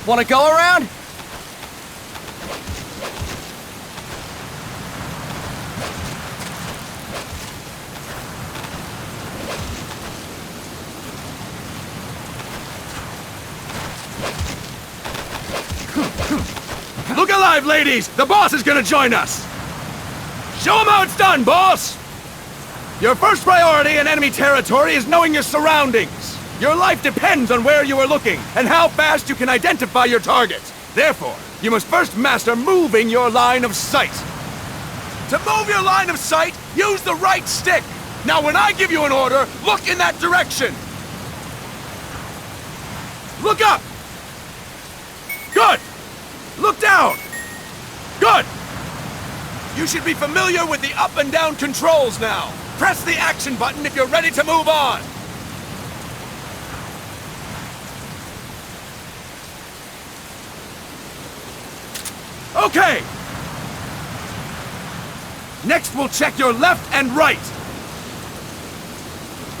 Want to go around? Look alive, ladies! The boss is gonna join us! Show him how it's done, boss! Your first priority in enemy territory is knowing your surroundings. Your life depends on where you are looking and how fast you can identify your targets. Therefore, you must first master moving your line of sight. To move your line of sight, use the right stick. Now when I give you an order, look in that direction. Look up! Good! Look down! Good! You should be familiar with the up and down controls now. Press the action button if you're ready to move on. Okay! Next we'll check your left and right.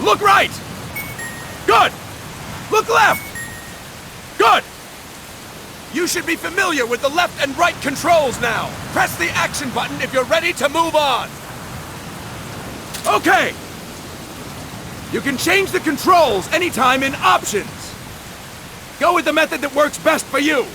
Look right! Good! Look left! Good! You should be familiar with the left and right controls now. Press the action button if you're ready to move on. Okay! You can change the controls anytime in Options. Go with the method that works best for you.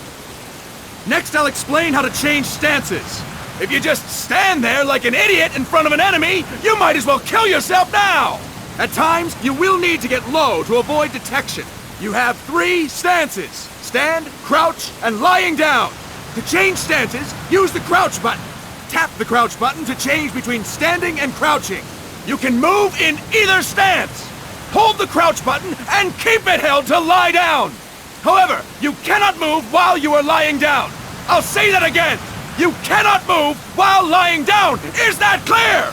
Next, I'll explain how to change stances. If you just stand there like an idiot in front of an enemy, you might as well kill yourself now! At times, you will need to get low to avoid detection. You have 3 stances: stand, crouch, and lying down. To change stances, use the crouch button. Tap the crouch button to change between standing and crouching. You can move in either stance. Hold the crouch button and keep it held to lie down. However, you cannot move while you are lying down. I'll say that again. You cannot move while lying down. Is that clear?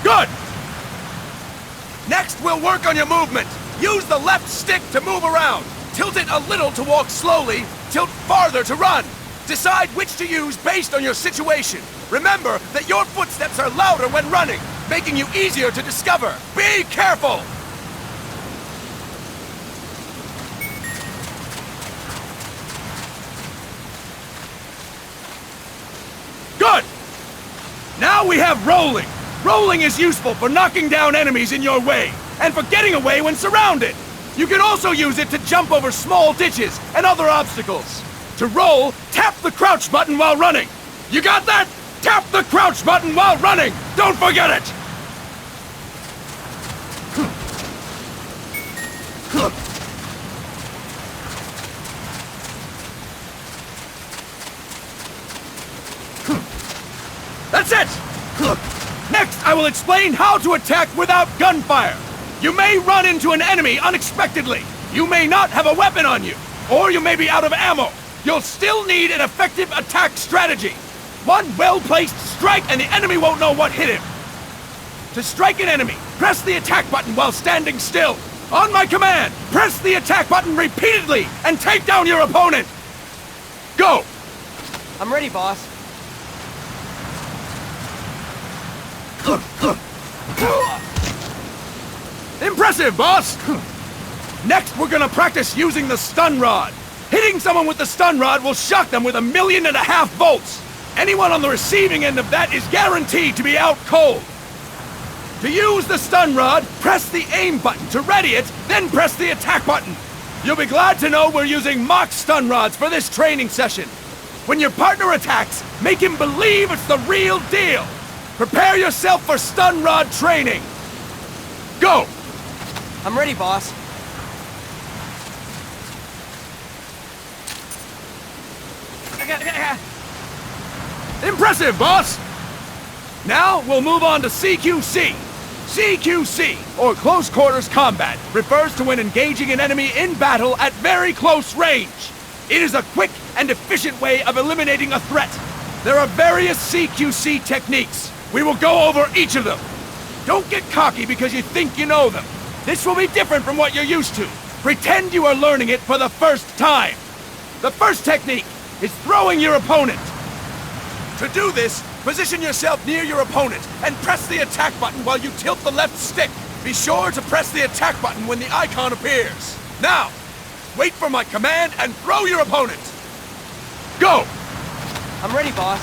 Good! Next, we'll work on your movement. Use the left stick to move around. Tilt it a little to walk slowly, tilt farther to run. Decide which to use based on your situation. Remember that your footsteps are louder when running, making you easier to discover. Be careful! Good! Now we have rolling. Rolling is useful for knocking down enemies in your way, and for getting away when surrounded. You can also use it to jump over small ditches and other obstacles. To roll, tap the crouch button while running. You got that? Tap the crouch button while running! Don't forget it! That's it! Next, I will explain how to attack without gunfire. You may run into an enemy unexpectedly. You may not have a weapon on you, or you may be out of ammo. You'll still need an effective attack strategy. One well-placed strike and the enemy won't know what hit him. To strike an enemy, press the attack button while standing still. On my command, press the attack button repeatedly and take down your opponent. Go! I'm ready, boss. Impressive, boss! Next, we're gonna practice using the stun rod. Hitting someone with the stun rod will shock them with 1.5 million volts. Anyone on the receiving end of that is guaranteed to be out cold. To use the stun rod, press the aim button to ready it, then press the attack button. You'll be glad to know we're using mock stun rods for this training session. When your partner attacks, make him believe it's the real deal. Prepare yourself for stun rod training. Go! I'm ready, boss. Impressive, boss! Now, we'll move on to CQC. CQC, or Close Quarters Combat, refers to when engaging an enemy in battle at very close range. It is a quick and efficient way of eliminating a threat. There are various CQC techniques. We will go over each of them. Don't get cocky because you think you know them. This will be different from what you're used to. Pretend you are learning it for the first time. The first technique is throwing your opponent. To do this, Position yourself near your opponent and press the attack button while you tilt the left stick. Be sure to press the attack button when the icon appears. Now, wait for my command and throw your opponent. Go! I'm ready, boss.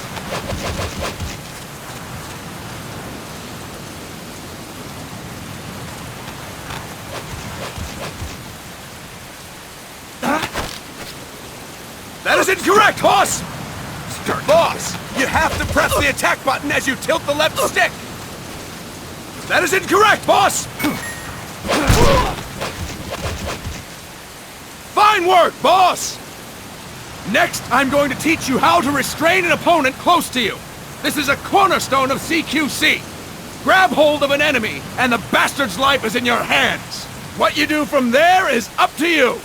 That is incorrect, boss! Boss, you have to press the attack button as you tilt the left stick. That is incorrect, boss! Fine work, boss! Next, I'm going to teach you how to restrain an opponent close to you. This is a cornerstone of CQC. Grab hold of an enemy, and the bastard's life is in your hands. What you do from there is up to you.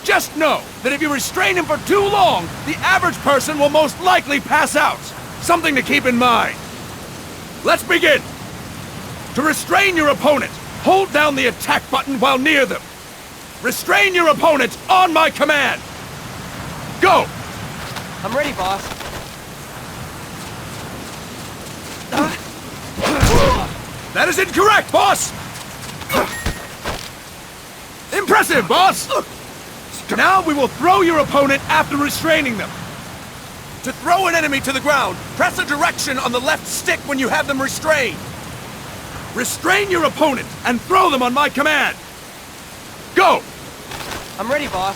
Just know that if you restrain him for too long, the average person will most likely pass out. Something to keep in mind. Let's begin. To restrain your opponent, hold down the attack button while near them. Restrain your opponent on my command. Go! I'm ready, boss. That is incorrect, boss! Impressive, boss! Now we will throw your opponent after restraining them. To throw an enemy to the ground, press a direction on the left stick when you have them restrained. Restrain your opponent and throw them on my command. Go! I'm ready, boss.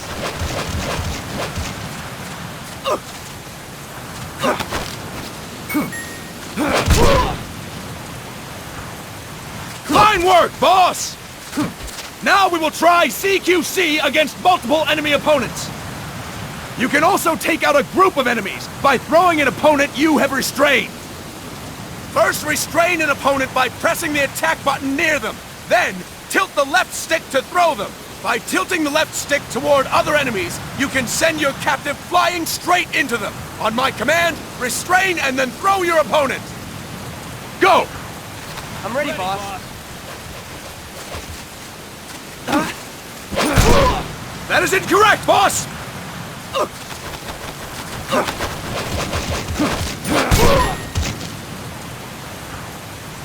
Fine work, boss! Now we will try CQC against multiple enemy opponents. You can also take out a group of enemies by throwing an opponent you have restrained. First, restrain an opponent by pressing the attack button near them. Then, tilt the left stick to throw them. By tilting the left stick toward other enemies, you can send your captive flying straight into them. On my command, restrain and then throw your opponent. Go! I'm ready, boss. That is incorrect, boss!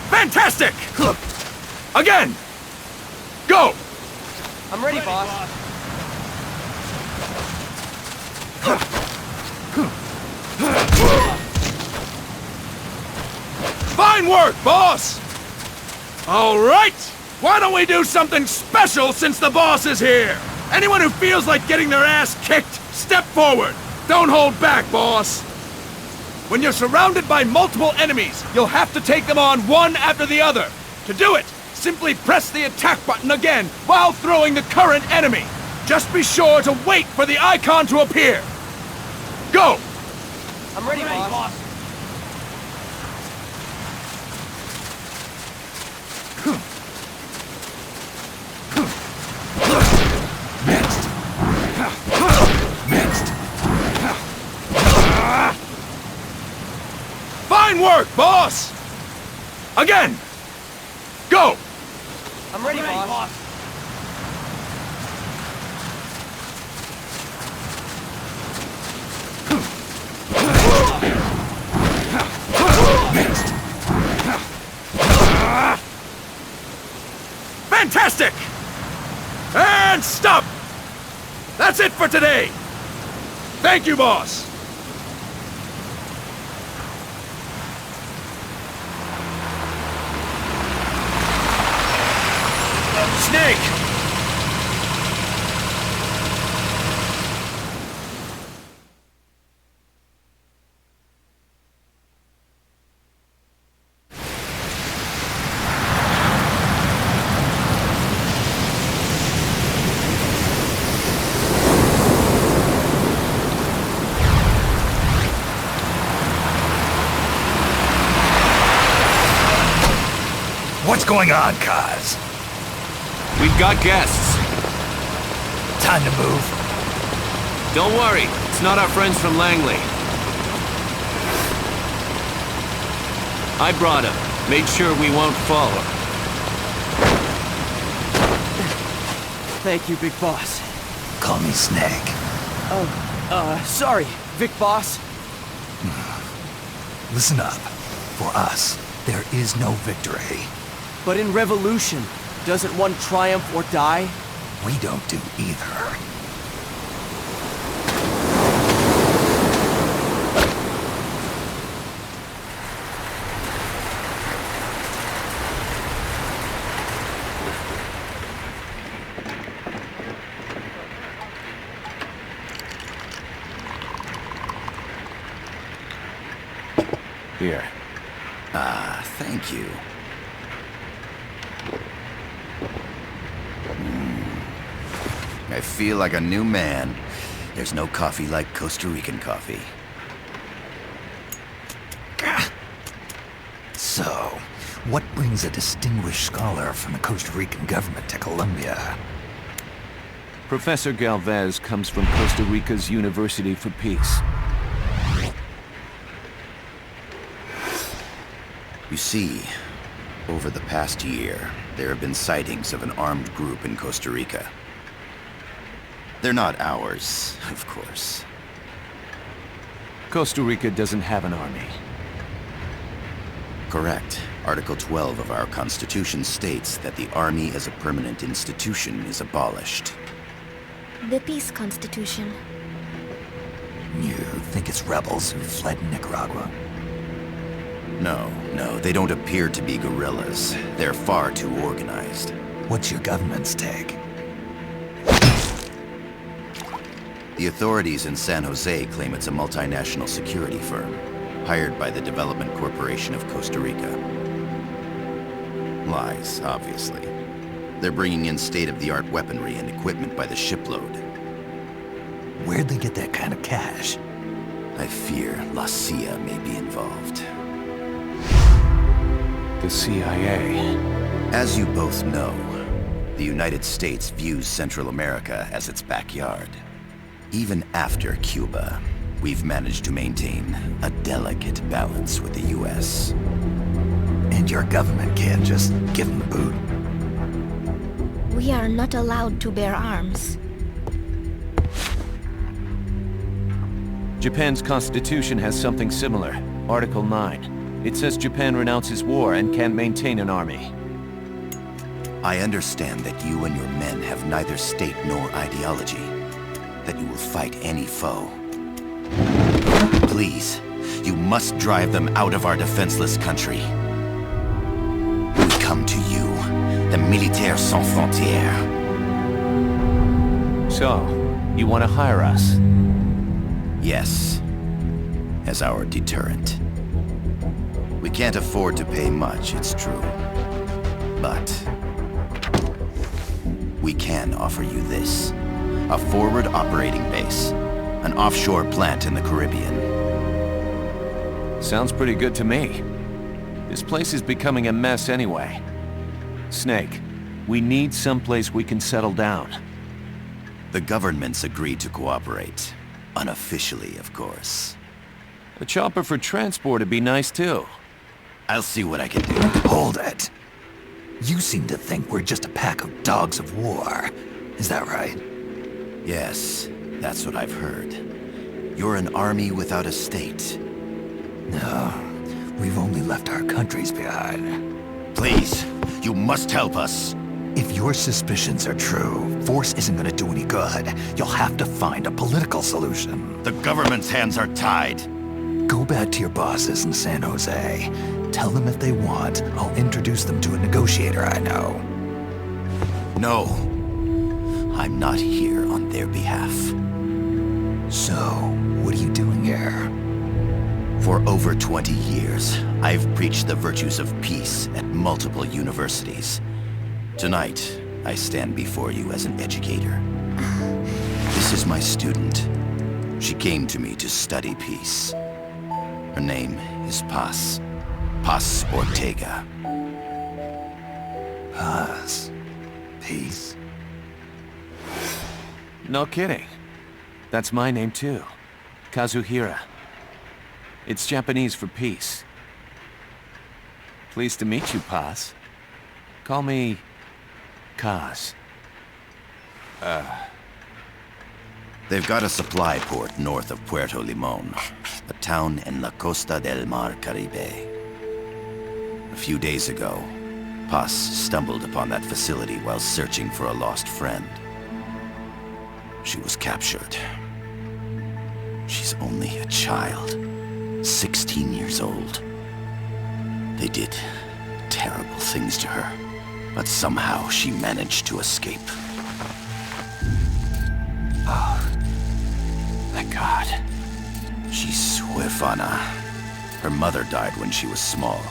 Fantastic! Again! Go! I'm ready, boss. Fine work, boss! All right! Why don't we do something special since the boss is here? Anyone who feels like getting their ass kicked, step forward. Don't hold back, boss. When you're surrounded by multiple enemies, you'll have to take them on one after the other. To do it, simply press the attack button again while throwing the current enemy. Just be sure to wait for the icon to appear. Go! I'm ready, boss. Fine work, boss! Again! Go! I'm ready, boss. Fantastic! And stop! That's it for today! Thank you, boss! Snake! What's going on, Kaz? We've got guests. Time to move. Don't worry, it's not our friends from Langley. I brought him. Made sure we won't follow. Thank you, Big Boss. Call me Snake. Sorry, Vic Boss. Listen up. For us, there is no victory. But in revolution, doesn't one triumph or die? We don't do either. Here. Thank you. I feel like a new man. There's no coffee like Costa Rican coffee. So, what brings a distinguished scholar from the Costa Rican government to Colombia? Professor Galvez comes from Costa Rica's University for Peace. You see, over the past year, there have been sightings of an armed group in Costa Rica. They're not ours, of course. Costa Rica doesn't have an army. Correct. Article 12 of our Constitution states that the Army as a permanent institution is abolished. The Peace Constitution. You think it's rebels who fled Nicaragua? No, they don't appear to be guerrillas. They're far too organized. What's your government's take? The authorities in San Jose claim it's a multinational security firm, hired by the Development Corporation of Costa Rica. Lies, obviously. They're bringing in state-of-the-art weaponry and equipment by the shipload. Where'd they get that kind of cash? I fear La CIA may be involved. The CIA. As you both know, the United States views Central America as its backyard. Even after Cuba, we've managed to maintain a delicate balance with the US. And your government can't just give them the boot? We are not allowed to bear arms. Japan's constitution has something similar. Article 9. It says Japan renounces war and can't maintain an army. I understand that you and your men have neither state nor ideology. That you will fight any foe. Please, you must drive them out of our defenseless country. We come to you, the Militaires Sans Frontières. So, you want to hire us? Yes, as our deterrent. We can't afford to pay much, it's true. But we can offer you this. A forward operating base. An offshore plant in the Caribbean. Sounds pretty good to me. This place is becoming a mess anyway. Snake, we need someplace we can settle down. The government's agreed to cooperate. Unofficially, of course. A chopper for transport would be nice too. I'll see what I can do. Hold it. You seem to think we're just a pack of dogs of war. Is that right? Yes, that's what I've heard. You're an army without a state. No, we've only left our countries behind. Please, you must help us. If your suspicions are true, force isn't gonna do any good. You'll have to find a political solution. The government's hands are tied. Go back to your bosses in San Jose. Tell them if they want, I'll introduce them to a negotiator I know. No. I'm not here on their behalf. So, what are you doing here? For over 20 years, I've preached the virtues of peace at multiple universities. Tonight, I stand before you as an educator. This is my student. She came to me to study peace. Her name is Paz. Paz Ortega. Paz. Peace. No kidding. That's my name too. Kazuhira. It's Japanese for peace. Pleased to meet you, Paz. Call me... Kaz. They've got a supply port north of Puerto Limon, a town in la Costa del Mar Caribe. A few days ago, Paz stumbled upon that facility while searching for a lost friend. She was captured. She's only a child, 16 years old. They did terrible things to her, but somehow she managed to escape. Oh, thank God. She's huérfana. Her mother died when she was small,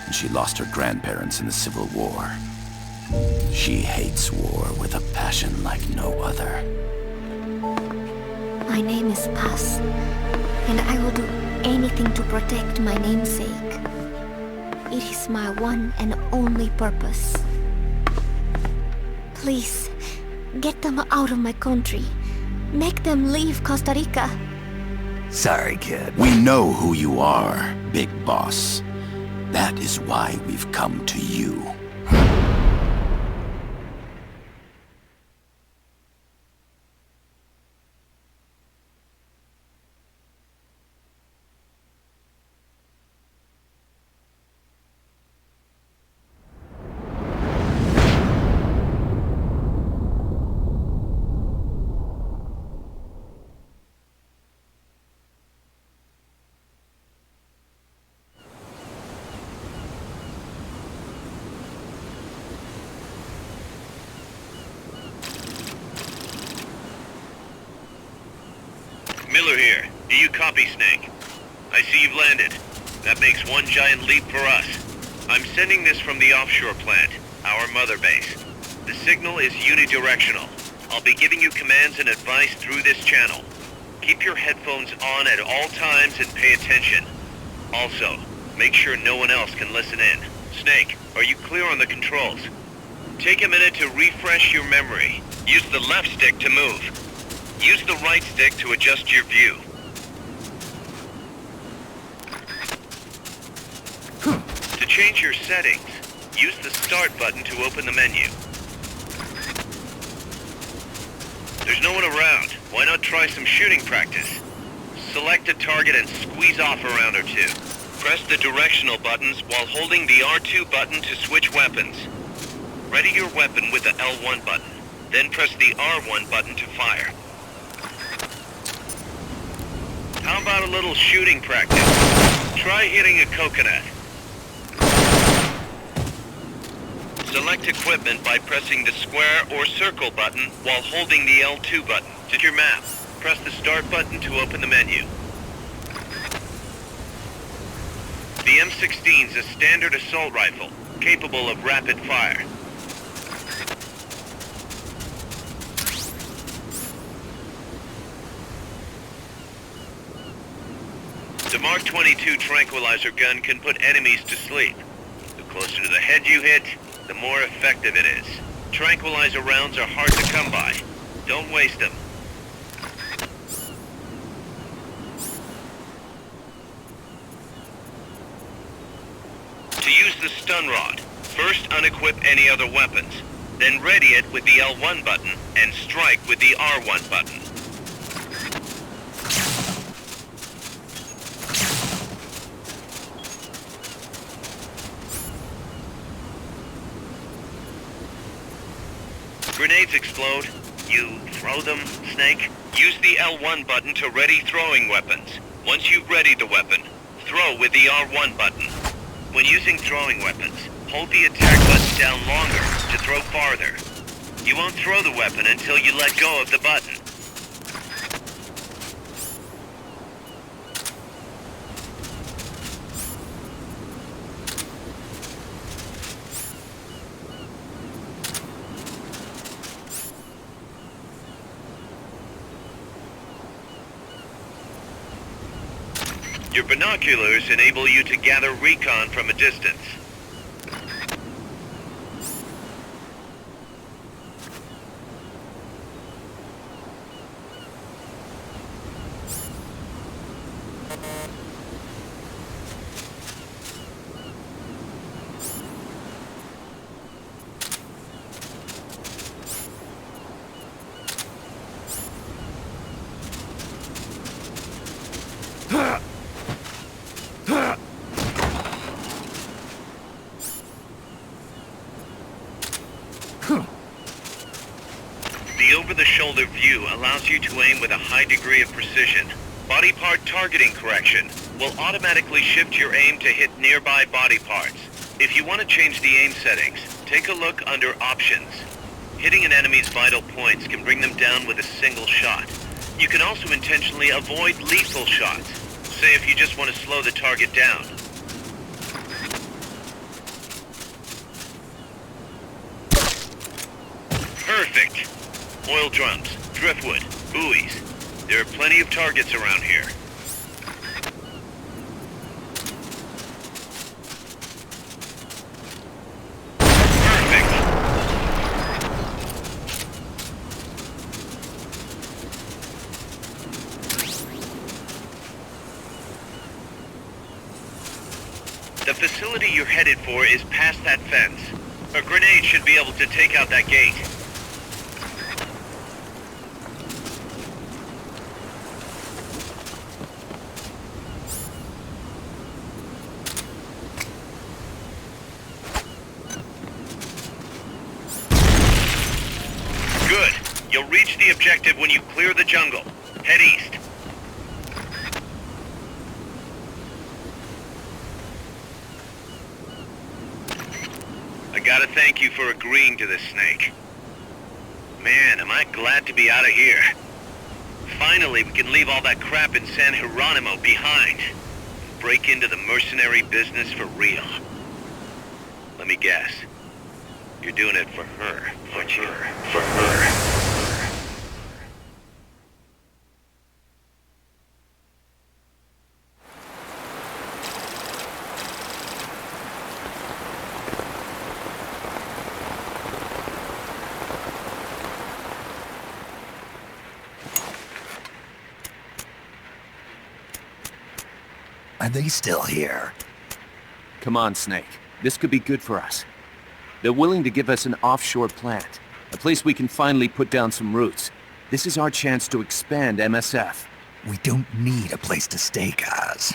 and she lost her grandparents in the Civil War. She hates war with a passion like no other. My name is Paz, and I will do anything to protect my namesake. It is my one and only purpose. Please, get them out of my country. Make them leave Costa Rica. Sorry, kid. We know who you are, Big Boss. That is why we've come to you. Miller here. Do you copy, Snake? I see you've landed. That makes one giant leap for us. I'm sending this from the offshore plant, our mother base. The signal is unidirectional. I'll be giving you commands and advice through this channel. Keep your headphones on at all times and pay attention. Also, make sure no one else can listen in. Snake, are you clear on the controls? Take a minute to refresh your memory. Use the left stick to move. Use the right stick to adjust your view. To change your settings, use the Start button to open the menu. There's no one around. Why not try some shooting practice? Select a target and squeeze off a round or two. Press the directional buttons while holding the R2 button to switch weapons. Ready your weapon with the L1 button. Then press the R1 button to fire. How about a little shooting practice? Try hitting a coconut. Select equipment by pressing the square or circle button while holding the L2 button. To your map, press the Start button to open the menu. The M16 is a standard assault rifle, capable of rapid fire. The Mark 22 tranquilizer gun can put enemies to sleep. The closer to the head you hit, the more effective it is. Tranquilizer rounds are hard to come by. Don't waste them. To use the stun rod, first unequip any other weapons, then ready it with the L1 button and strike with the R1 button. Grenades explode. You throw them, Snake? Use the L1 button to ready throwing weapons. Once you've readied the weapon, throw with the R1 button. When using throwing weapons, hold the attack button down longer to throw farther. You won't throw the weapon until you let go of the button. Your binoculars enable you to gather recon from a distance. over-the-shoulder view allows you to aim with a high degree of precision. Body part targeting correction will automatically shift your aim to hit nearby body parts. If you want to change the aim settings, take a look under Options. Hitting an enemy's vital points can bring them down with a single shot. You can also intentionally avoid lethal shots. Say if you just want to slow the target down. Perfect. Oil drums, driftwood, buoys. There are plenty of targets around here. Perfect. The facility you're headed for is past that fence. A grenade should be able to take out that gate. Good. You'll reach the objective when you clear the jungle. Head east. I gotta thank you for agreeing to this, Snake. Man, am I glad to be out of here. Finally, we can leave all that crap in San Geronimo behind. And break into the mercenary business for real. Let me guess. You're doing it for her, aren't you? For her. Are they still here? Come on, Snake. This could be good for us. They're willing to give us an offshore plant. A place we can finally put down some roots. This is our chance to expand MSF. We don't need a place to stay, guys.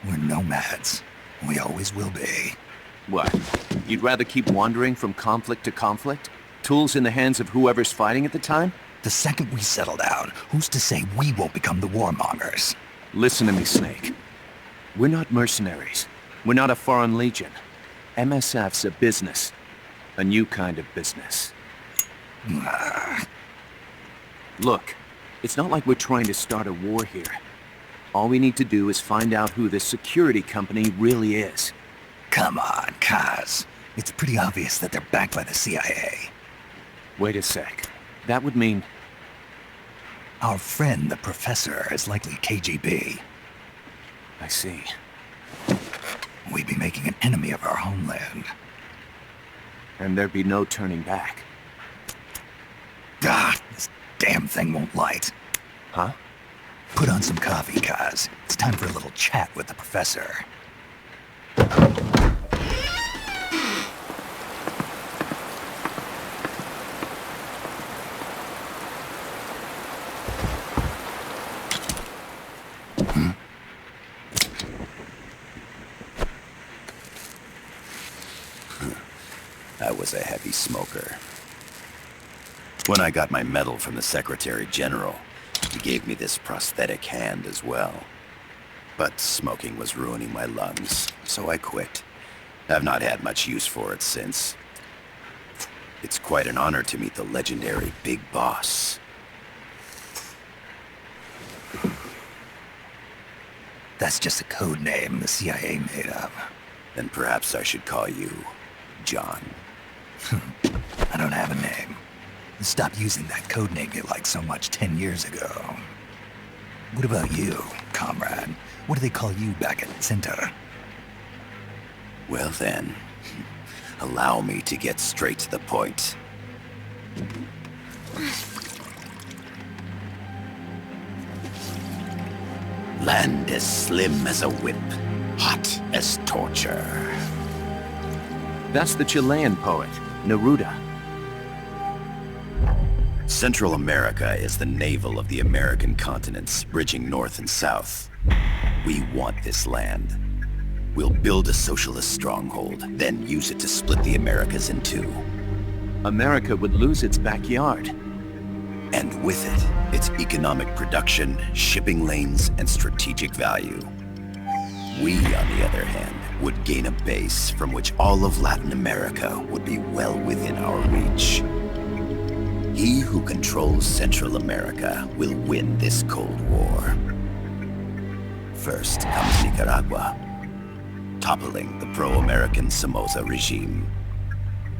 We're nomads. We always will be. What? You'd rather keep wandering from conflict to conflict? Tools in the hands of whoever's fighting at the time? The second we settle down, who's to say we won't become the warmongers? Listen to me, Snake. We're not mercenaries. We're not a foreign legion. MSF's a business. A new kind of business. Look, it's not like we're trying to start a war here. All we need to do is find out who this security company really is. Come on, Kaz. It's pretty obvious that they're backed by the CIA. Wait a sec. That would mean... Our friend, the Professor, is likely KGB. I see. We'd be making an enemy of our homeland. And there'd be no turning back. Ah, this damn thing won't light. Huh? Put on some coffee, Kaz. It's time for a little chat with the Professor. I was a heavy smoker. When I got my medal from the Secretary General, he gave me this prosthetic hand as well. But smoking was ruining my lungs, so I quit. I've not had much use for it since. It's quite an honor to meet the legendary Big Boss. That's just a code name the CIA made up. Then perhaps I should call you John. I don't have a name. Stop using that code name you liked so much 10 years ago. What about you, comrade? What do they call you back at Center? Well then, allow me to get straight to the point. Land as slim as a whip, hot as torture. That's the Chilean poet, Neruda. Central America is the navel of the American continents, bridging north and south. We want this land. We'll build a socialist stronghold, then use it to split the Americas in two. America would lose its backyard. And with it, its economic production, shipping lanes, and strategic value. We, on the other hand, would gain a base from which all of Latin America would be well within our reach. He who controls Central America will win this Cold War. First comes Nicaragua, toppling the pro-American Somoza regime.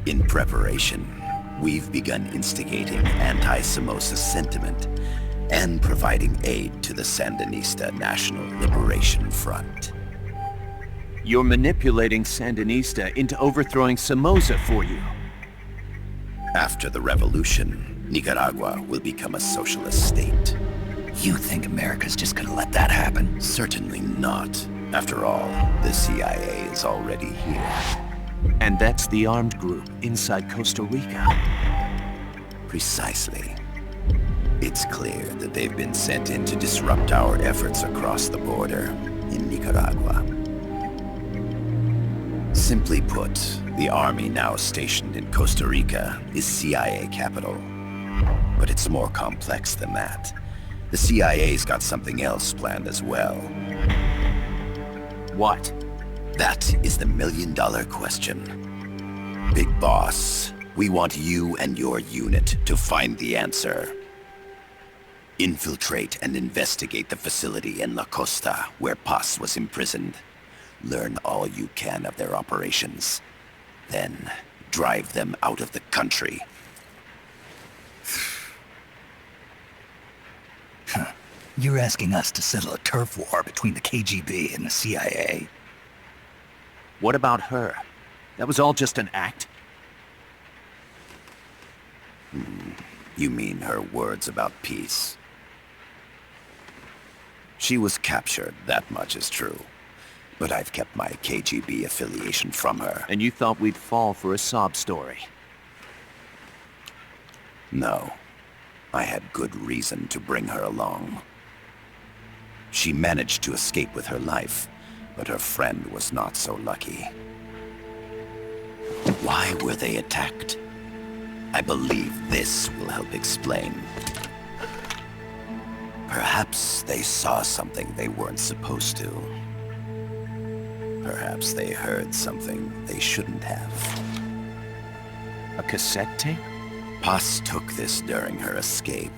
In preparation, we've begun instigating anti-Somoza sentiment and providing aid to the Sandinista National Liberation Front. You're manipulating Sandinista into overthrowing Somoza for you. After the revolution, Nicaragua will become a socialist state. You think America's just gonna let that happen? Certainly not. After all, the CIA is already here. And that's the armed group inside Costa Rica. Precisely. It's clear that they've been sent in to disrupt our efforts across the border in Nicaragua. Simply put, the army now stationed in Costa Rica is CIA capital. But it's more complex than that. The CIA's got something else planned as well. What? That is the million-dollar question. Big Boss, we want you and your unit to find the answer. Infiltrate and investigate the facility in La Costa where Paz was imprisoned. Learn all you can of their operations. Then, drive them out of the country. You're asking us to settle a turf war between the KGB and the CIA? What about her? That was all just an act? You mean her words about peace? She was captured, that much is true. But I've kept my KGB affiliation from her. And you thought we'd fall for a sob story? No. I had good reason to bring her along. She managed to escape with her life, but her friend was not so lucky. Why were they attacked? I believe this will help explain. Perhaps they saw something they weren't supposed to. Perhaps they heard something they shouldn't have. A cassette tape? Paz took this during her escape.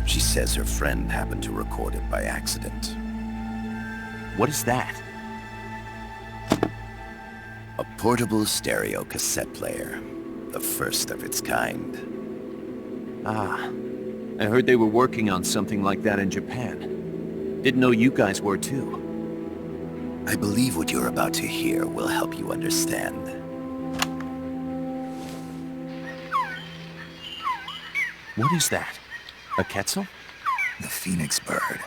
She says her friend happened to record it by accident. What is that? A portable stereo cassette player. The first of its kind. Ah. I heard they were working on something like that in Japan. Didn't know you guys were too. I believe what you're about to hear will help you understand. What is that? A Quetzal? The phoenix bird.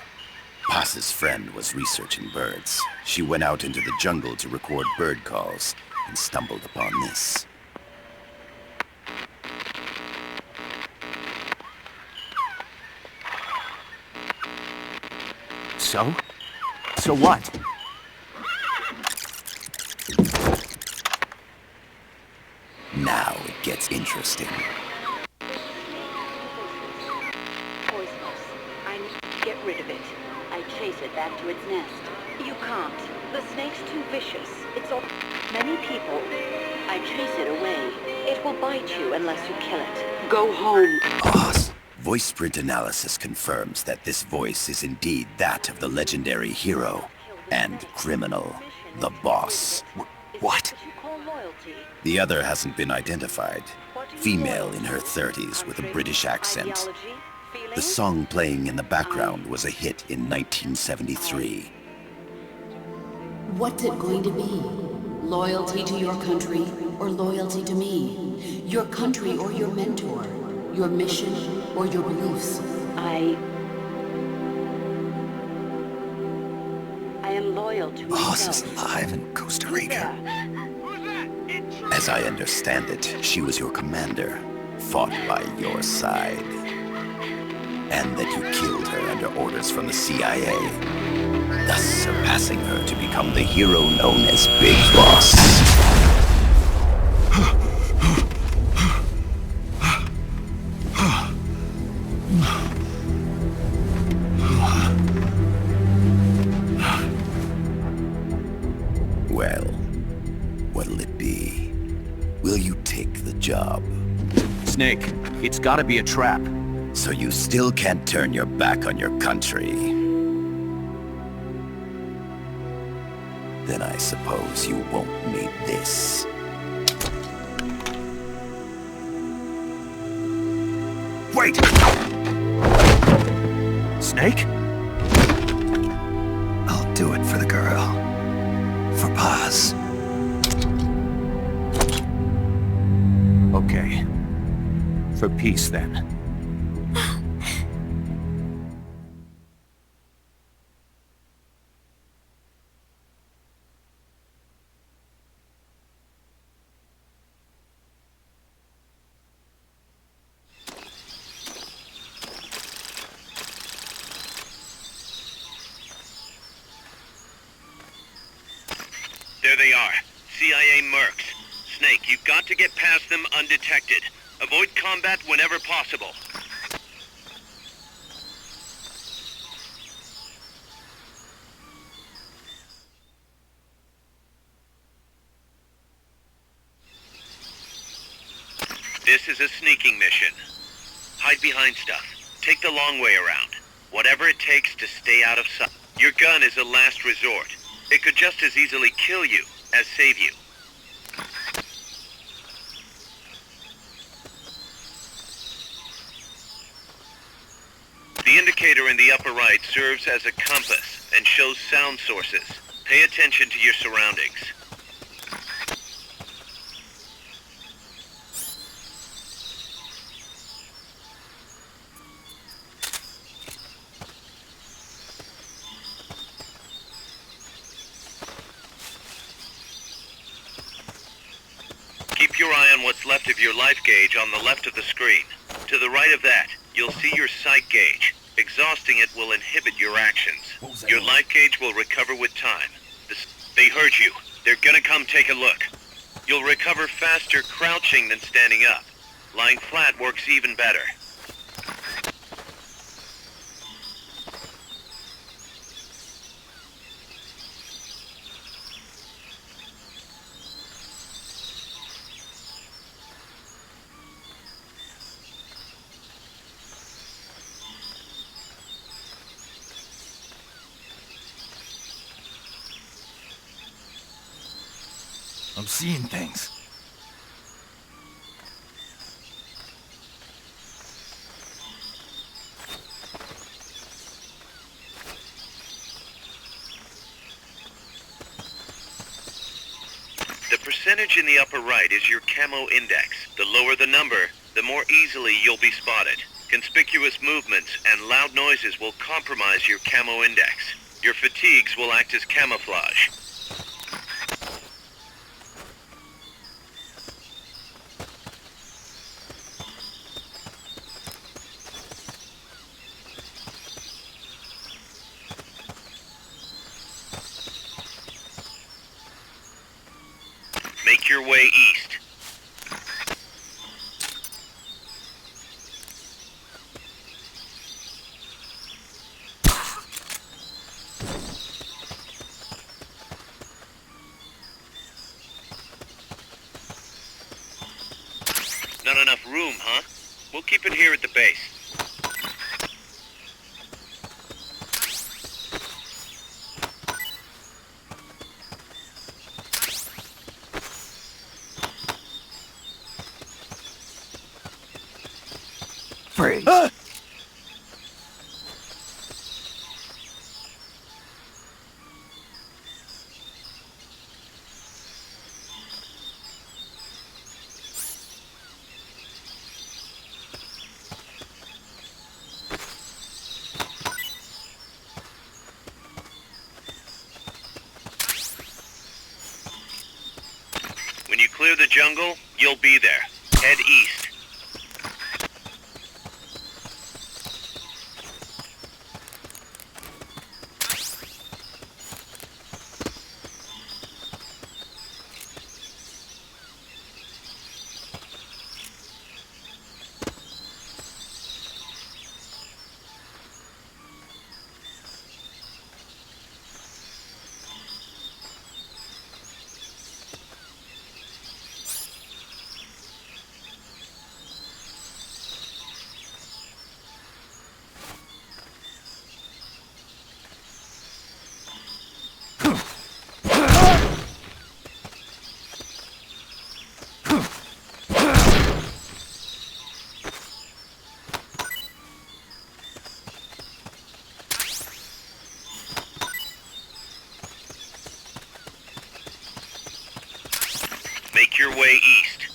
Paz's friend was researching birds. She went out into the jungle to record bird calls and stumbled upon this. So? So what? Now it gets interesting. Poisonous. I need to get rid of it. I chase it back to its nest. You can't. The snake's too vicious. It's all... Many people. I chase it away. It will bite you unless you kill it. Go home. Boss. Voice print analysis confirms that this voice is indeed that of the legendary hero and criminal, the Boss. What? The other hasn't been identified. Female in her 30s with a British accent. The song playing in the background was a hit in 1973. What's it going to be? Loyalty to your country or loyalty to me? Your country or your mentor? Your mission or your beliefs? I am loyal to Boss myself. is alive in Costa Rica. As I understand it, she was your commander, fought by your side. And that you killed her under orders from the CIA, thus surpassing her to become the hero known as Big Boss. what'll it be? Will you take the job? Snake, it's gotta be a trap. So you still can't turn your back on your country? Then I suppose you won't need this. Wait! Snake? I'll do it for the girl. For Paz. Okay. For peace, then. There they are. CIA mercs. Snake, you've got to get past them undetected. Avoid combat whenever possible. This is a sneaking mission. Hide behind stuff. Take the long way around. Whatever it takes to stay out of sight. Your gun is a last resort. It could just as easily kill you as save you. The indicator in the upper right serves as a compass and shows sound sources. Pay attention to your surroundings. Keep your eye on what's left of your life gauge on the left of the screen. To the right of that, you'll see your sight gauge. Exhausting it will inhibit your actions. Your life gauge will recover with time. They heard you. They're gonna come take a look. You'll recover faster crouching than standing up. Lying flat works even better. I'm seeing things. The percentage in the upper right is your camo index. The lower the number, the more easily you'll be spotted. Conspicuous movements and loud noises will compromise your camo index. Your fatigues will act as camouflage. Make your way east. Not enough room, huh? We'll keep it here at the base. Freeze. When you clear the jungle, you'll be there. Head east. your way east.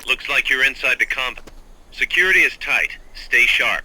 Looks like you're inside the comp. Security is tight. Stay sharp.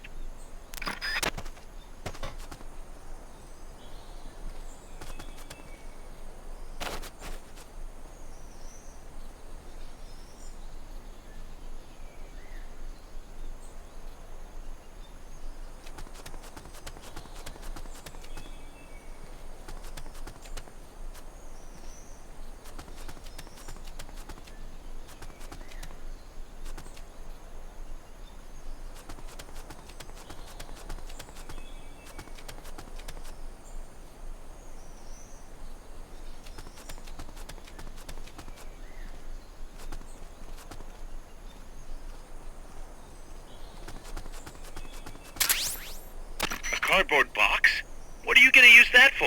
Cardboard box? What are you gonna use that for?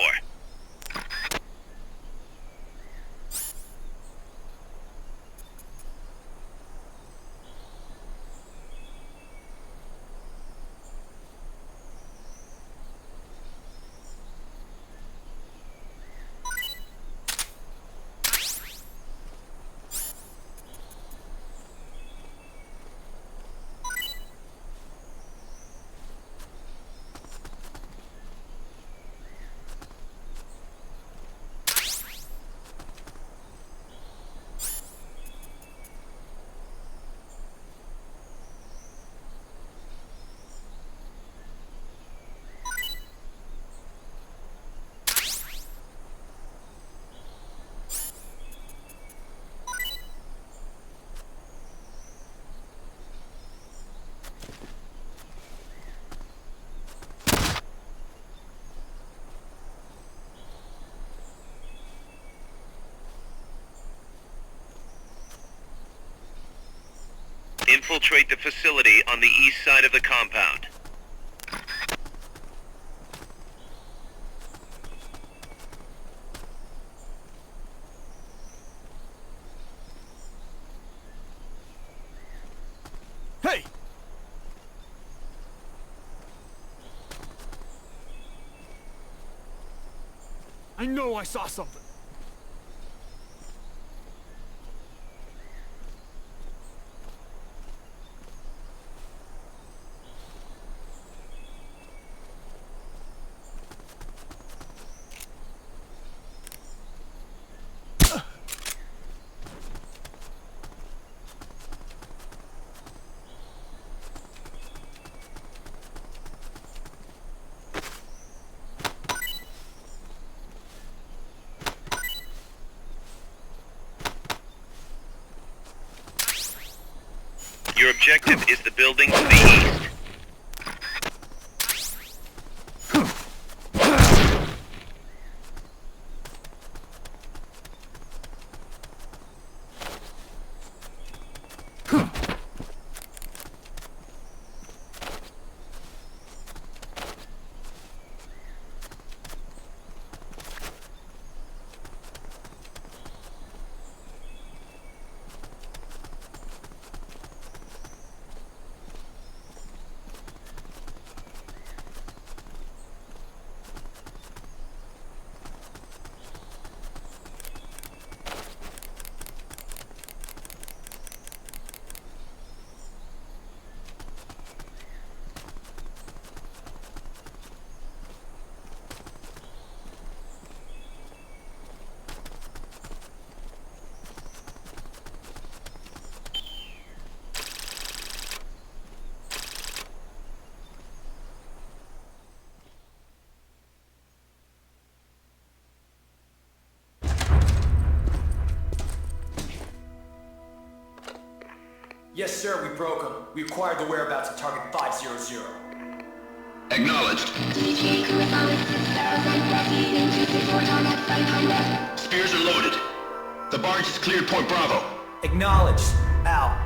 Infiltrate the facility on the east side of the compound. Hey! I know I saw something. Your objective is the building to the east. Yes, sir, we broke them. We acquired the whereabouts of target 500. Acknowledged. Spears are loaded. The barge has cleared Point Bravo. Acknowledged. Out.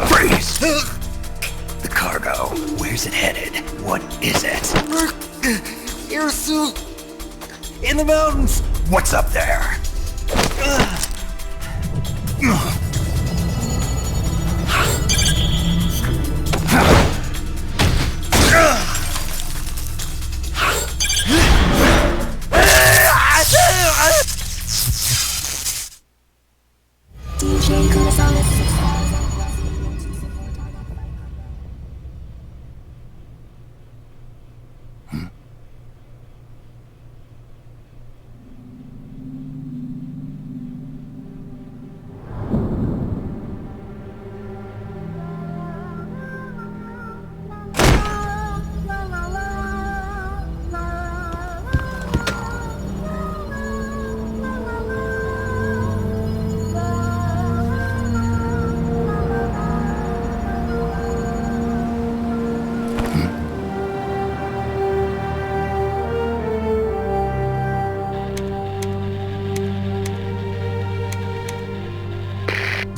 Freeze! The cargo. Where's it headed? What is it? Airsuit! In the mountains! What's up there?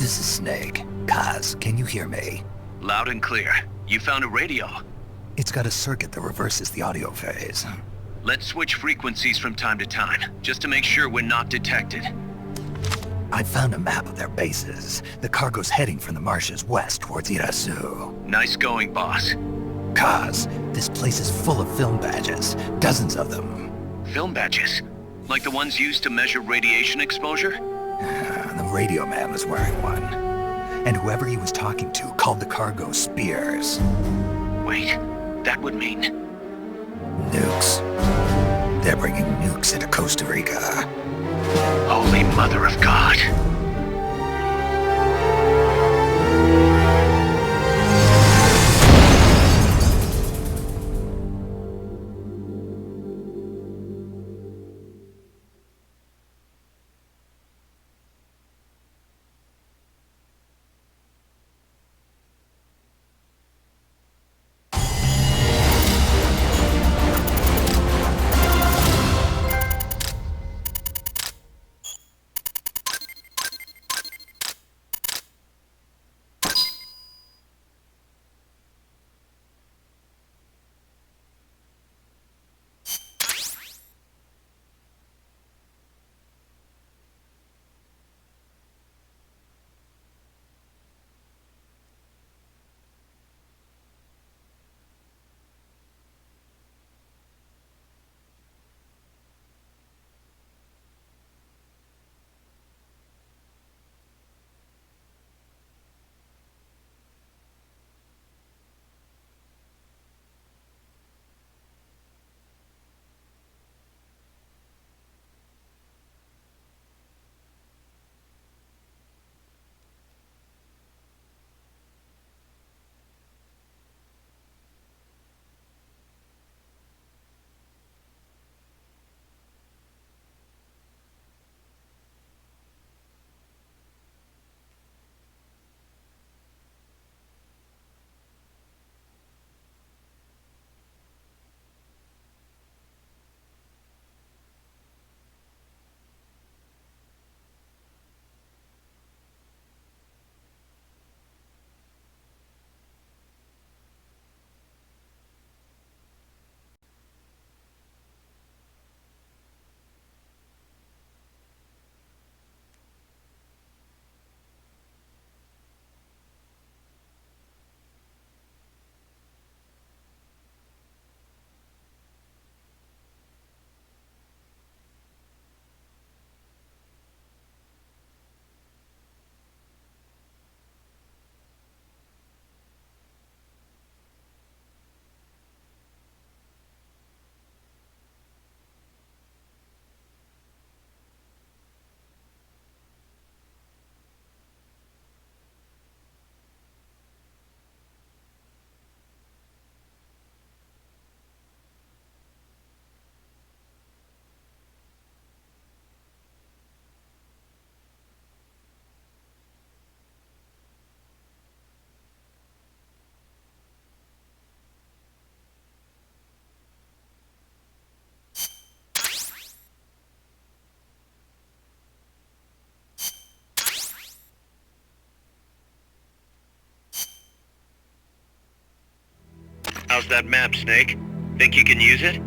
This is Snake. Kaz, can you hear me? Loud and clear. You found a radio. It's got a circuit that reverses the audio phase. Let's switch frequencies from time to time, just to make sure we're not detected. I found a map of their bases. The cargo's heading from the marshes west towards Irasu. Nice going, boss. Kaz, this place is full of film badges. Dozens of them. Film badges? Like the ones used to measure radiation exposure? The radio man was wearing one. And whoever he was talking to called the cargo Spears. Wait, that would mean... Nukes. They're bringing nukes into Costa Rica. Holy Mother of God. How's that map, Snake? Think you can use it?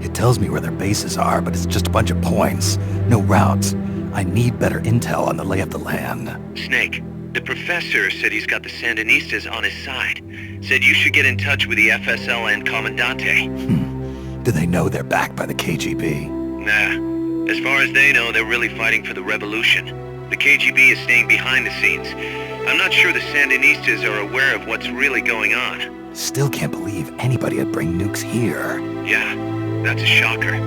It tells me where their bases are, but it's just a bunch of points. No routes. I need better intel on the lay of the land. Snake, the professor said he's got the Sandinistas on his side. Said you should get in touch with the FSL and Commandante. Do they know they're backed by the KGB? Nah. As far as they know, they're really fighting for the revolution. The KGB is staying behind the scenes. I'm not sure the Sandinistas are aware of what's really going on. Still can't believe anybody would bring nukes here. Yeah, that's a shocker.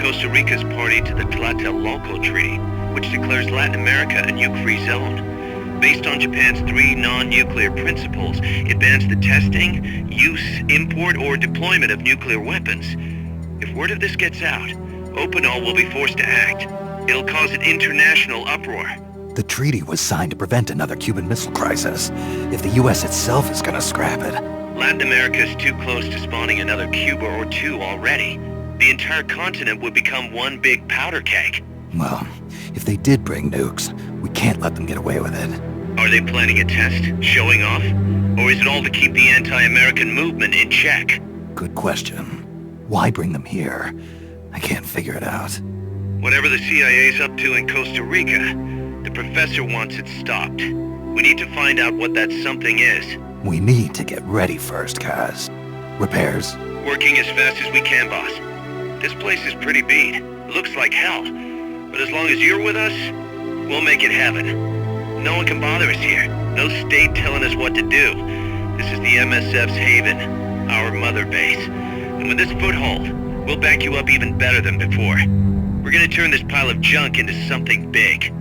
Costa Rica's party to the Tlatelolco Treaty, which declares Latin America a nuke-free zone. Based on Japan's 3 non-nuclear principles, it bans the testing, use, import, or deployment of nuclear weapons. If word of this gets out, Opinol will be forced to act. It'll cause an international uproar. The treaty was signed to prevent another Cuban Missile Crisis. If the U.S. itself is gonna scrap it... Latin America's too close to spawning another Cuba or two already. The entire continent would become one big powder keg. Well, if they did bring nukes, we can't let them get away with it. Are they planning a test? Showing off? Or is it all to keep the anti-American movement in check? Good question. Why bring them here? I can't figure it out. Whatever the CIA's up to in Costa Rica, the professor wants it stopped. We need to find out what that something is. We need to get ready first, Kaz. Repairs? Working as fast as we can, boss. This place is pretty beat. Looks like hell. But as long as you're with us, we'll make it heaven. No one can bother us here. No state telling us what to do. This is the MSF's haven, our mother base. And with this foothold, we'll back you up even better than before. We're gonna turn this pile of junk into something big.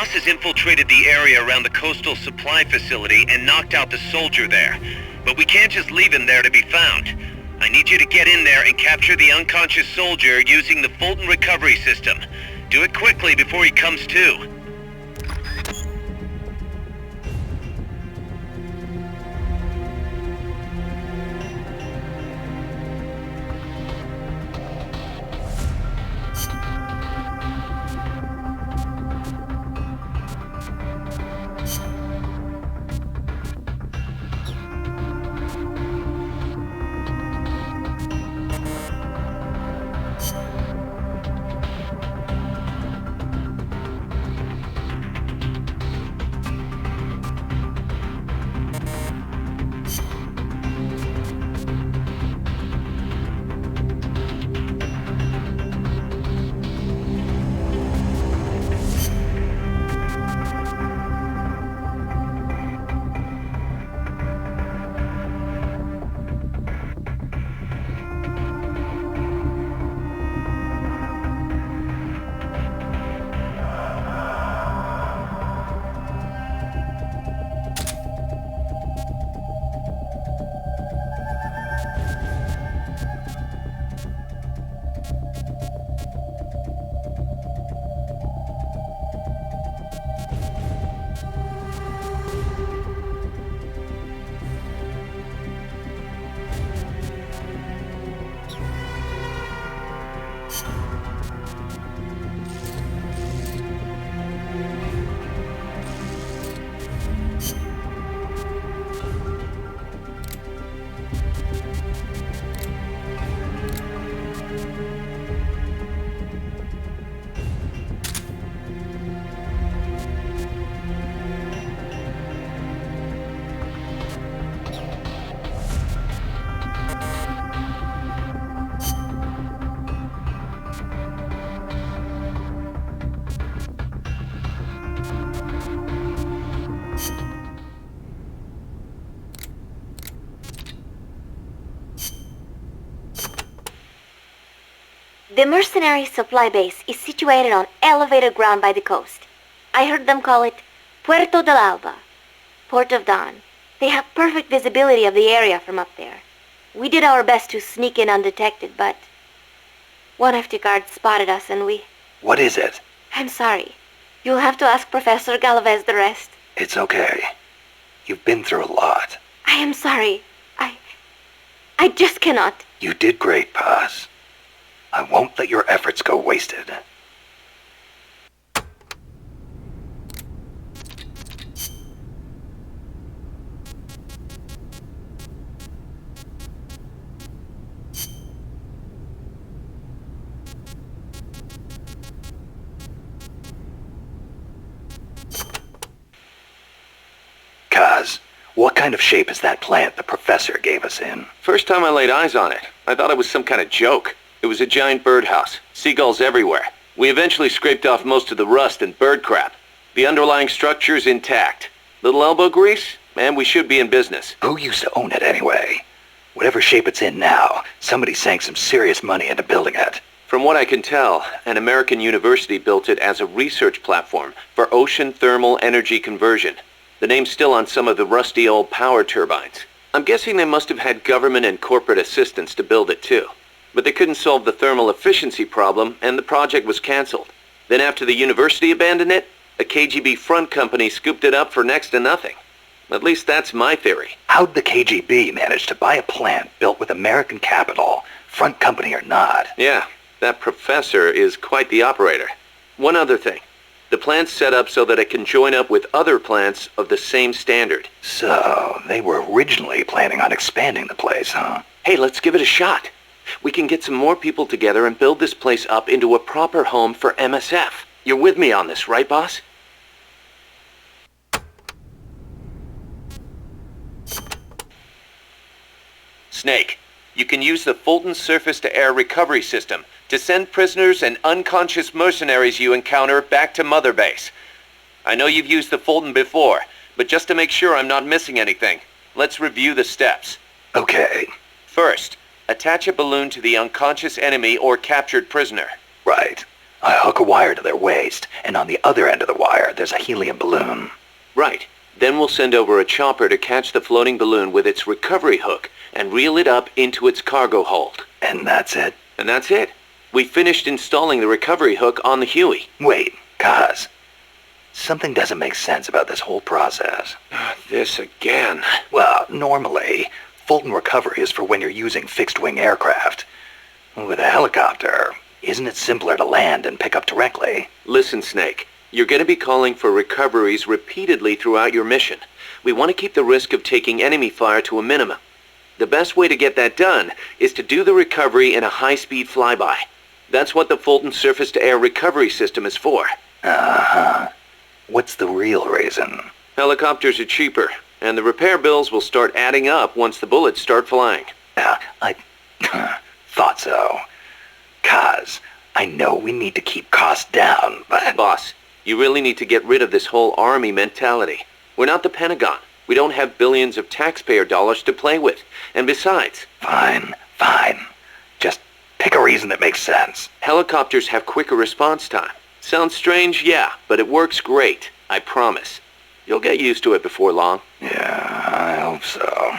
boss has infiltrated the area around the coastal supply facility and knocked out the soldier there. But we can't just leave him there to be found. I need you to get in there and capture the unconscious soldier using the Fulton recovery system. Do it quickly before he comes to. The mercenary supply base is situated on elevated ground by the coast. I heard them call it Puerto del Alba, Port of Dawn. They have perfect visibility of the area from up there. We did our best to sneak in undetected, but one of the guards spotted us and we... What is it? I'm sorry. You'll have to ask Professor Galvez the rest. It's okay. You've been through a lot. I am sorry. I just cannot. You did great, Paz. I won't let your efforts go wasted. Kaz, what kind of shape is that plant the professor gave us in? First time I laid eyes on it, I thought it was some kind of joke. It was a giant birdhouse, seagulls everywhere. We eventually scraped off most of the rust and bird crap. The underlying structure's intact. Little elbow grease? Man, we should be in business. Who used to own it anyway? Whatever shape it's in now, somebody sank some serious money into building it. From what I can tell, an American university built it as a research platform for ocean thermal energy conversion. The name's still on some of the rusty old power turbines. I'm guessing they must have had government and corporate assistance to build it too. But they couldn't solve the thermal efficiency problem, and the project was canceled. Then after the university abandoned it, a KGB front company scooped it up for next to nothing. At least that's my theory. How'd the KGB manage to buy a plant built with American capital, front company or not? Yeah, that professor is quite the operator. One other thing. The plant's set up so that it can join up with other plants of the same standard. So, they were originally planning on expanding the place, huh? Hey, let's give it a shot. We can get some more people together and build this place up into a proper home for MSF. You're with me on this, right, boss? Snake, you can use the Fulton surface-to-air recovery system to send prisoners and unconscious mercenaries you encounter back to Mother Base. I know you've used the Fulton before, but just to make sure I'm not missing anything, let's review the steps. Okay. First, attach a balloon to the unconscious enemy or captured prisoner. Right. I hook a wire to their waist, and on the other end of the wire, there's a helium balloon. Right. Then we'll send over a chopper to catch the floating balloon with its recovery hook and reel it up into its cargo hold. And that's it? And that's it. We finished installing the recovery hook on the Huey. Wait, Kaz. Something doesn't make sense about this whole process. This again. Well, normally, Fulton recovery is for when you're using fixed-wing aircraft. With a helicopter, isn't it simpler to land and pick up directly? Listen, Snake. You're going to be calling for recoveries repeatedly throughout your mission. We want to keep the risk of taking enemy fire to a minimum. The best way to get that done is to do the recovery in a high-speed flyby. That's what the Fulton surface-to-air recovery system is for. Uh-huh. What's the real reason? Helicopters are cheaper, and the repair bills will start adding up once the bullets start flying. I thought so. Kaz, I know we need to keep costs down, but... Boss, you really need to get rid of this whole army mentality. We're not the Pentagon. We don't have billions of taxpayer dollars to play with. And besides... Fine. Just pick a reason that makes sense. Helicopters have quicker response time. Sounds strange, yeah, but it works great. I promise. You'll get used to it before long. Yeah, I hope so.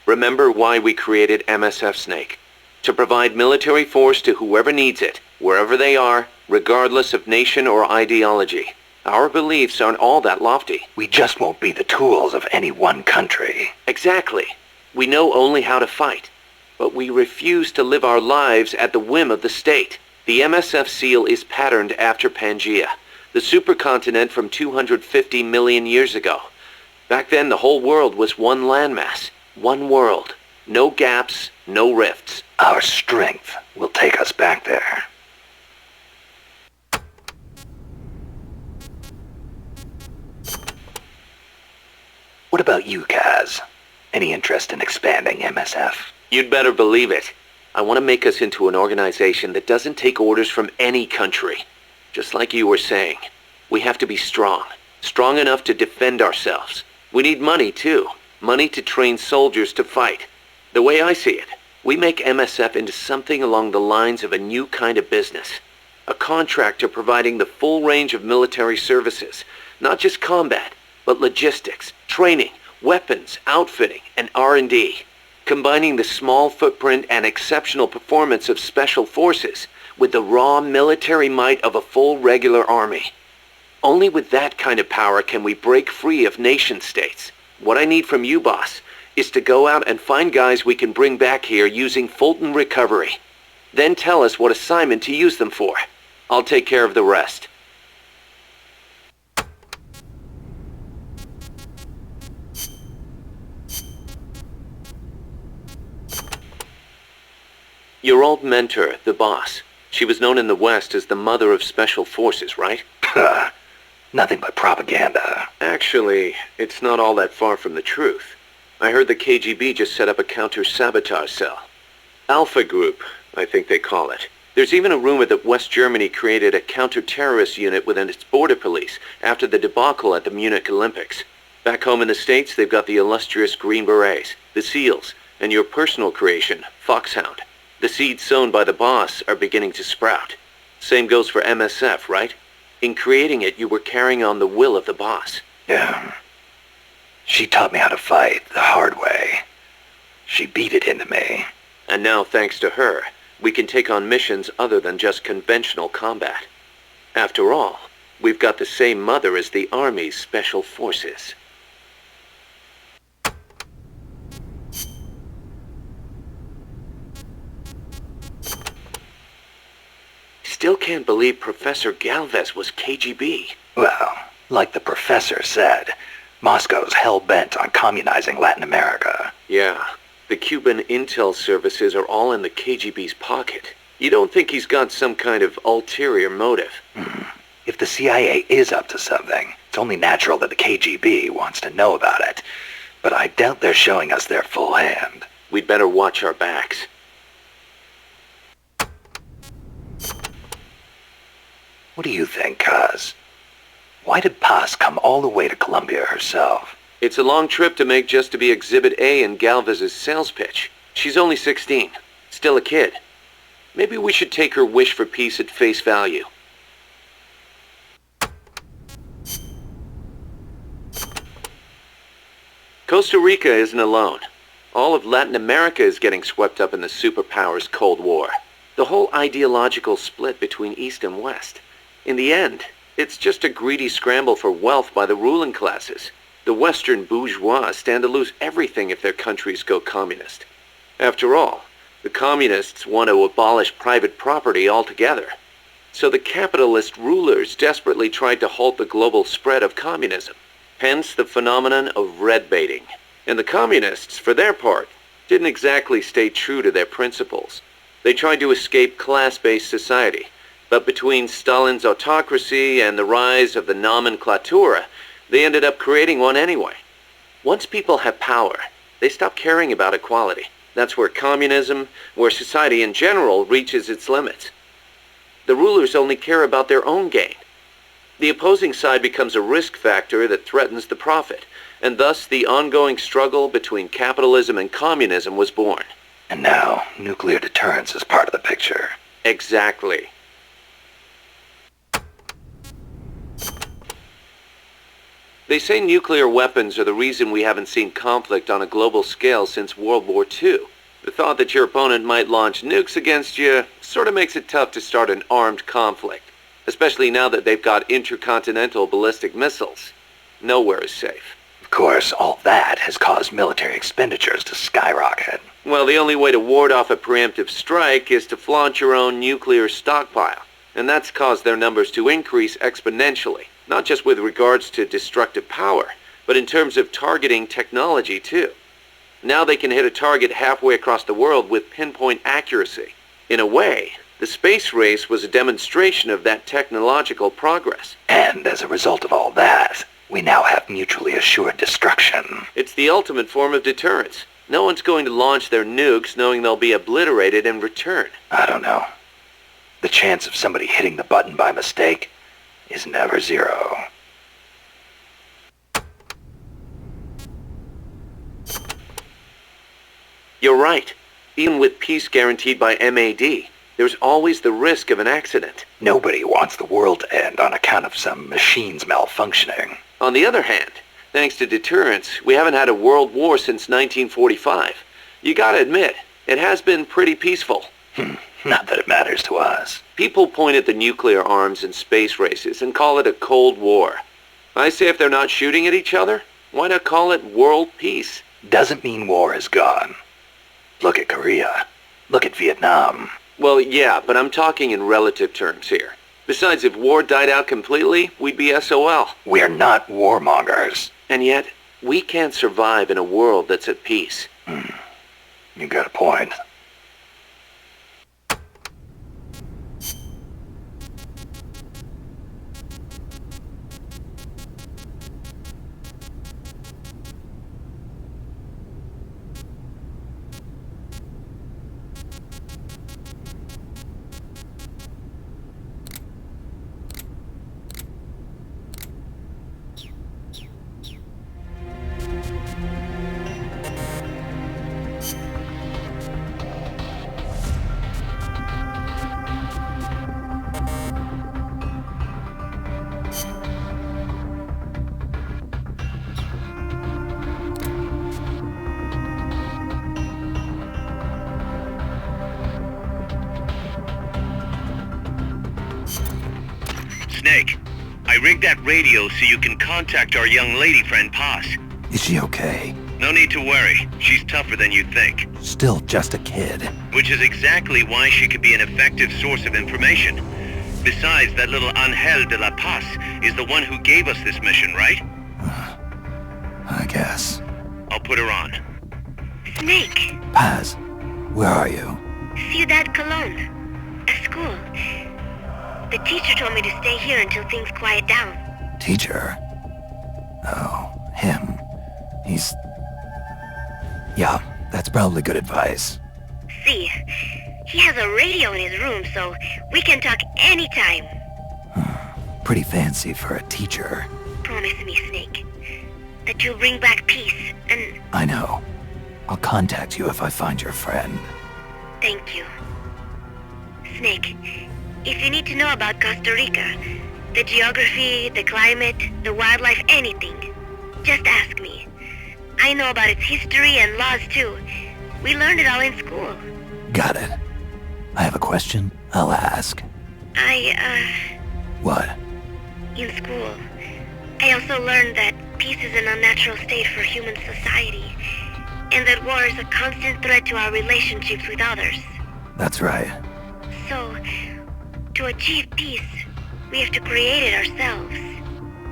Remember why we created MSF, Snake. To provide military force to whoever needs it, wherever they are, regardless of nation or ideology. Our beliefs aren't all that lofty. We just won't be the tools of any one country. Exactly. We know only how to fight. But we refuse to live our lives at the whim of the state. The MSF seal is patterned after Pangaea, the supercontinent from 250 million years ago. Back then, the whole world was one landmass. One world. No gaps, no rifts. Our strength will take us back there. What about you, Kaz? Any interest in expanding MSF? You'd better believe it. I want to make us into an organization that doesn't take orders from any country. Just like you were saying, we have to be strong. Strong enough to defend ourselves. We need money, too. Money to train soldiers to fight. The way I see it, we make MSF into something along the lines of a new kind of business. A contractor providing the full range of military services. Not just combat, but logistics, training, weapons, outfitting, and R&D. Combining the small footprint and exceptional performance of special forces with the raw military might of a full regular army. Only with that kind of power can we break free of nation-states. What I need from you, boss, is to go out and find guys we can bring back here using Fulton recovery. Then tell us what assignment to use them for. I'll take care of the rest. Your old mentor, the boss. She was known in the West as the mother of special forces, right? Nothing but propaganda. Actually, it's not all that far from the truth. I heard the KGB just set up a counter-sabotage cell. Alpha Group, I think they call it. There's even a rumor that West Germany created a counter-terrorist unit within its border police after the debacle at the Munich Olympics. Back home in the States, they've got the illustrious Green Berets, the SEALs, and your personal creation, Foxhound. The seeds sown by the boss are beginning to sprout. Same goes for MSF, right? In creating it, you were carrying on the will of the boss. Yeah. She taught me how to fight the hard way. She beat it into me. And now, thanks to her, we can take on missions other than just conventional combat. After all, we've got the same mother as the Army's Special Forces. Still can't believe Professor Galvez was KGB. Well, like the professor said, Moscow's hell-bent on communizing Latin America. Yeah, the Cuban intel services are all in the KGB's pocket. You don't think he's got some kind of ulterior motive? If the CIA is up to something, it's only natural that the KGB wants to know about it. But I doubt they're showing us their full hand. We'd better watch our backs. What do you think, Kaz? Why did Paz come all the way to Colombia herself? It's a long trip to make just to be Exhibit A in Galvez's sales pitch. She's only 16. Still a kid. Maybe we should take her wish for peace at face value. Costa Rica isn't alone. All of Latin America is getting swept up in the superpowers' Cold War. The whole ideological split between East and West. In the end, it's just a greedy scramble for wealth by the ruling classes. The Western bourgeois stand to lose everything if their countries go communist. After all, the communists want to abolish private property altogether. So the capitalist rulers desperately tried to halt the global spread of communism. Hence the phenomenon of red baiting. And the communists, for their part, didn't exactly stay true to their principles. They tried to escape class-based society, but between Stalin's autocracy and the rise of the nomenclatura, they ended up creating one anyway. Once people have power, they stop caring about equality. That's where communism, where society in general reaches its limits. The rulers only care about their own gain. The opposing side becomes a risk factor that threatens the profit, and thus the ongoing struggle between capitalism and communism was born. And now, nuclear deterrence is part of the picture. Exactly. They say nuclear weapons are the reason we haven't seen conflict on a global scale since World War II. The thought that your opponent might launch nukes against you sort of makes it tough to start an armed conflict, especially now that they've got intercontinental ballistic missiles. Nowhere is safe. Of course, all that has caused military expenditures to skyrocket. Well, the only way to ward off a preemptive strike is to flaunt your own nuclear stockpile, and that's caused their numbers to increase exponentially, not just with regards to destructive power, but in terms of targeting technology too. Now they can hit a target halfway across the world with pinpoint accuracy. In a way, the space race was a demonstration of that technological progress. And as a result of all that, we now have mutually assured destruction. It's the ultimate form of deterrence. No one's going to launch their nukes knowing they'll be obliterated in return. I don't know. The chance of somebody hitting the button by mistake is never zero. You're right. Even with peace guaranteed by MAD, there's always the risk of an accident. Nobody wants the world to end on account of some machines malfunctioning. On the other hand, thanks to deterrence, we haven't had a world war since 1945. You gotta admit, it has been pretty peaceful. Not that it matters to us. People point at the nuclear arms and space races and call it a Cold War. I say if they're not shooting at each other, why not call it world peace? Doesn't mean war is gone. Look at Korea. Look at Vietnam. Well, yeah, but I'm talking in relative terms here. Besides, if war died out completely, we'd be SOL. We're not warmongers. And yet, we can't survive in a world that's at peace. You got a point. Snake, I rigged that radio so you can contact our young lady friend Paz. Is she okay? No need to worry. She's tougher than you think. Still just a kid. Which is exactly why she could be an effective source of information. Besides, that little Angel de la Paz is the one who gave us this mission, right? I guess. I'll put her on. Snake, Paz, where are you? Ciudad Colon. A school. The teacher told me to stay here until things quiet down. Teacher? Oh, him. He's... Yeah, that's probably good advice. See, he has a radio in his room, so we can talk anytime. Pretty fancy for a teacher. Promise me, Snake. that you'll bring back peace, and I know. I'll contact you if I find your friend. thank you. Snake, if you need to know about Costa Rica, the geography, the climate, the wildlife, anything, just ask me. I know about its history and laws too. We learned it all in school. Got it. I have a question. I'll ask. What? In school, I also learned that peace is an unnatural state for human society, and that war is a constant threat to our relationships with others. That's right. So, to achieve peace, we have to create it ourselves.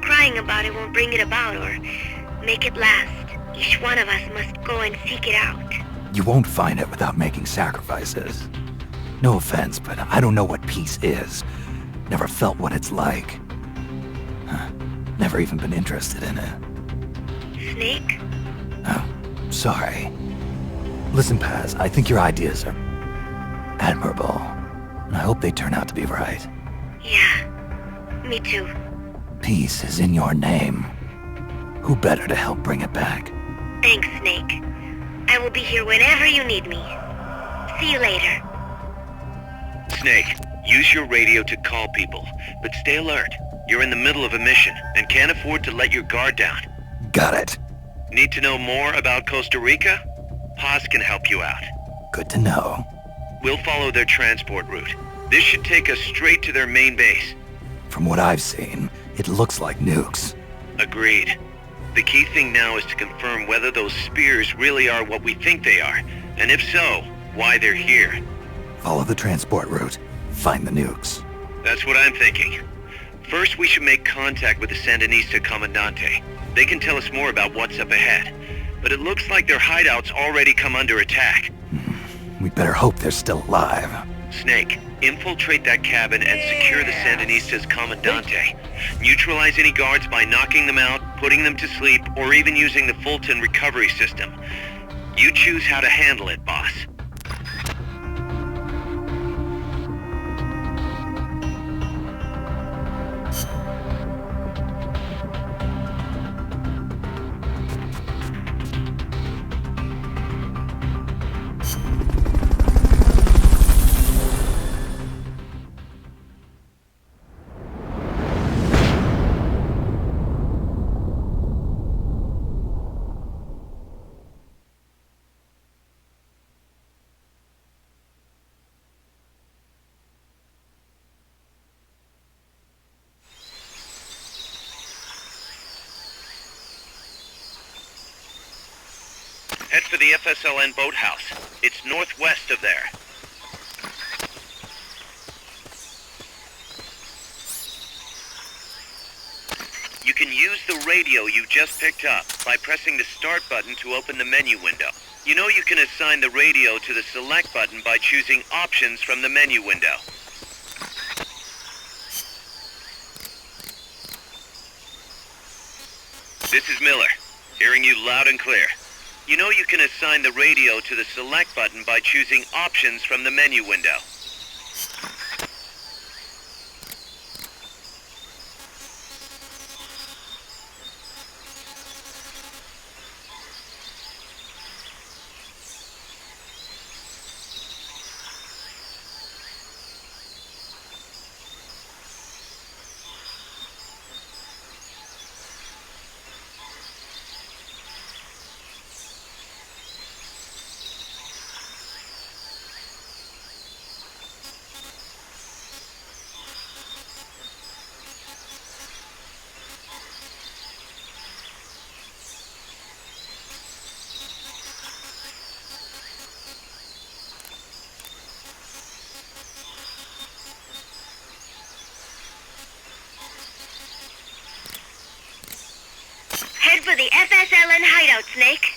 Crying about it won't bring it about or make it last. Each one of us must go and seek it out. You won't find it without making sacrifices. No offense, but I don't know what peace is. Never felt what it's like. Never even been interested in it. Snake? Oh, sorry. Listen, Paz, I think your ideas are admirable. And I hope they turn out to be right. Yeah, me too. Peace is in your name. Who better to help bring it back? Thanks, Snake. I will be here whenever you need me. See you later. Snake, use your radio to call people, but stay alert. You're in the middle of a mission and can't afford to let your guard down. Got it. Need to know more about Costa Rica? Paz can help you out. Good to know. We'll follow their transport route. This should take us straight to their main base. From what I've seen, it looks like nukes. Agreed. The key thing now is to confirm whether those spears really are what we think they are, and if so, why they're here. Follow the transport route. Find the nukes. That's what I'm thinking. First, we should make contact with the Sandinista Comandante. They can tell us more about what's up ahead. But it looks like their hideout's already come under attack. We better hope they're still alive. Snake, infiltrate that cabin and secure the Sandinista's Comandante. Neutralize any guards by knocking them out, putting them to sleep, or even using the Fulton recovery system. You choose how to handle it, boss. Head for the FSLN boathouse. It's northwest of there. You can use the radio you just picked up by pressing the start button to open the menu window. You know you can assign the radio to the select button by choosing options from the menu window. This is Miller, hearing you loud and clear. You know you can assign the radio to the select button by choosing options from the menu window. Head for the FSLN hideout, Snake.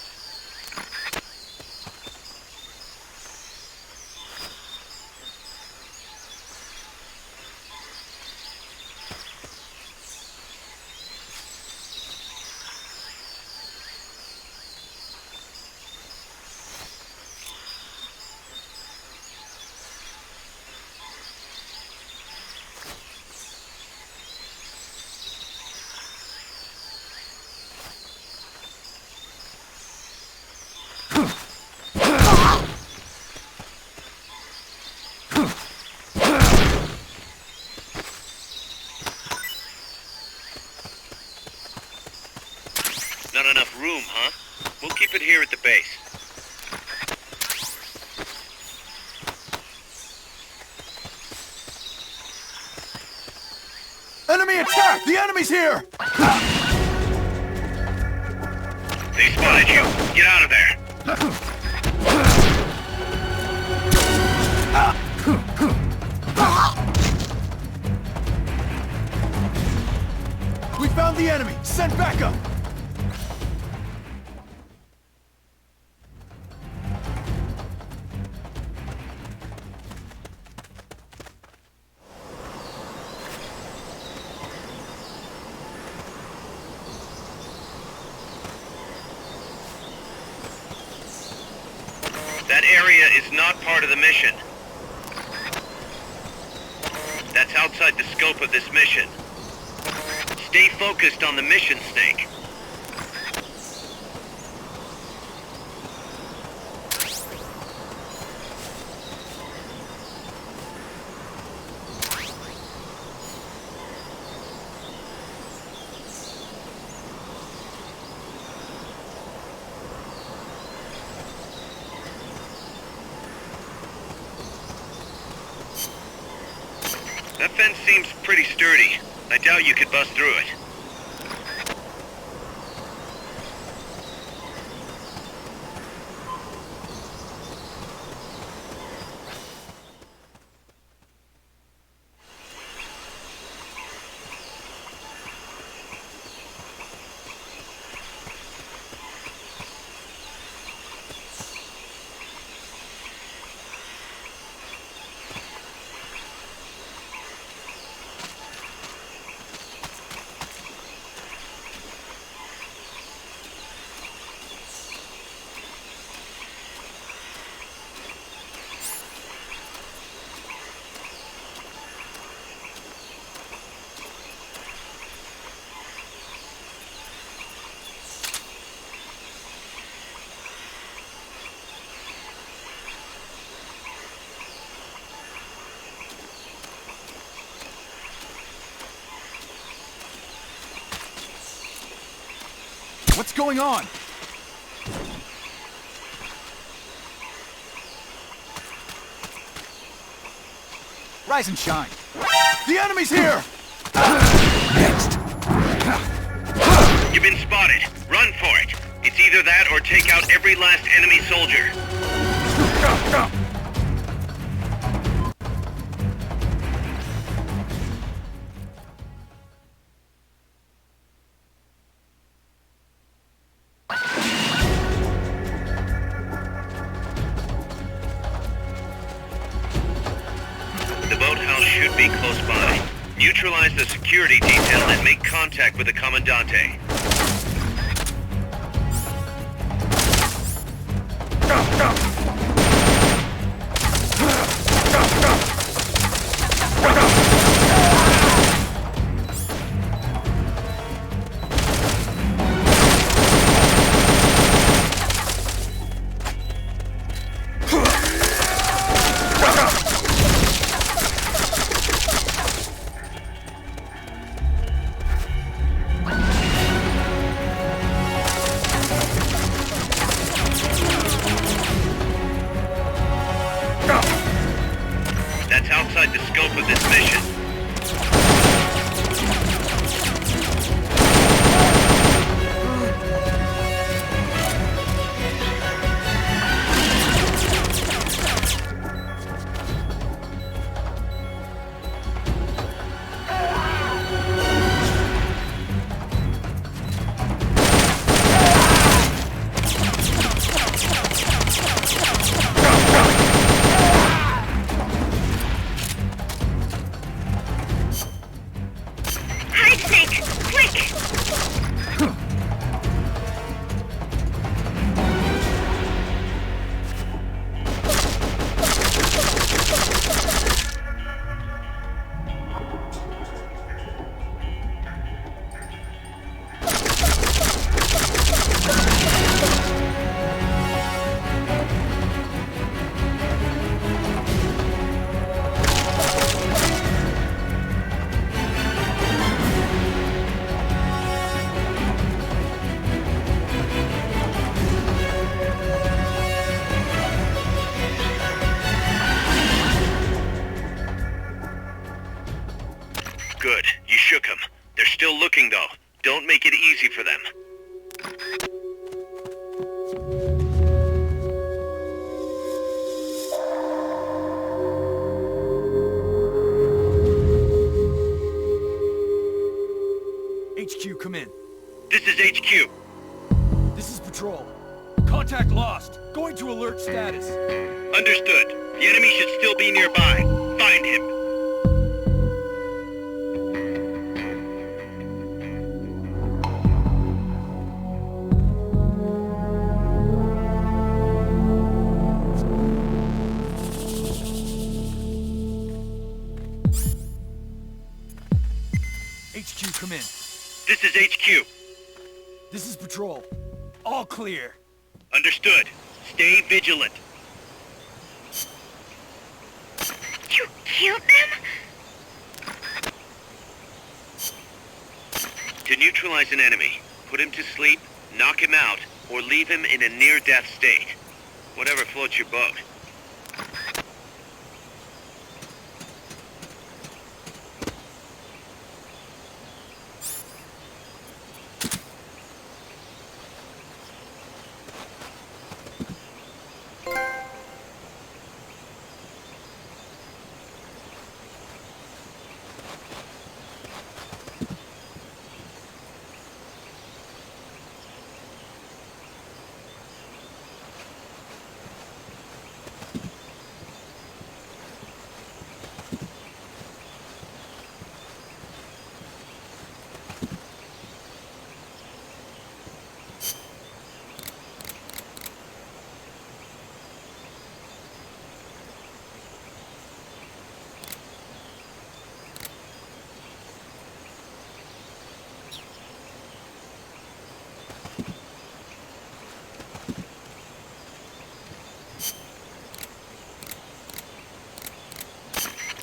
keep it here at the base. Enemy attack! The enemy's here! They spotted you. Get out of there. We found the enemy! Send backup! That area is not part of the mission. That's outside the scope of this mission. Stay focused on the mission, Snake. That fence seems pretty sturdy. I doubt you could bust through it. What's going on? Rise and shine. The enemy's here! Next. You've been spotted. Run for it. It's either that or take out every last enemy soldier. The boathouse should be close by. Neutralize the security detail and make contact with the Commandante. That's outside the scope of this mission. make it easy for them. HQ, come in. This is HQ. This is Patrol. Contact lost. Going to alert status. Understood. The enemy should still be nearby. Find him. HQ, come in. This is HQ. This is Patrol. All clear. Understood. Stay vigilant. You killed them? To neutralize an enemy, put him to sleep, knock him out, or leave him in a near-death state. Whatever floats your boat.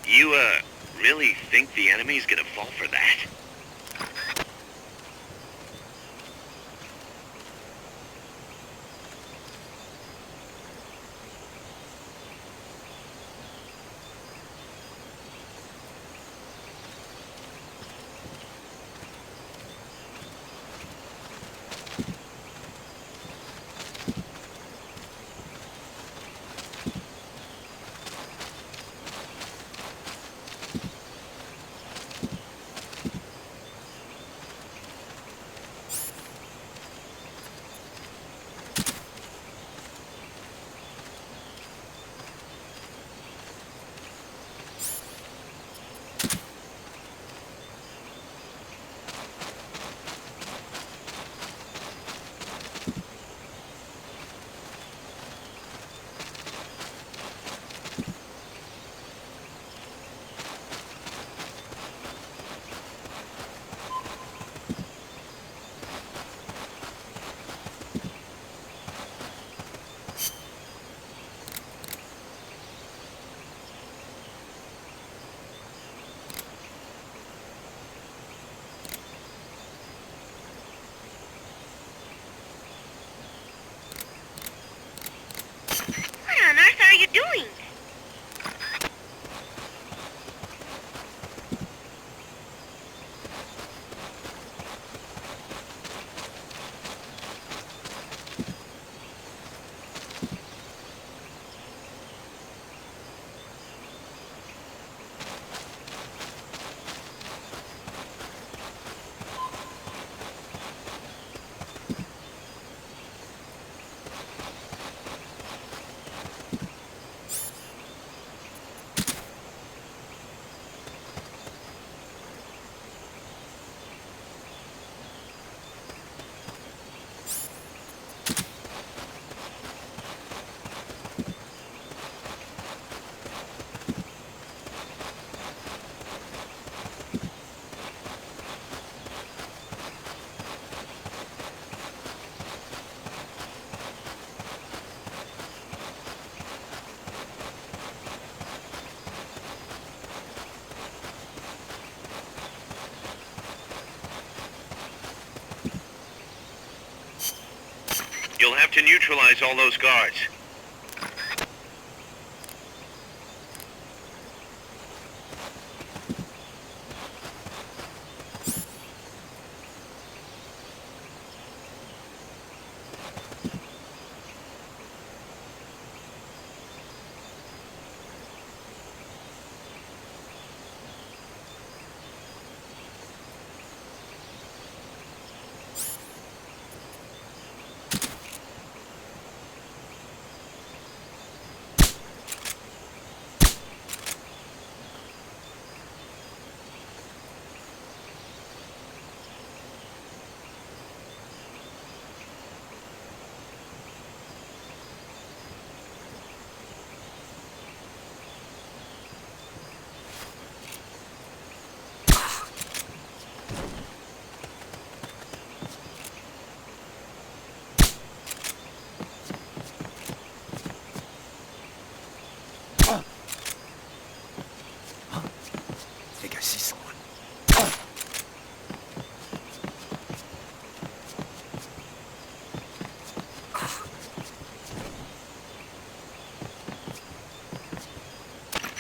You, really think the enemy's gonna fall for that? What on earth are you doing? You'll have to neutralize all those guards.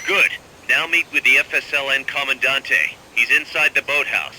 Good. Now meet with the FSLN Commandante. He's inside the boathouse.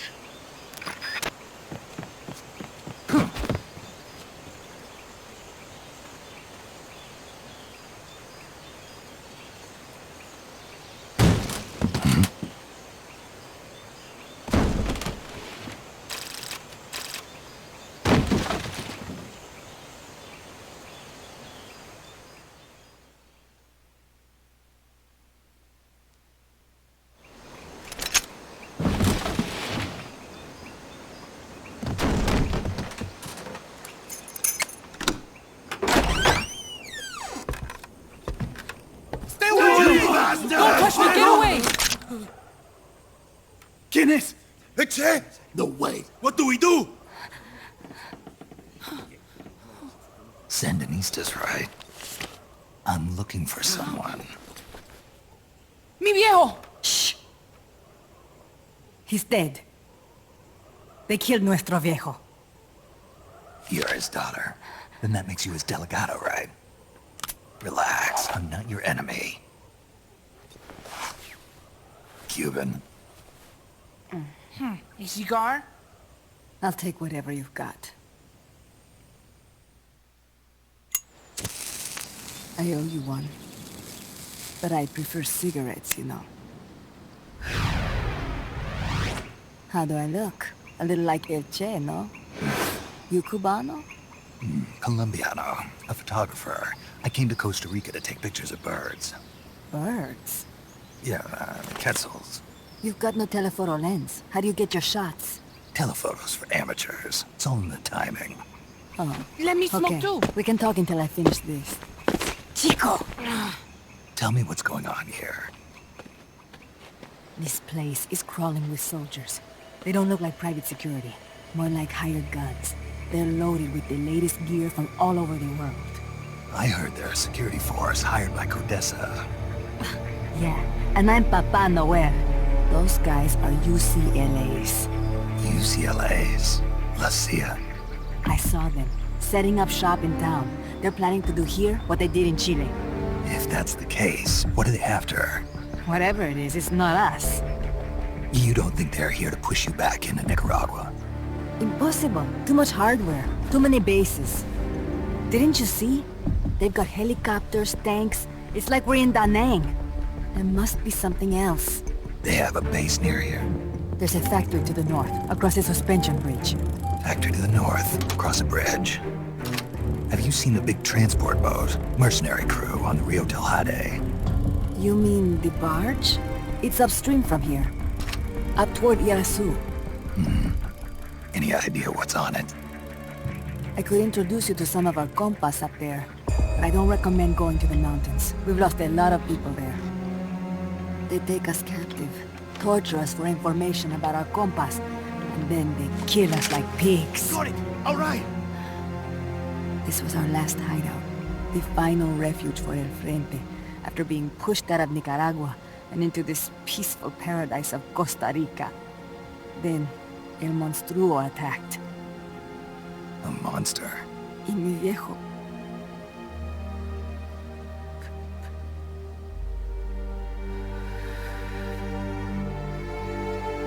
Don't touch me! Get away! ¿Quién es? ¿Eche? No way. What do we do? Sandinista's right. I'm looking for someone. Mi viejo! Shh! He's dead. They killed nuestro viejo. You're his daughter. Then that makes you his delegado, right? Relax, I'm not your enemy. Cuban. A cigar? I'll take whatever you've got. I owe you one. But I prefer cigarettes, you know. How do I look? A little like El Che, no? You Cubano? Colombiano, a photographer. I came to Costa Rica to take pictures of birds. Birds? Yeah, quetzals. You've got no telephoto lens. How do you get your shots? Telephotos for amateurs. It's all in the timing. Oh. Let me smoke Okay, too. we can talk until I finish this. Chico! Tell me what's going on here. This place is crawling with soldiers. They don't look like private security. More like hired guns. They're loaded with the latest gear from all over the world. I heard they're a security force hired by Codesa. Yeah, and I'm Papa Noel. Those guys are UCLA's. UCLA's? La CIA. I saw them, setting up shop in town. They're planning to do here what they did in Chile. If that's the case, what are they after? Whatever it is, it's not us. You don't think they're here to push you back into Nicaragua? Impossible. Too much hardware. Too many bases. Didn't you see? They've got helicopters, tanks. It's like we're in Da Nang. There must be something else. They have a base near here. There's a factory to the north, across the suspension bridge. Factory to the north, across a bridge. Have you seen the big transport boat? Mercenary crew on the Rio Del Jade. You mean the barge? It's upstream from here. Up toward Irasu. Any idea what's on it? I could introduce you to some of our compas up there. But I don't recommend going to the mountains. We've lost a lot of people there. They take us captive, torture us for information about our compas, and then they kill us like pigs. Got it! Alright! This was our last hideout, the final refuge for El Frente, after being pushed out of Nicaragua and into this peaceful paradise of Costa Rica. Then, El Monstruo attacked. A monster. Y mi viejo.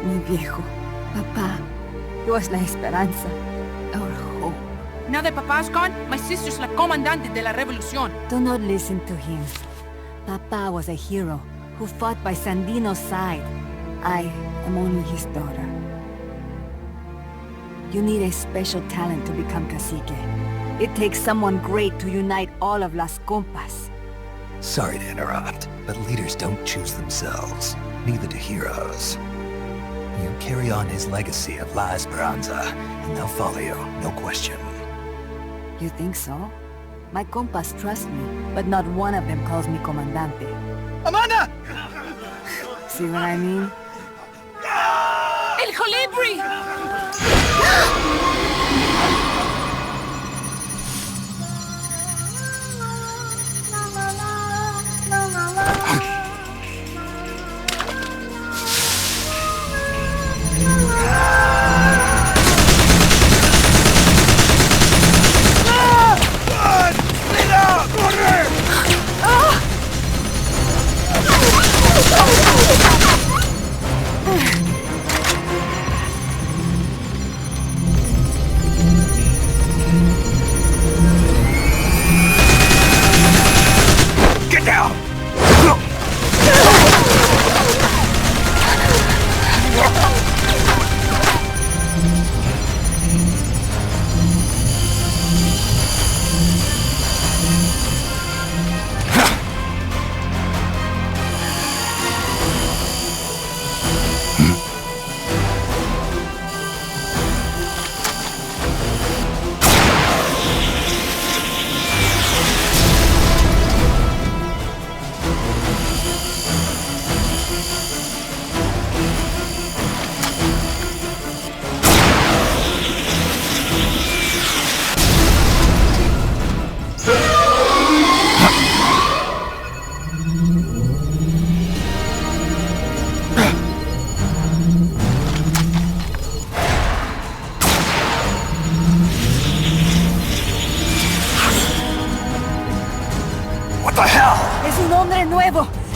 Mi viejo. Papá. He was la esperanza. Our hope. Now that Papa's gone, my sister's la comandante de la revolución. Do not listen to him. Papa was a hero who fought by Sandino's side. I am only his daughter. You need a special talent to become cacique. It takes someone great to unite all of Las Compas. Sorry to interrupt, but leaders don't choose themselves. Neither do heroes. You carry on his legacy of La Esperanza, and they'll follow you, no question. You think so? My compas trust me, but not one of them calls me Comandante. Amanda! See what I mean? El Colibri!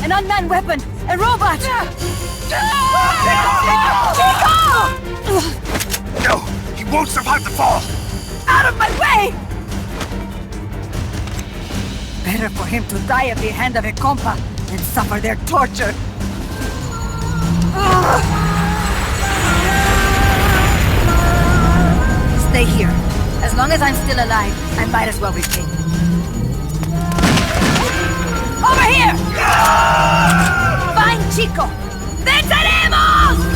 An unmanned weapon! A robot! No! He won't survive the fall! Out of my way! Better for him to die at the hand of a compa than suffer their torture. Stay here. As long as I'm still alive, I might as well be king. Over here! Fine, Chico! ¡Venceremos!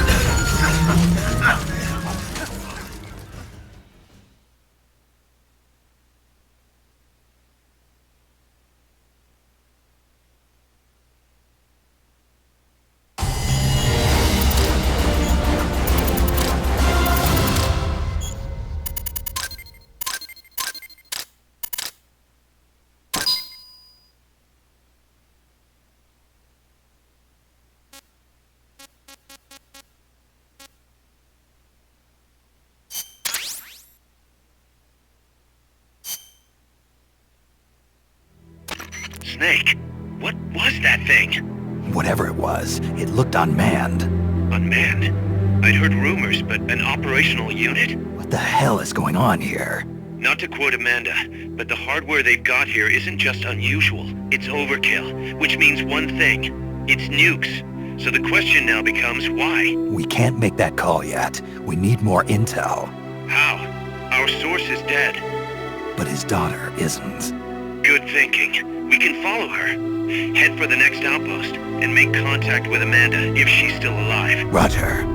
Snake, what was that thing? Whatever it was, it looked unmanned. Unmanned? I'd heard rumors, but an operational unit? What the hell is going on here? Not to quote Amanda, but the hardware they've got here isn't just unusual, it's overkill, which means one thing. It's nukes. So the question now becomes why? We can't make that call yet. We need more intel. How? Our source is dead. But his daughter isn't. Good thinking. We can follow her. Head for the next outpost, and make contact with Amanda if she's still alive. Roger.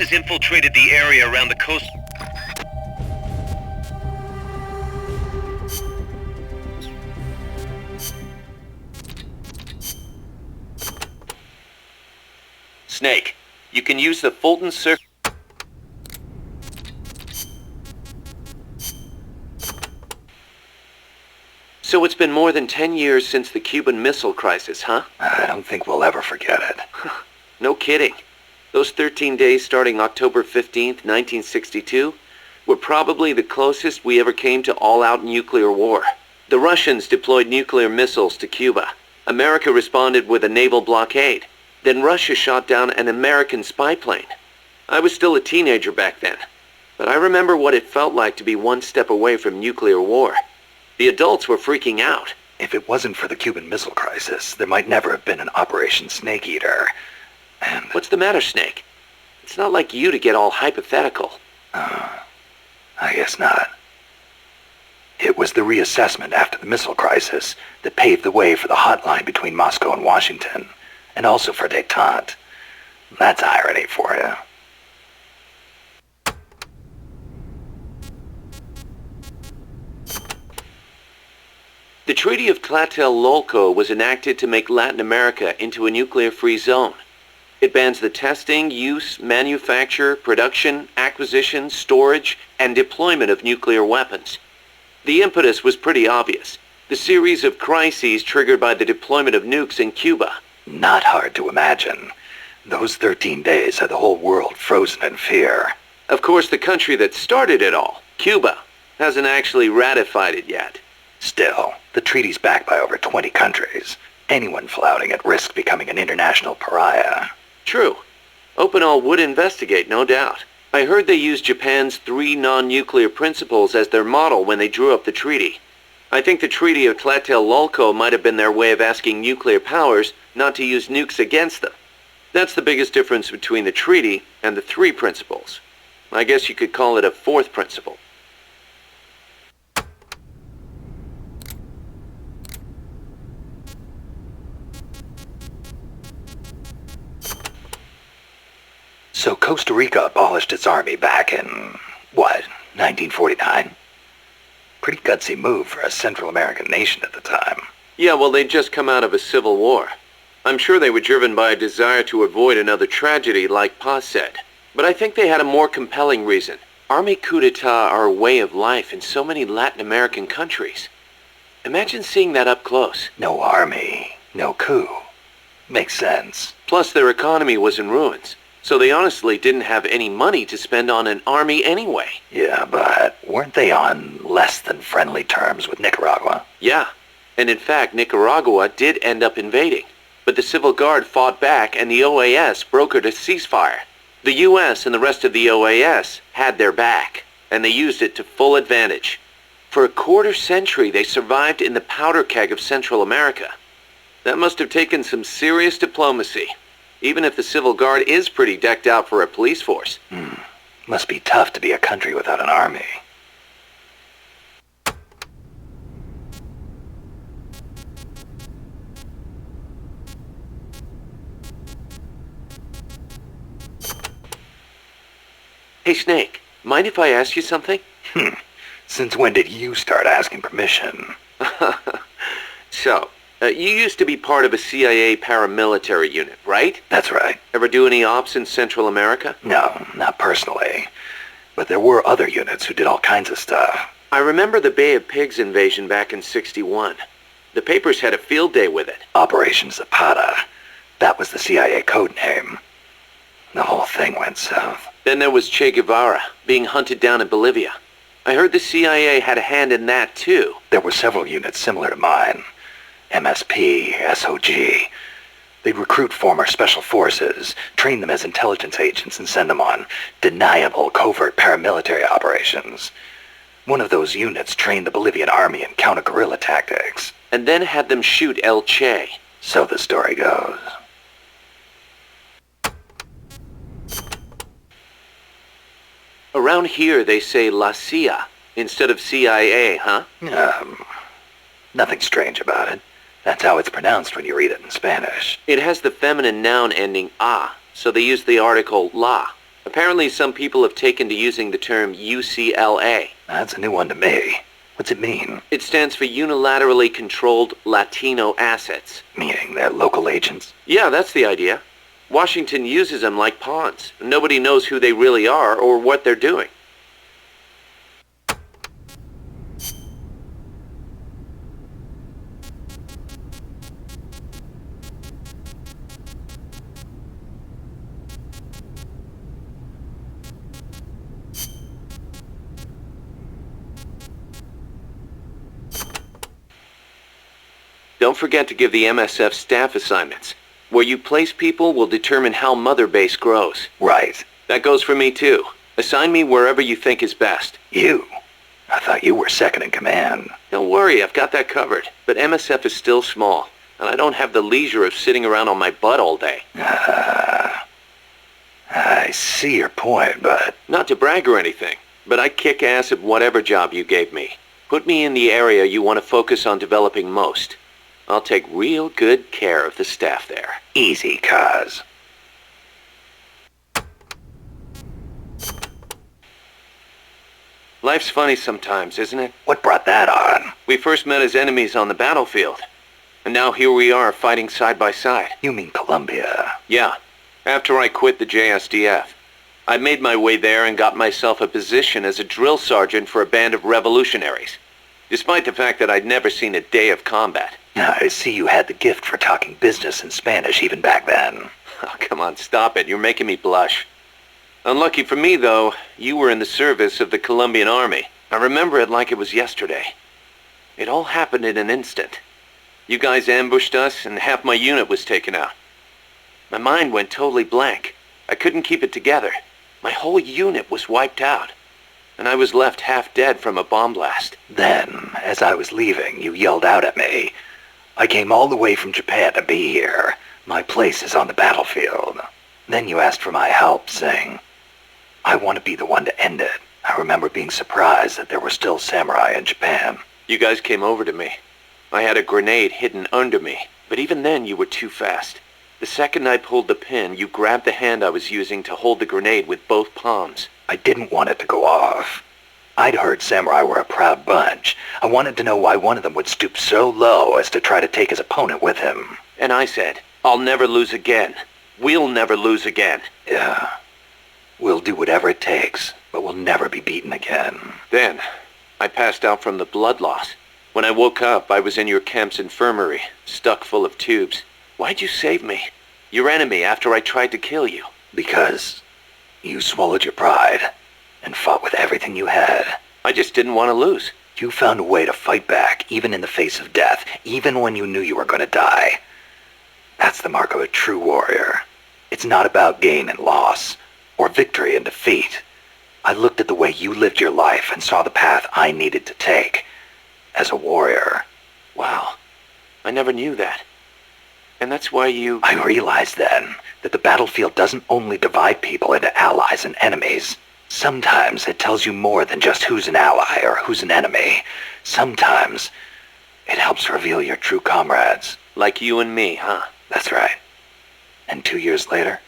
has infiltrated the area around the coast. Snake, you can use the Fulton Circle. So it's been more than 10 years since the Cuban Missile Crisis, huh? I don't think we'll ever forget it. No kidding. Those 13 days starting October 15th, 1962, were probably the closest we ever came to all-out nuclear war. The Russians deployed nuclear missiles to Cuba. America responded with a naval blockade. Then Russia shot down an American spy plane. I was still a teenager back then, but I remember what it felt like to be one step away from nuclear war. The adults were freaking out. If it wasn't for the Cuban Missile Crisis, there might never have been an Operation Snake Eater. And... What's the matter, Snake? It's not like you to get all hypothetical. I guess not. It was the reassessment after the missile crisis that paved the way for the hotline between Moscow and Washington, and also for détente. That's irony for you. The Treaty of Tlatelolco was enacted to make Latin America into a nuclear-free zone. It bans the testing, use, manufacture, production, acquisition, storage, and deployment of nuclear weapons. The impetus was pretty obvious. The series of crises triggered by the deployment of nukes in Cuba. Not hard to imagine. Those 13 days had the whole world frozen in fear. Of course, the country that started it all, Cuba, hasn't actually ratified it yet. Still, the treaty's backed by over 20 countries. Anyone flouting it risks becoming an international pariah. True. Opinol would investigate, no doubt. I heard they used Japan's 3 non-nuclear principles as their model when they drew up the treaty. I think the Treaty of Tlatelolco might have been their way of asking nuclear powers not to use nukes against them. That's the biggest difference between the treaty and the 3 principles. I guess you could call it a 4th principle. So Costa Rica abolished its army back in, what, 1949? Pretty gutsy move for a Central American nation at the time. Yeah, well, they'd just come out of a civil war. I'm sure they were driven by a desire to avoid another tragedy like Paz said. But I think they had a more compelling reason. Army coup d'etat are a way of life in so many Latin American countries. Imagine seeing that up close. No army, no coup. Makes sense. Plus, their economy was in ruins. So they honestly didn't have any money to spend on an army anyway. Yeah, but weren't they on less than friendly terms with Nicaragua? Yeah, and in fact, Nicaragua did end up invading. But the Civil Guard fought back and the OAS brokered a ceasefire. The US and the rest of the OAS had their back, and they used it to full advantage. For a quarter century, they survived in the powder keg of Central America. That must have taken some serious diplomacy. Even if the Civil Guard is pretty decked out for a police force. Must be tough to be a country without an army. Hey, Snake, mind if I ask you something? Since when did you start asking permission? So, you used to be part of a CIA paramilitary unit, right? That's right. Ever do any ops in Central America? No, not personally. But there were other units who did all kinds of stuff. I remember the Bay of Pigs invasion back in '61. The papers had a field day with it. Operation Zapata. That was the CIA code name. The whole thing went south. Then there was Che Guevara, being hunted down in Bolivia. I heard the CIA had a hand in that, too. There were several units similar to mine. MSP, SOG. They'd recruit former special forces, train them as intelligence agents, and send them on deniable covert paramilitary operations. One of those units trained the Bolivian army in counter-guerrilla tactics. And then had them shoot El Che. So the story goes. Around here they say La CIA instead of CIA, huh? Nothing strange about it. That's how it's pronounced when you read it in Spanish. It has the feminine noun ending a, so they use the article la. Apparently some people have taken to using the term UCLA. That's a new one to me. What's it mean? It stands for Unilaterally Controlled Latino Assets. Meaning they're local agents? Yeah, that's the idea. Washington uses them like pawns. Nobody knows who they really are or what they're doing. Don't forget to give the MSF staff assignments. Where you place people will determine how Mother Base grows. Right. That goes for me too. Assign me wherever you think is best. You? I thought you were second in command. Don't worry, I've got that covered. But MSF is still small, and I don't have the leisure of sitting around on my butt all day. I see your point, but... Not to brag or anything, but I kick ass at whatever job you gave me. Put me in the area you want to focus on developing most. I'll take real good care of the staff there. Easy, cuz. Life's funny sometimes, isn't it? What brought that on? We first met as enemies on the battlefield. And now here we are fighting side by side. You mean Columbia? Yeah. After I quit the JSDF. I made my way there and got myself a position as a drill sergeant for a band of revolutionaries. Despite the fact that I'd never seen a day of combat. I see you had the gift for talking business in Spanish even back then. Oh, come on, stop it. You're making me blush. Unlucky for me, though, you were in the service of the Colombian Army. I remember it like it was yesterday. It all happened in an instant. You guys ambushed us, and half my unit was taken out. My mind went totally blank. I couldn't keep it together. My whole unit was wiped out. And I was left half dead from a bomb blast. Then, as I was leaving, you yelled out at me. I came all the way from Japan to be here. My place is on the battlefield. Then you asked for my help, saying, I want to be the one to end it. I remember being surprised that there were still samurai in Japan. You guys came over to me. I had a grenade hidden under me, but even then you were too fast. The second I pulled the pin, you grabbed the hand I was using to hold the grenade with both palms. I didn't want it to go off. I'd heard samurai were a proud bunch. I wanted to know why one of them would stoop so low as to try to take his opponent with him. And I said, I'll never lose again. We'll never lose again. Yeah. We'll do whatever it takes, but we'll never be beaten again. Then, I passed out from the blood loss. When I woke up, I was in your camp's infirmary, stuck full of tubes. Why'd you save me? Your enemy after I tried to kill you. Because you swallowed your pride and fought with everything you had. I just didn't want to lose. You found a way to fight back, even in the face of death, even when you knew you were going to die. That's the mark of a true warrior. It's not about gain and loss, or victory and defeat. I looked at the way you lived your life and saw the path I needed to take. As a warrior. Wow. I never knew that. And that's why you... I realized then that the battlefield doesn't only divide people into allies and enemies. Sometimes it tells you more than just who's an ally or who's an enemy. Sometimes it helps reveal your true comrades. Like you and me, huh? That's right. And 2 years later,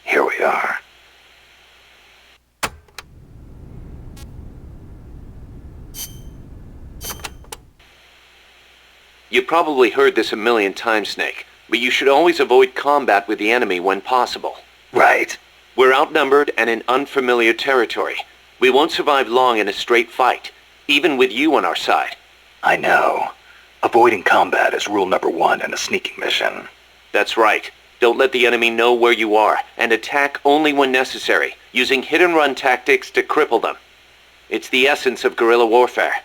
here we are. You probably heard this a million times, Snake, but you should always avoid combat with the enemy when possible. Right. We're outnumbered and in unfamiliar territory. We won't survive long in a straight fight, even with you on our side. I know. Avoiding combat is rule number 1 in a sneaking mission. That's right. Don't let the enemy know where you are, and attack only when necessary, using hit-and-run tactics to cripple them. It's the essence of guerrilla warfare.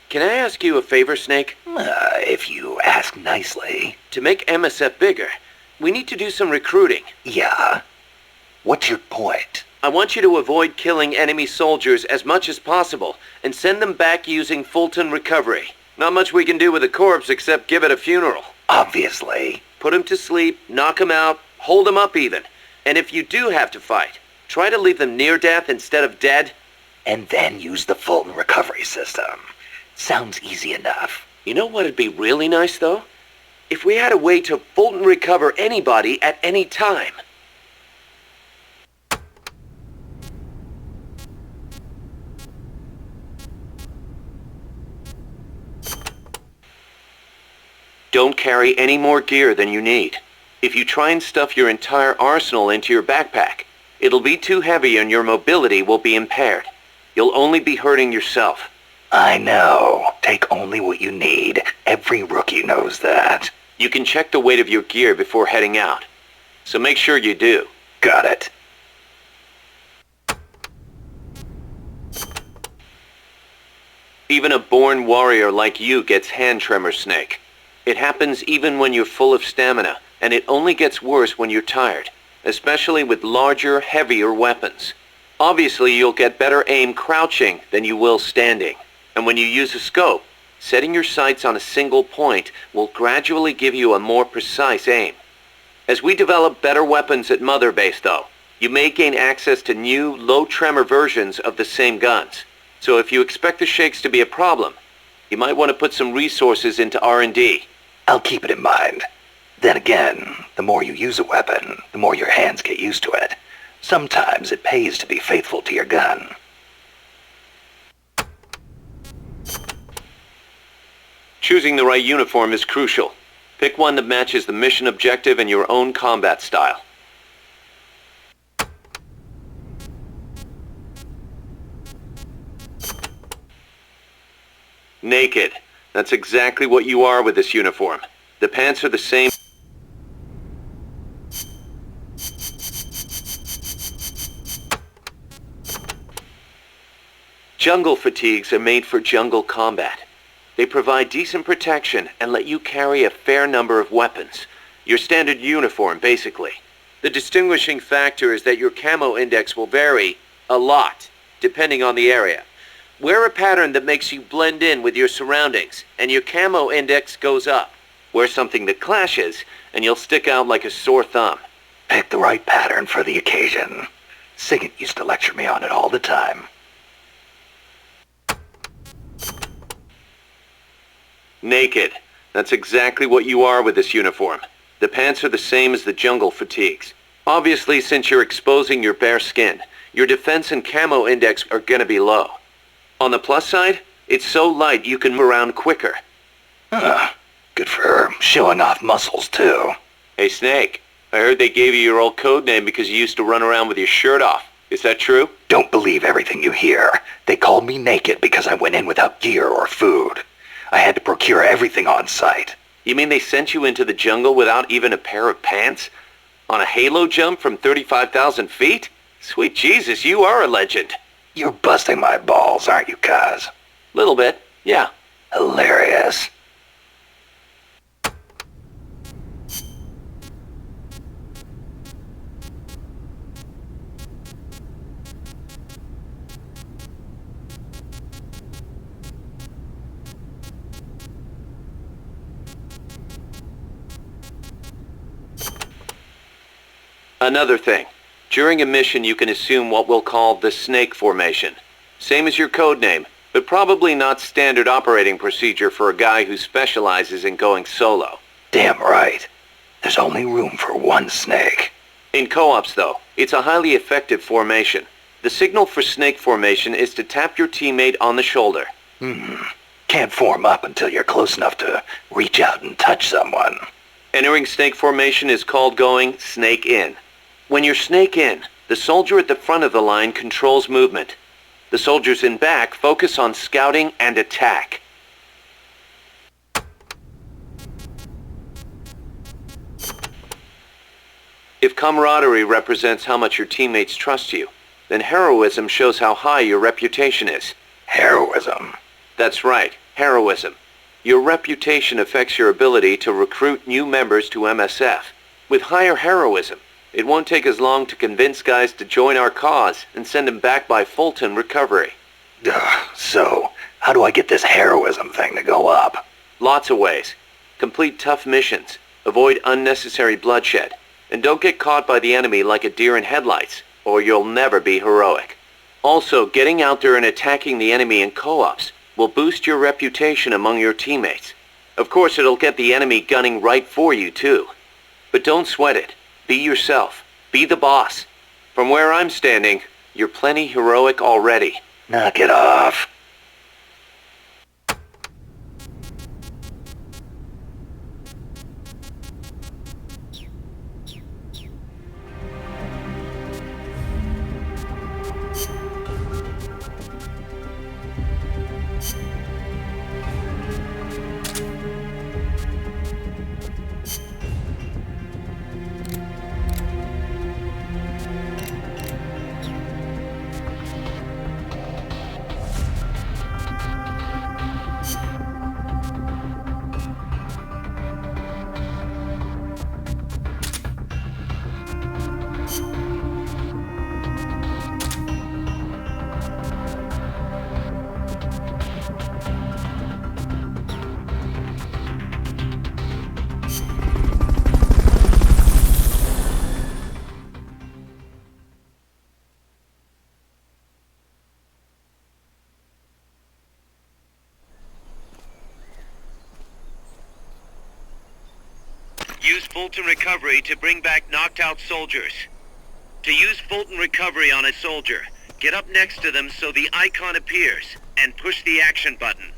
Can I ask you a favor, Snake? If you ask nicely. To make MSF bigger, we need to do some recruiting. Yeah? What's your point? I want you to avoid killing enemy soldiers as much as possible, and send them back using Fulton recovery. Not much we can do with a corpse except give it a funeral. Obviously. Put him to sleep, knock him out, hold him up even. And if you do have to fight, try to leave them near death instead of dead. And then use the Fulton recovery system. Sounds easy enough. You know what'd be really nice, though? If we had a way to Fulton recover anybody at any time. Don't carry any more gear than you need. If you try and stuff your entire arsenal into your backpack, it'll be too heavy and your mobility will be impaired. You'll only be hurting yourself. I know. Take only what you need. Every rookie knows that. You can check the weight of your gear before heading out. So make sure you do. Got it. Even a born warrior like you gets hand tremor, Snake. It happens even when you're full of stamina, and it only gets worse when you're tired, especially with larger, heavier weapons. Obviously, you'll get better aim crouching than you will standing. And when you use a scope, setting your sights on a single point will gradually give you a more precise aim. As we develop better weapons at Mother Base, though, you may gain access to new, low-tremor versions of the same guns. So if you expect the shakes to be a problem, you might want to put some resources into R&D. I'll keep it in mind. Then again, the more you use a weapon, the more your hands get used to it. Sometimes it pays to be faithful to your gun. Choosing the right uniform is crucial. Pick one that matches the mission objective and your own combat style. Naked. That's exactly what you are with this uniform. The pants are the same. Jungle fatigues are made for jungle combat. They provide decent protection and let you carry a fair number of weapons. Your standard uniform, basically. The distinguishing factor is that your camo index will vary a lot, depending on the area. Wear a pattern that makes you blend in with your surroundings, and your camo index goes up. Wear something that clashes, and you'll stick out like a sore thumb. Pick the right pattern for the occasion. Sigint used to lecture me on it all the time. Naked. That's exactly what you are with this uniform. The pants are the same as the jungle fatigues. Obviously, since you're exposing your bare skin, your defense and camo index are gonna be low. On the plus side, it's so light you can move around quicker. Good for showing off muscles, too. Hey, Snake. I heard they gave you your old code name because you used to run around with your shirt off. Is that true? Don't believe everything you hear. They called me naked because I went in without gear or food. I had to procure everything on site. You mean they sent you into the jungle without even a pair of pants? On a halo jump from 35,000 feet? Sweet Jesus, you are a legend. You're busting my balls, aren't you, Kaz? Little bit, yeah. Hilarious. Another thing. During a mission, you can assume what we'll call the Snake Formation. Same as your code name, but probably not standard operating procedure for a guy who specializes in going solo. Damn right. There's only room for one snake. In co-ops, though, it's a highly effective formation. The signal for Snake Formation is to tap your teammate on the shoulder. Can't form up until you're close enough to reach out and touch someone. Entering Snake Formation is called going Snake In. When you're Snake In, the soldier at the front of the line controls movement. The soldiers in back focus on scouting and attack. If camaraderie represents how much your teammates trust you, then heroism shows how high your reputation is. Heroism? That's right, heroism. Your reputation affects your ability to recruit new members to MSF. With higher heroism, it won't take as long to convince guys to join our cause and send them back by Fulton recovery. So, how do I get this heroism thing to go up? Lots of ways. Complete tough missions, avoid unnecessary bloodshed, and don't get caught by the enemy like a deer in headlights, or you'll never be heroic. Also, getting out there and attacking the enemy in co-ops will boost your reputation among your teammates. Of course, it'll get the enemy gunning right for you, too. But don't sweat it. Be yourself. Be the boss. From where I'm standing, you're plenty heroic already. Knock it off. Use Fulton Recovery to bring back knocked out soldiers. To use Fulton Recovery on a soldier, get up next to them so the icon appears, and push the action button.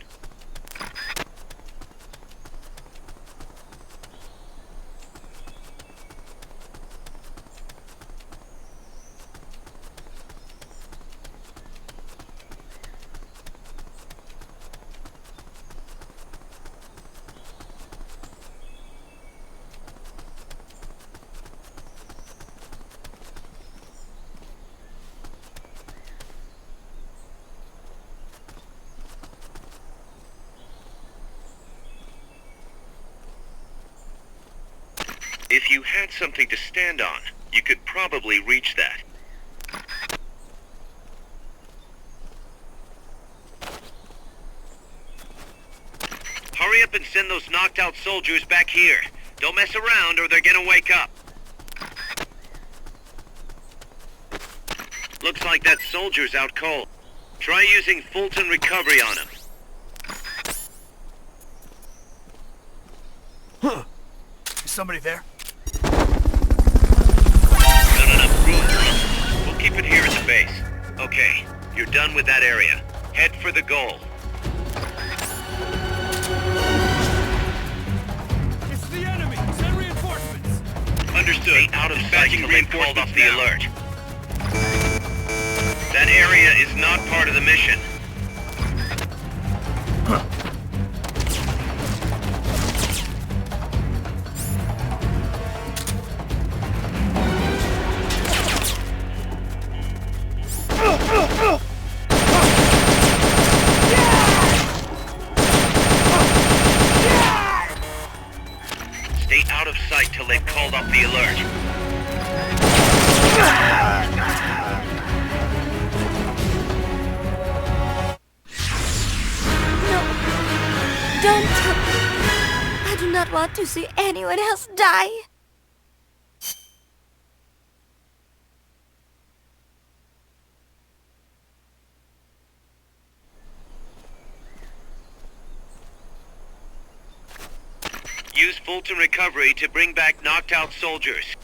If you had something to stand on, you could probably reach that. Hurry up and send those knocked out soldiers back here. Don't mess around or they're gonna wake up. Looks like that soldier's out cold. Try using Fulton Recovery on him. Huh. Is somebody there? Not enough room. We'll keep it here at the base. Okay, you're done with that area. Head for the goal. It's the enemy! Send reinforcements! Understood. Stay out of sight till they've called off the alert. That area is not part of the mission. Stay out of sight till they've called off the alert. Don't! I do not want to see anyone else die. Use Fulton Recovery to bring back knocked out soldiers.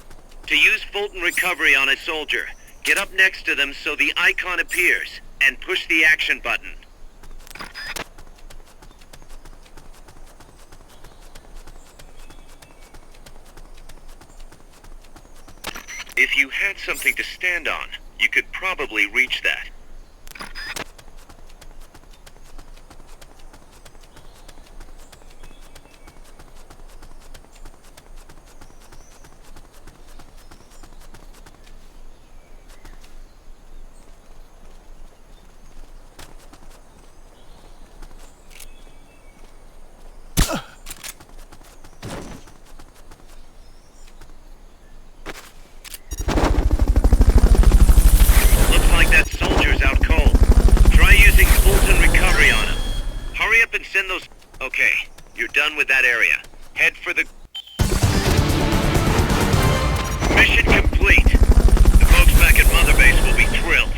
To use Fulton Recovery on a soldier, get up next to them so the icon appears, and push the action button. If you had something to stand on, you could probably reach that. Send those... Okay, you're done with that area. Head for the... Mission complete. The folks back at Mother Base will be thrilled.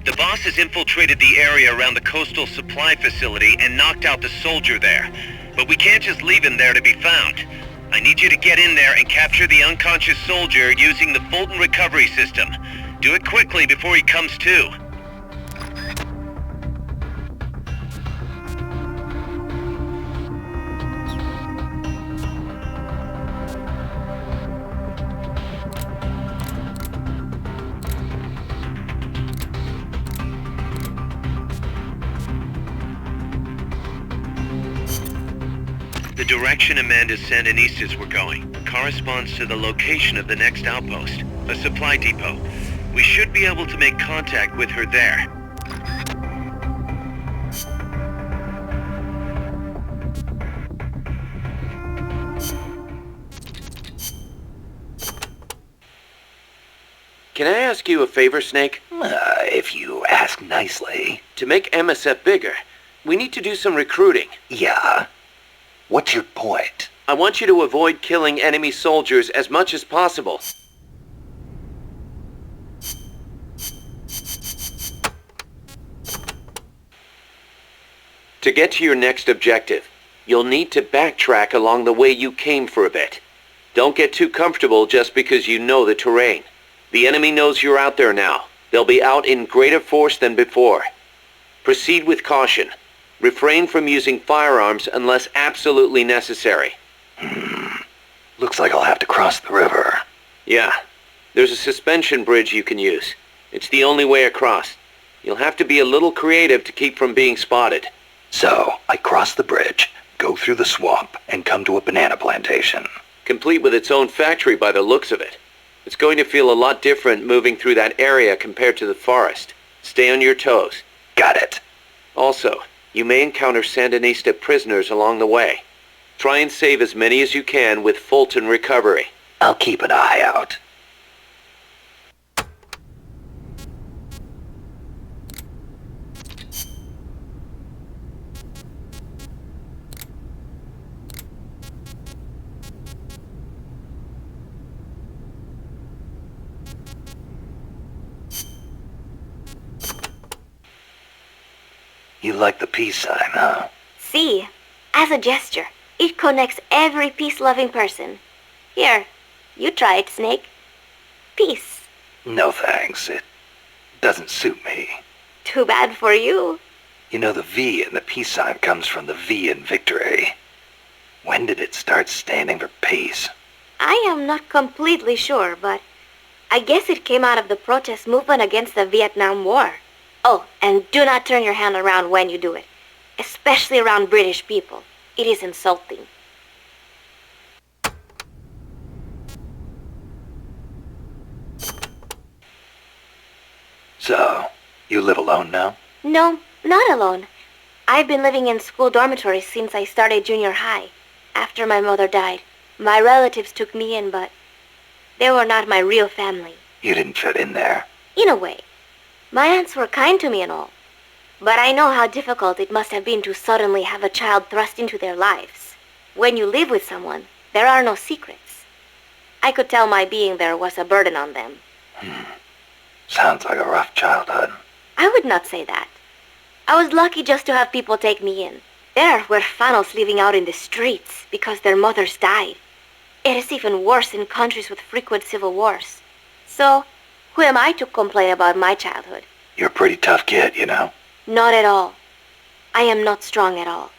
The boss has infiltrated the area around the coastal supply facility and knocked out the soldier there. But we can't just leave him there to be found. I need you to get in there and capture the unconscious soldier using the Fulton recovery system. Do it quickly before he comes to. The direction Amanda's Sandinistas were going corresponds to the location of the next outpost, a supply depot. We should be able to make contact with her there. Can I ask you a favor, Snake? If you ask nicely. To make MSF bigger, we need to do some recruiting. Yeah. What's your point? I want you to avoid killing enemy soldiers as much as possible. To get to your next objective, you'll need to backtrack along the way you came for a bit. Don't get too comfortable just because you know the terrain. The enemy knows you're out there now. They'll be out in greater force than before. Proceed with caution. Refrain from using firearms unless absolutely necessary. Looks like I'll have to cross the river. Yeah. There's a suspension bridge you can use. It's the only way across. You'll have to be a little creative to keep from being spotted. So, I cross the bridge, go through the swamp, and come to a banana plantation. Complete with its own factory by the looks of it. It's going to feel a lot different moving through that area compared to the forest. Stay on your toes. Got it. Also, you may encounter Sandinista prisoners along the way. Try and save as many as you can with Fulton recovery. I'll keep an eye out. You like the peace sign, huh? See, as a gesture, it connects every peace-loving person. Here, you try it, Snake. Peace. No thanks. It doesn't suit me. Too bad for you. You know, the V in the peace sign comes from the V in victory. When did it start standing for peace? I am not completely sure, but I guess it came out of the protest movement against the Vietnam War. Oh, and do not turn your hand around when you do it, especially around British people. It is insulting. So, you live alone now? No, not alone. I've been living in school dormitories since I started junior high. After my mother died, my relatives took me in, but they were not my real family. You didn't fit in there? In a way. My aunts were kind to me and all. But I know how difficult it must have been to suddenly have a child thrust into their lives. When you live with someone, there are no secrets. I could tell my being there was a burden on them. Sounds like a rough childhood. I would not say that. I was lucky just to have people take me in. There were huérfanos living out in the streets because their mothers died. It is even worse in countries with frequent civil wars. So, who am I to complain about my childhood? You're a pretty tough kid, you know? Not at all. I am not strong at all.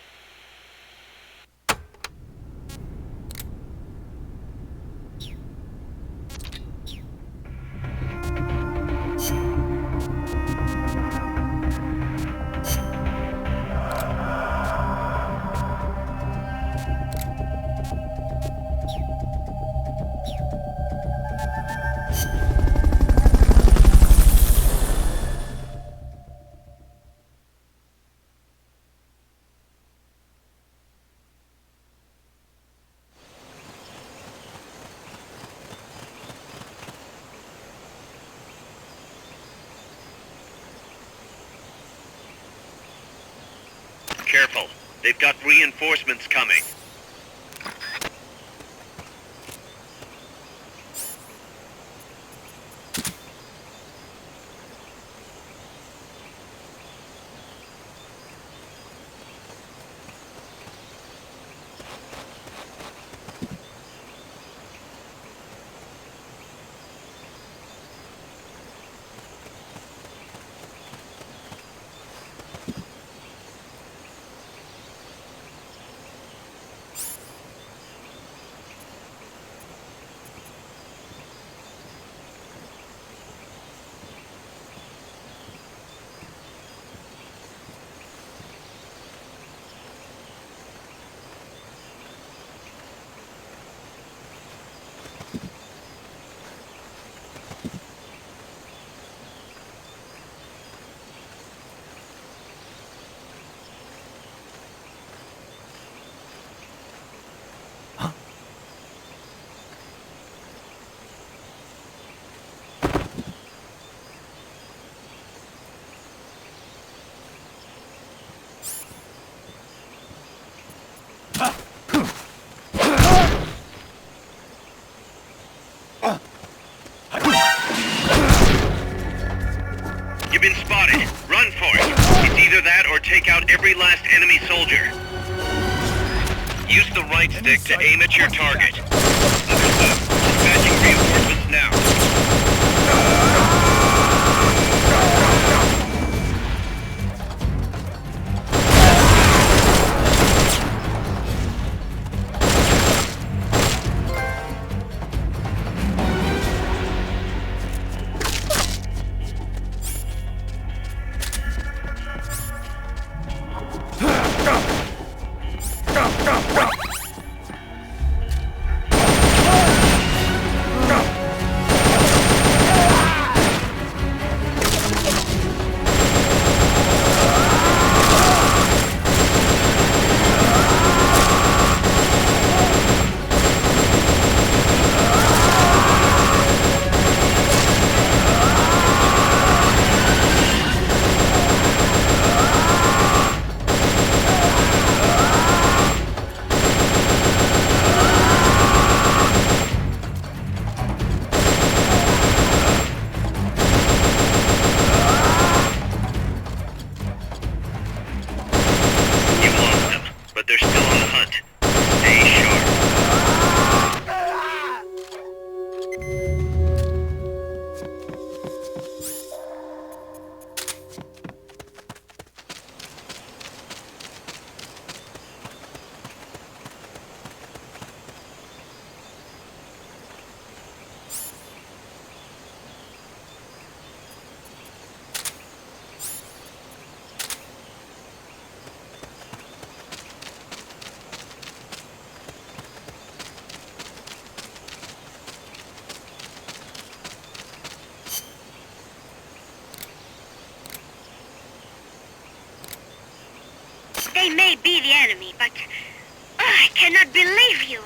Careful. They've got reinforcements coming. You've been spotted. Run for it. It's either that or take out every last enemy soldier. Use the right stick to aim at your target. Understood. Dispatching reinforcements now. They're still on the hunt. Stay sharp. They may be the enemy, but I cannot believe you.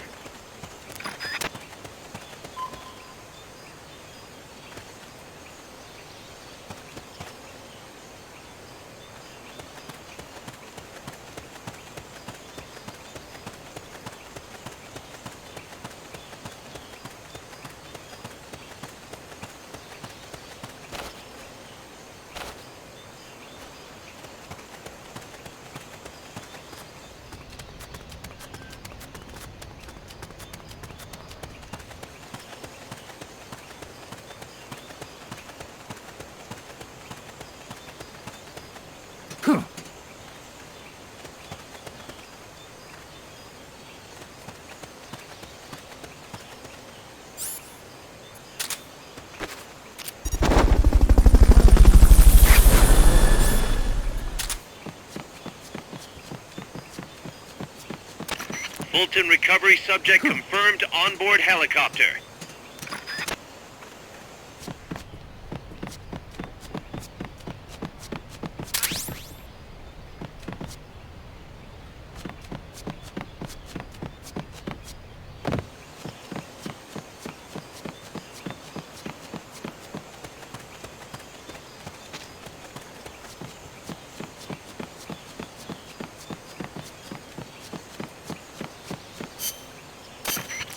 Fulton recovery subject confirmed onboard helicopter.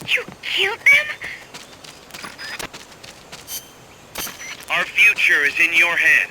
You killed them? Our future is in your hands.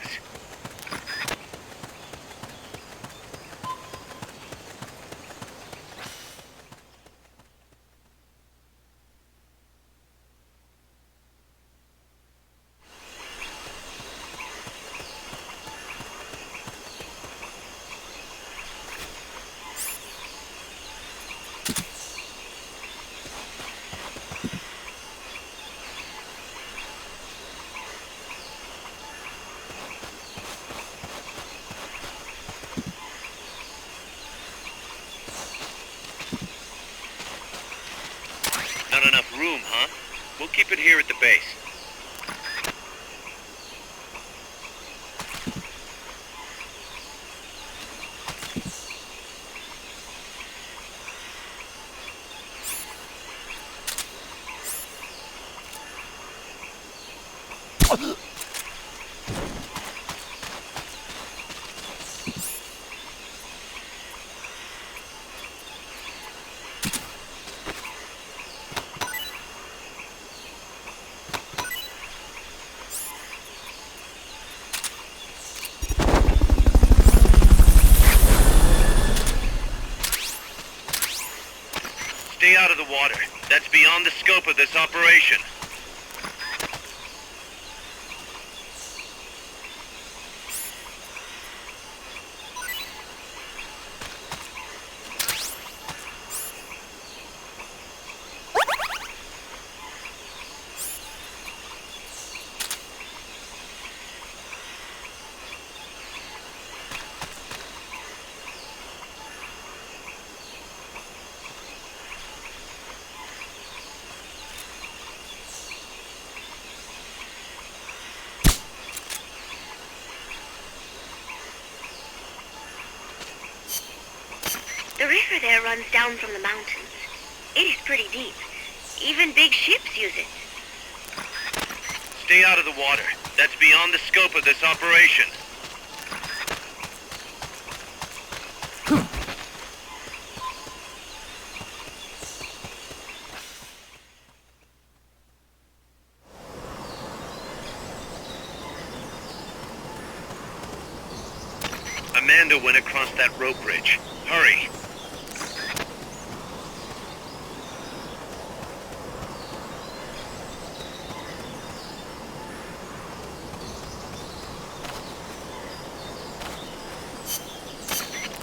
Not enough room, huh? We'll keep it here at the base. Stay out of the water. That's beyond the scope of this operation. The river there runs down from the mountains. It is pretty deep. Even big ships use it. Stay out of the water. That's beyond the scope of this operation. Amanda went across that rope bridge. Hurry.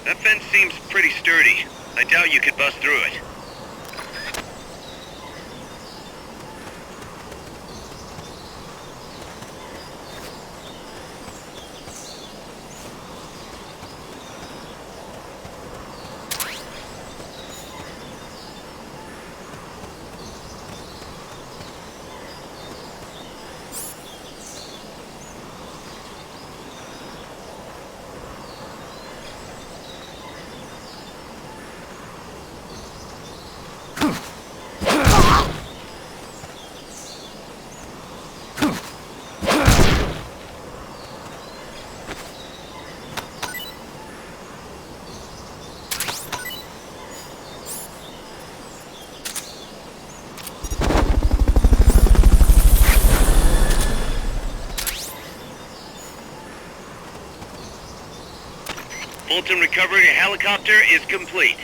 That fence seems pretty sturdy. I doubt you could bust through it. Fulton recovery helicopter is complete.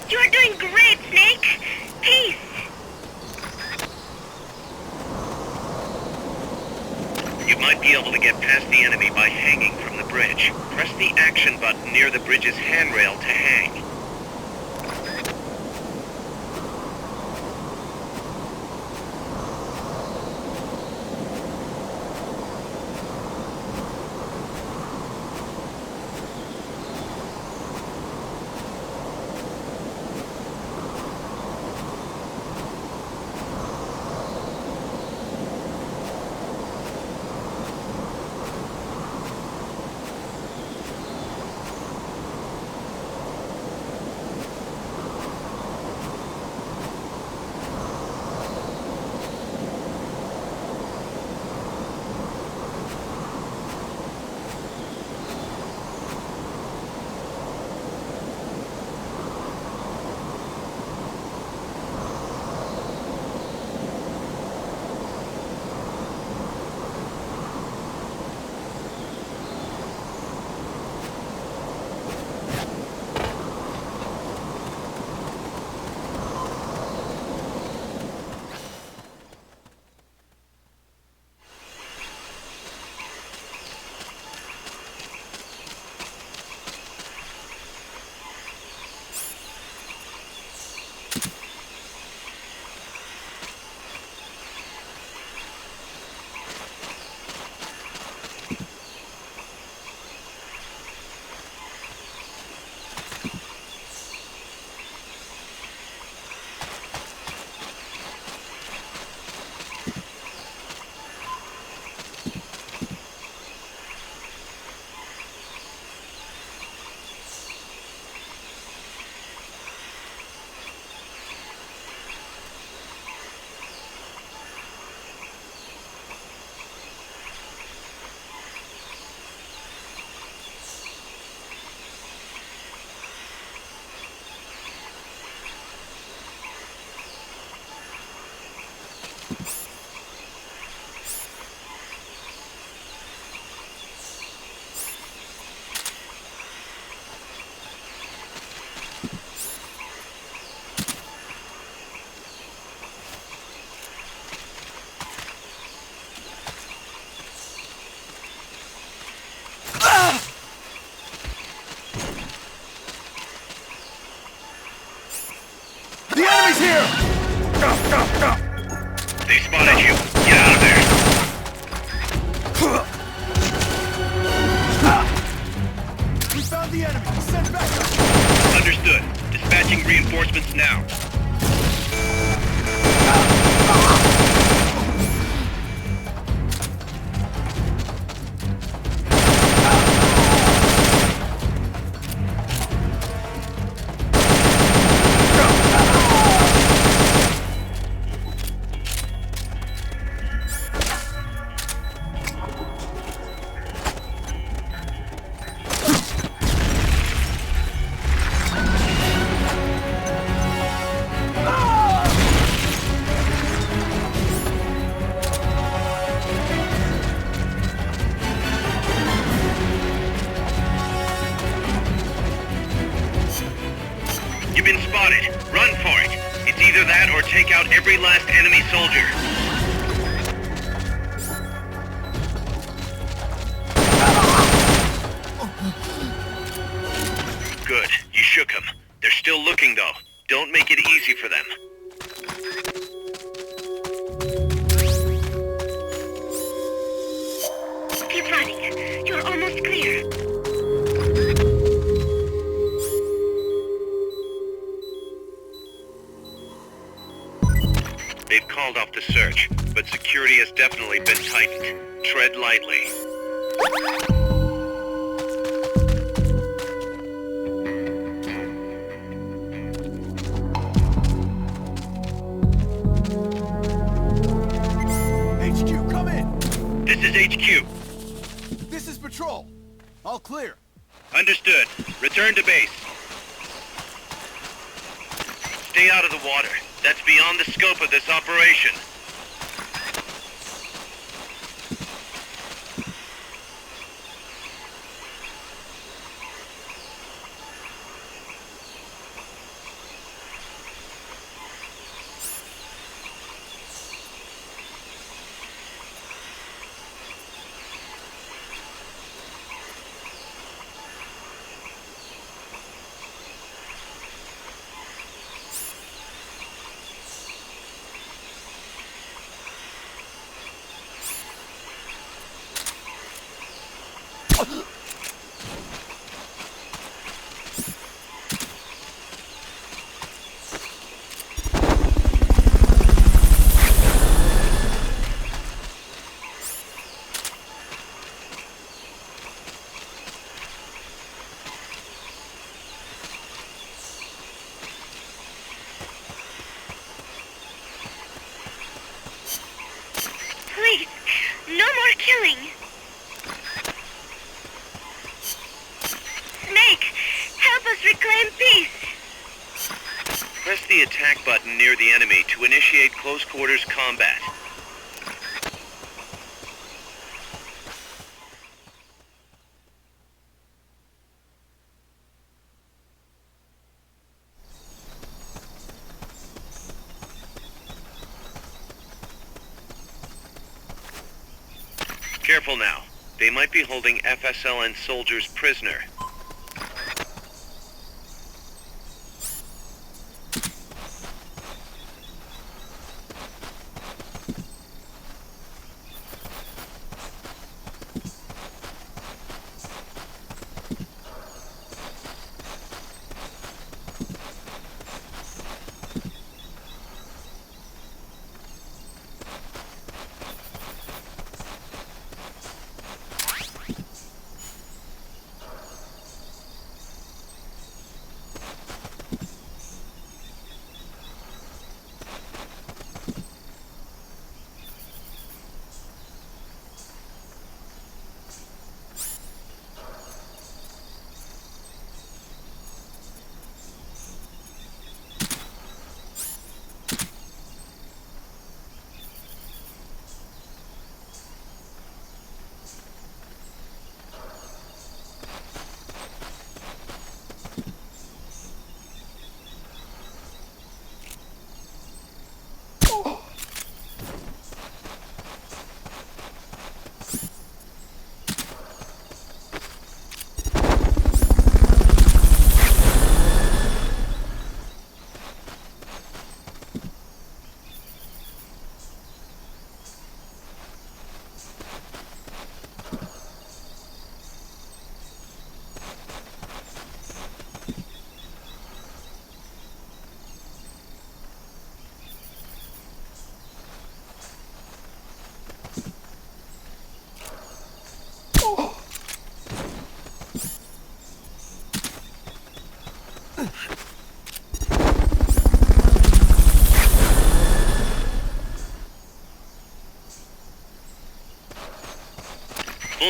You are doing great, Snake. Peace. You might be able to get past the enemy by hanging from the bridge. Press the action button near the bridge's handrail to hang. They spotted you. Get out of there. We found the enemy. Send backup. Understood. Dispatching reinforcements now. You've been spotted. Run for it. It's either that or take out every last enemy soldier. Good. You shook them. They're still looking, though. Don't make it easy for them. Keep running. You're almost clear. They've called off the search, but security has definitely been tightened. Tread lightly. HQ, come in. This is HQ. This is patrol. All clear. Understood. Return to base. Stay out of the water. That's beyond the scope of this operation. Please, no more killing. Snake, help us reclaim peace. Press the attack button near the enemy to initiate close quarters combat. Careful now. They might be holding FSLN soldiers prisoner.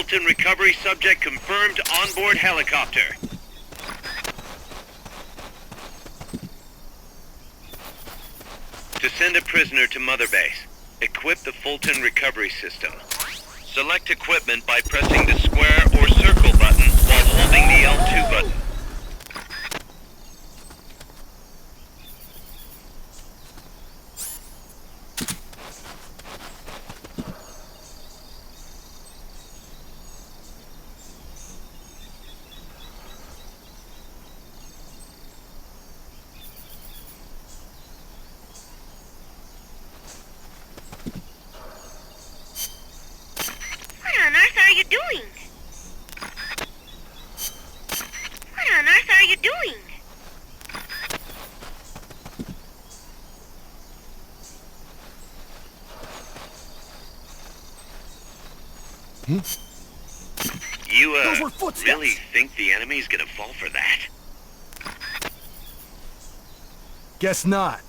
Fulton recovery subject confirmed onboard helicopter. To send a prisoner to Mother Base, equip the Fulton recovery system. Select equipment by pressing the square or circle button while holding the L2 button. What on earth are you doing? What on earth are you doing? You, Those were footsteps. really think the enemy's gonna fall for that? Guess not.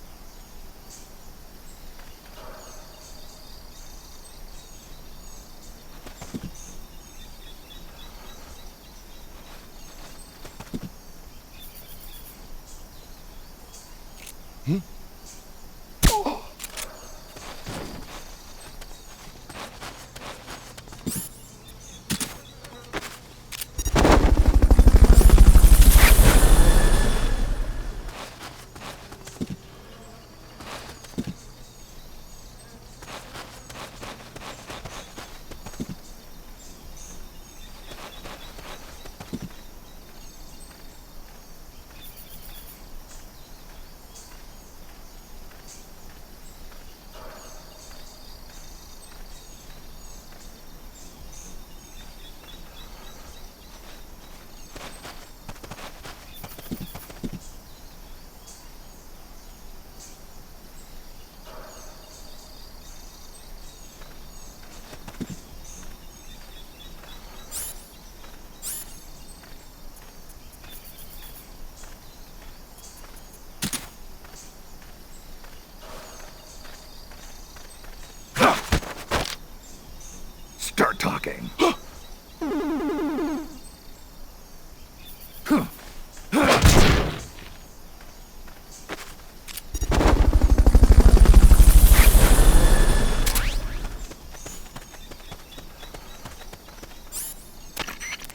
Start talking.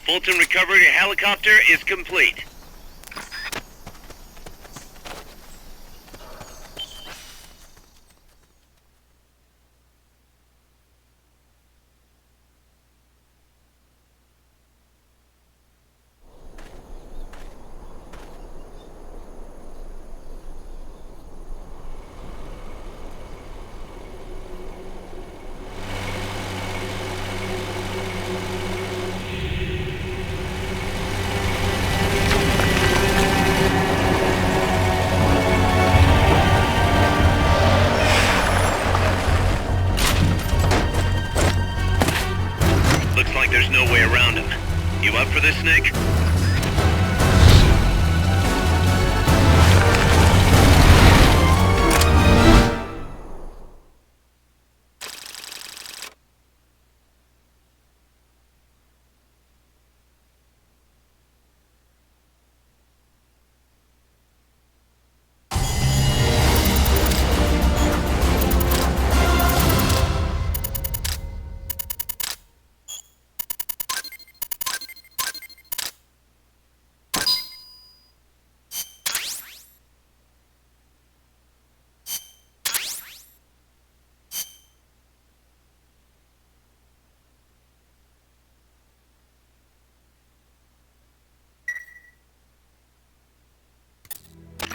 Fulton recovery helicopter is complete. Looks like there's no way around him. You up for this, Snake?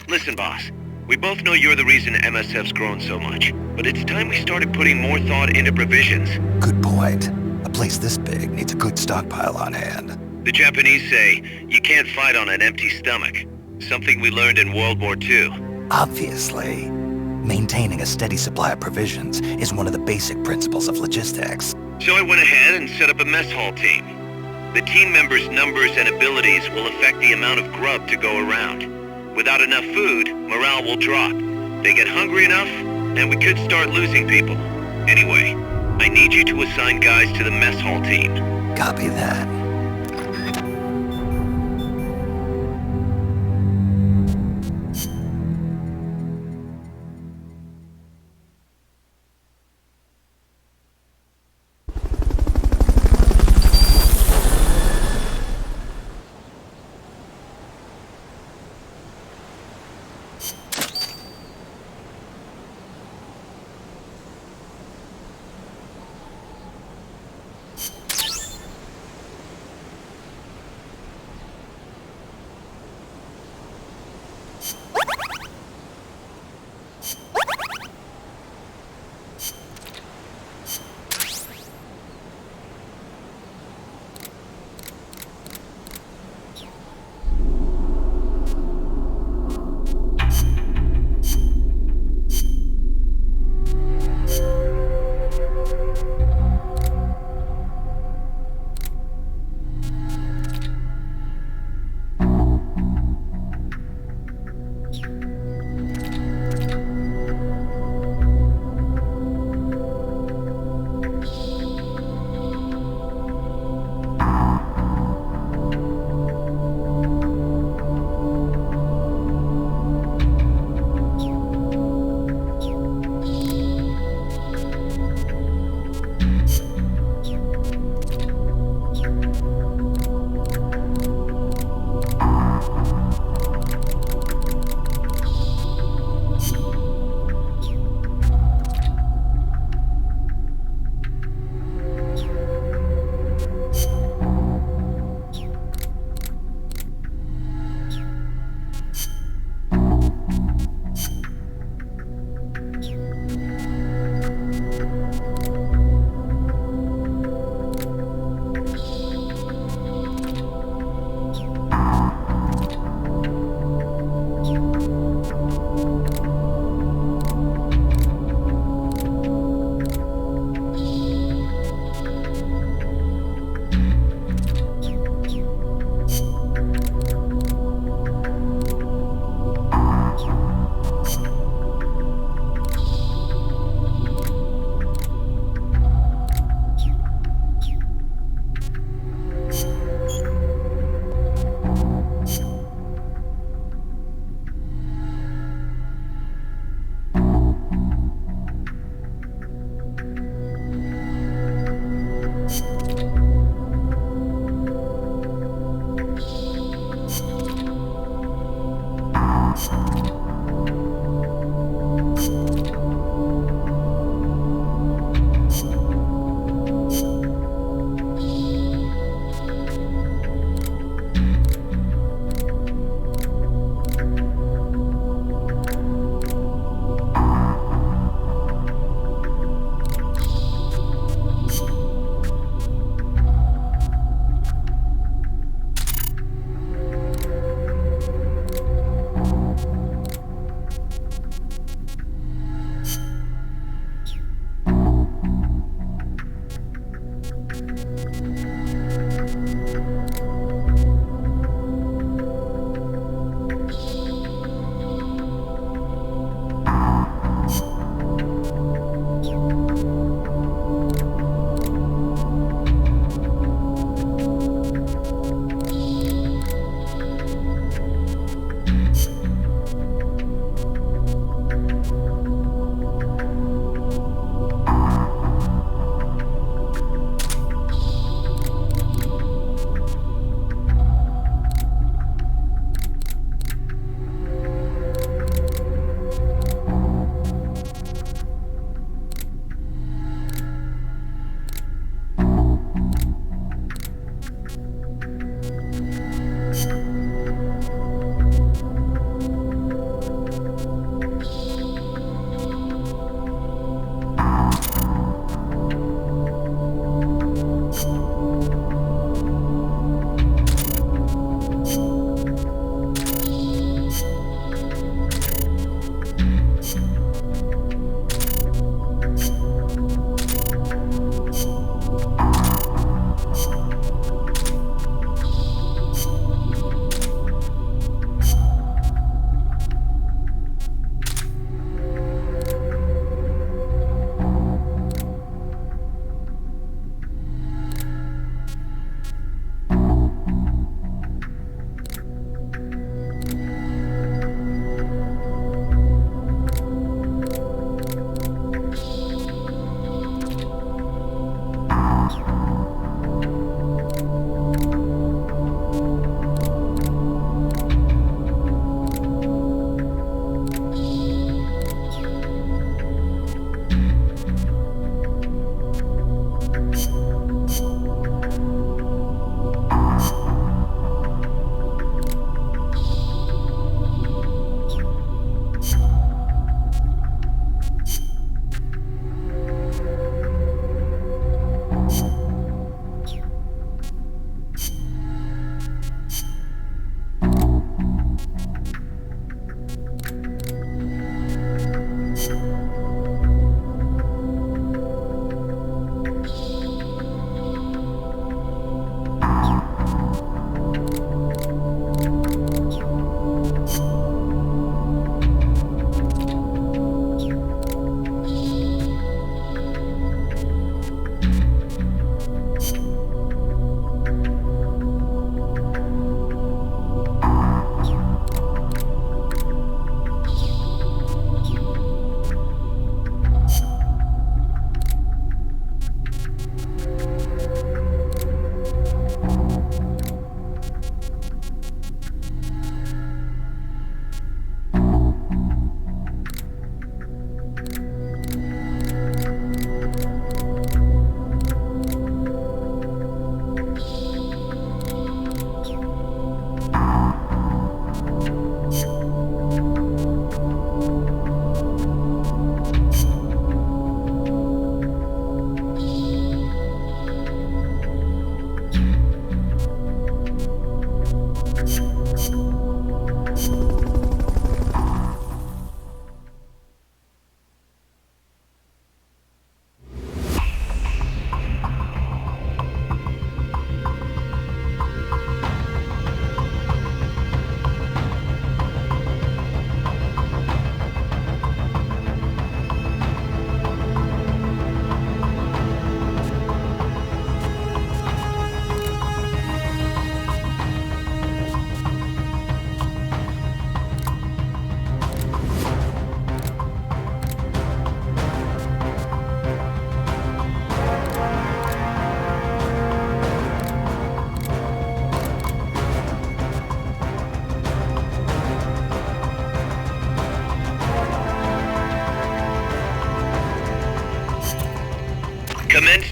Listen, boss. We both know you're the reason MSF's grown so much, but it's time we started putting more thought into provisions. Good point. A place this big needs a good stockpile on hand. The Japanese say, you can't fight on an empty stomach. Something we learned in World War II. Obviously. Maintaining a steady supply of provisions is one of the basic principles of logistics. So I went ahead and set up a mess hall team. The team members' numbers and abilities will affect the amount of grub to go around. Without enough food, morale will drop. They get hungry enough, and we could start losing people. Anyway, I need you to assign guys to the mess hall team. Copy that.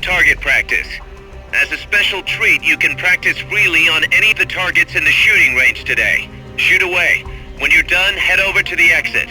target practice. As a special treat, you can practice freely on any of the targets in the shooting range today. Shoot away. When you're done, head over to the exit.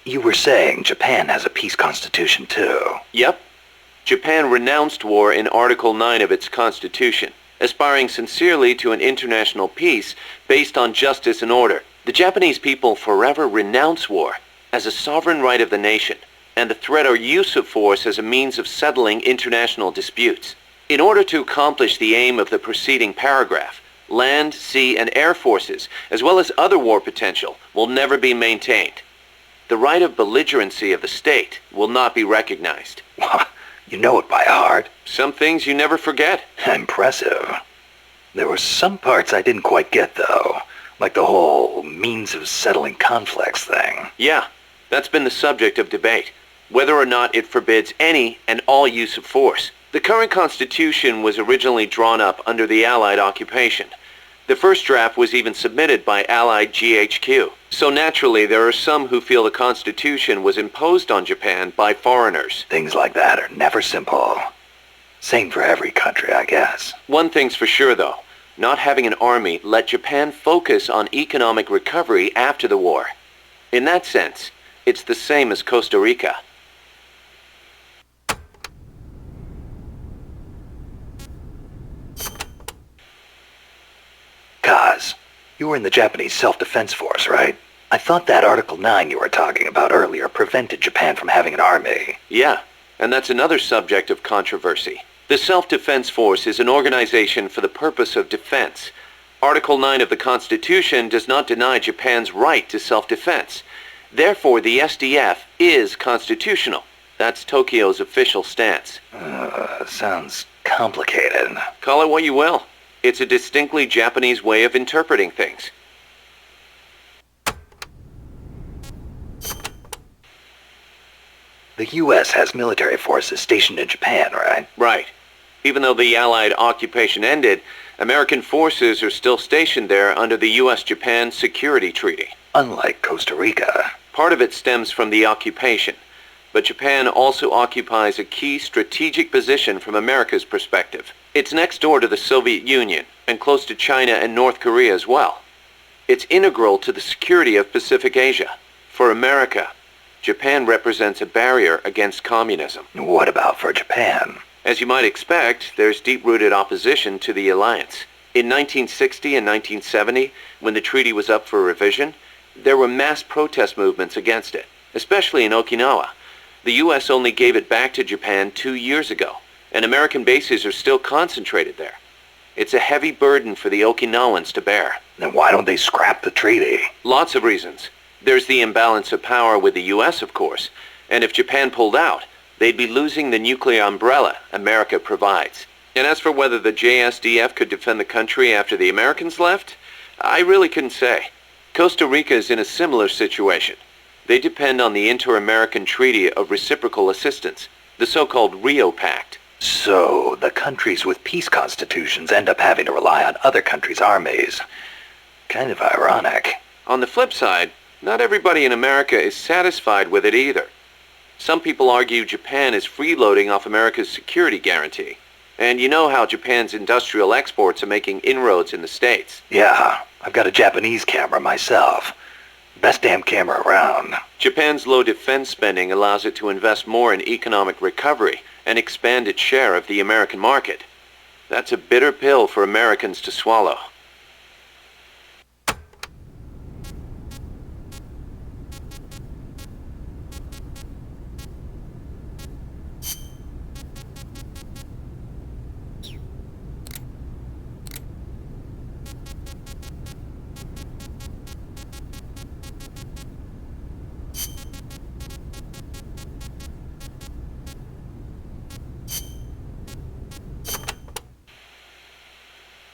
You were saying Japan has a peace constitution too. Yep. Japan renounced war in Article 9 of its constitution, aspiring sincerely to an international peace based on justice and order. The Japanese people forever renounce war as a sovereign right of the nation, and the threat or use of force as a means of settling international disputes. In order to accomplish the aim of the preceding paragraph, land, sea, and air forces, as well as other war potential, will never be maintained. The right of belligerency of the state will not be recognized. You know it by heart. Some things you never forget. Impressive. There were some parts I didn't quite get, though. Like the whole means of settling conflicts thing. Yeah, that's been the subject of debate. Whether or not it forbids any and all use of force. The current Constitution was originally drawn up under the Allied occupation. The first draft was even submitted by Allied GHQ. So naturally, there are some who feel the Constitution was imposed on Japan by foreigners. Things like that are never simple. Same for every country, I guess. One thing's for sure, though. Not having an army let Japan focus on economic recovery after the war. In that sense, it's the same as Costa Rica. Kaz, you were in the Japanese Self-Defense Force, right? I thought that Article 9 you were talking about earlier prevented Japan from having an army. Yeah, and that's another subject of controversy. The Self-Defense Force is an organization for the purpose of defense. Article 9 of the Constitution does not deny Japan's right to self-defense. Therefore, the SDF is constitutional. That's Tokyo's official stance. Sounds complicated. Call it what you will. It's a distinctly Japanese way of interpreting things. The U.S. has military forces stationed in Japan, right? Right. Even though the Allied occupation ended, American forces are still stationed there under the U.S.-Japan Security Treaty. Unlike Costa Rica. Part of it stems from the occupation, but Japan also occupies a key strategic position from America's perspective. It's next door to the Soviet Union, and close to China and North Korea as well. It's integral to the security of Pacific Asia. For America, Japan represents a barrier against communism. What about for Japan? As you might expect, there's deep-rooted opposition to the alliance. In 1960 and 1970, when the treaty was up for revision, there were mass protest movements against it, especially in Okinawa. The U.S. only gave it back to Japan 2 years ago, and American bases are still concentrated there. It's a heavy burden for the Okinawans to bear. Then why don't they scrap the treaty? Lots of reasons. There's the imbalance of power with the U.S., of course, and if Japan pulled out, they'd be losing the nuclear umbrella America provides. And as for whether the JSDF could defend the country after the Americans left, I really couldn't say. Costa Rica is in a similar situation. They depend on the Inter-American Treaty of Reciprocal Assistance, the so-called Rio Pact. So, the countries with peace constitutions end up having to rely on other countries' armies. Kind of ironic. On the flip side, not everybody in America is satisfied with it either. Some people argue Japan is freeloading off America's security guarantee. And you know how Japan's industrial exports are making inroads in the States. Yeah, I've got a Japanese camera myself. Best damn camera around. Japan's low defense spending allows it to invest more in economic recovery and expand its share of the American market. That's a bitter pill for Americans to swallow.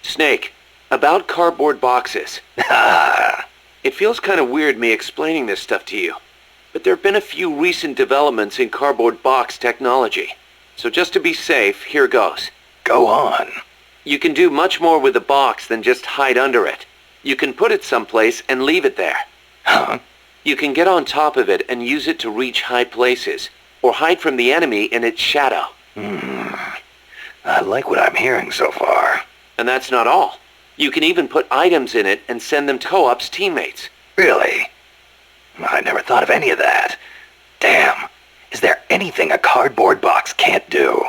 Snake, about cardboard boxes. It feels kind of weird me explaining this stuff to you, but there have been a few recent developments in cardboard box technology. So just to be safe, here goes. Go on. You can do much more with the box than just hide under it. You can put it someplace and leave it there. Huh? You can get on top of it and use it to reach high places, or hide from the enemy in its shadow. I like what I'm hearing so far. And that's not all. You can even put items in it and send them to Co-op's teammates. Really? I never thought of any of that. Damn. Is there anything a cardboard box can't do?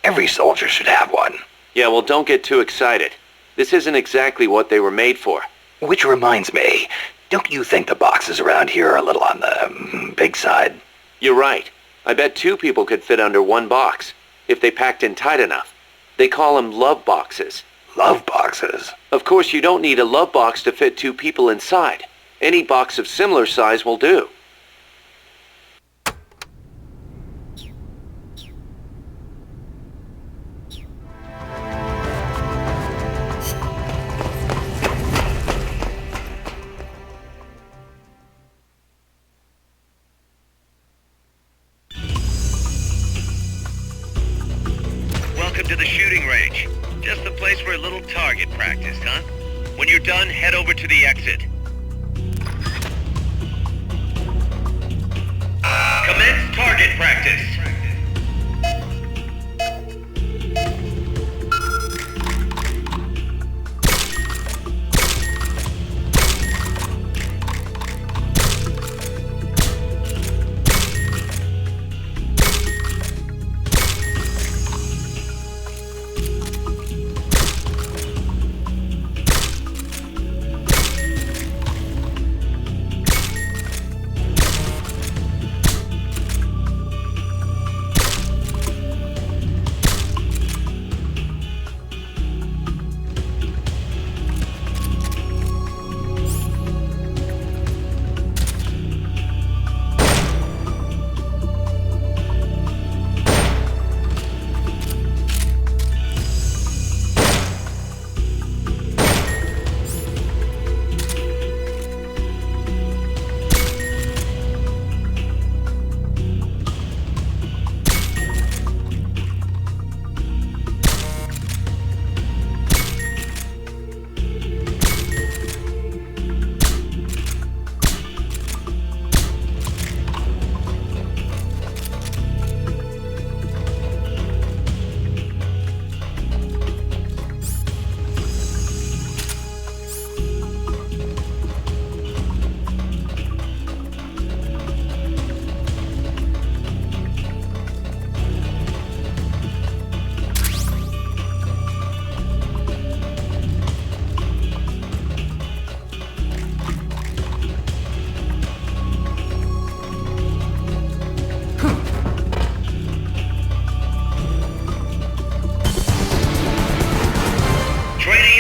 Every soldier should have one. Yeah, well, don't get too excited. This isn't exactly what they were made for. Which reminds me, don't you think the boxes around here are a little on the big side? You're right. I bet 2 people could fit under one box, if they packed in tight enough. They call them love boxes. Love boxes? Of course, you don't need a love box to fit 2 people inside. Any box of similar size will do. Welcome to the shooting range. Just the place for a little target practice, huh? When you're done, head over to the exit. Commence target practice.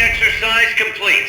Exercise complete.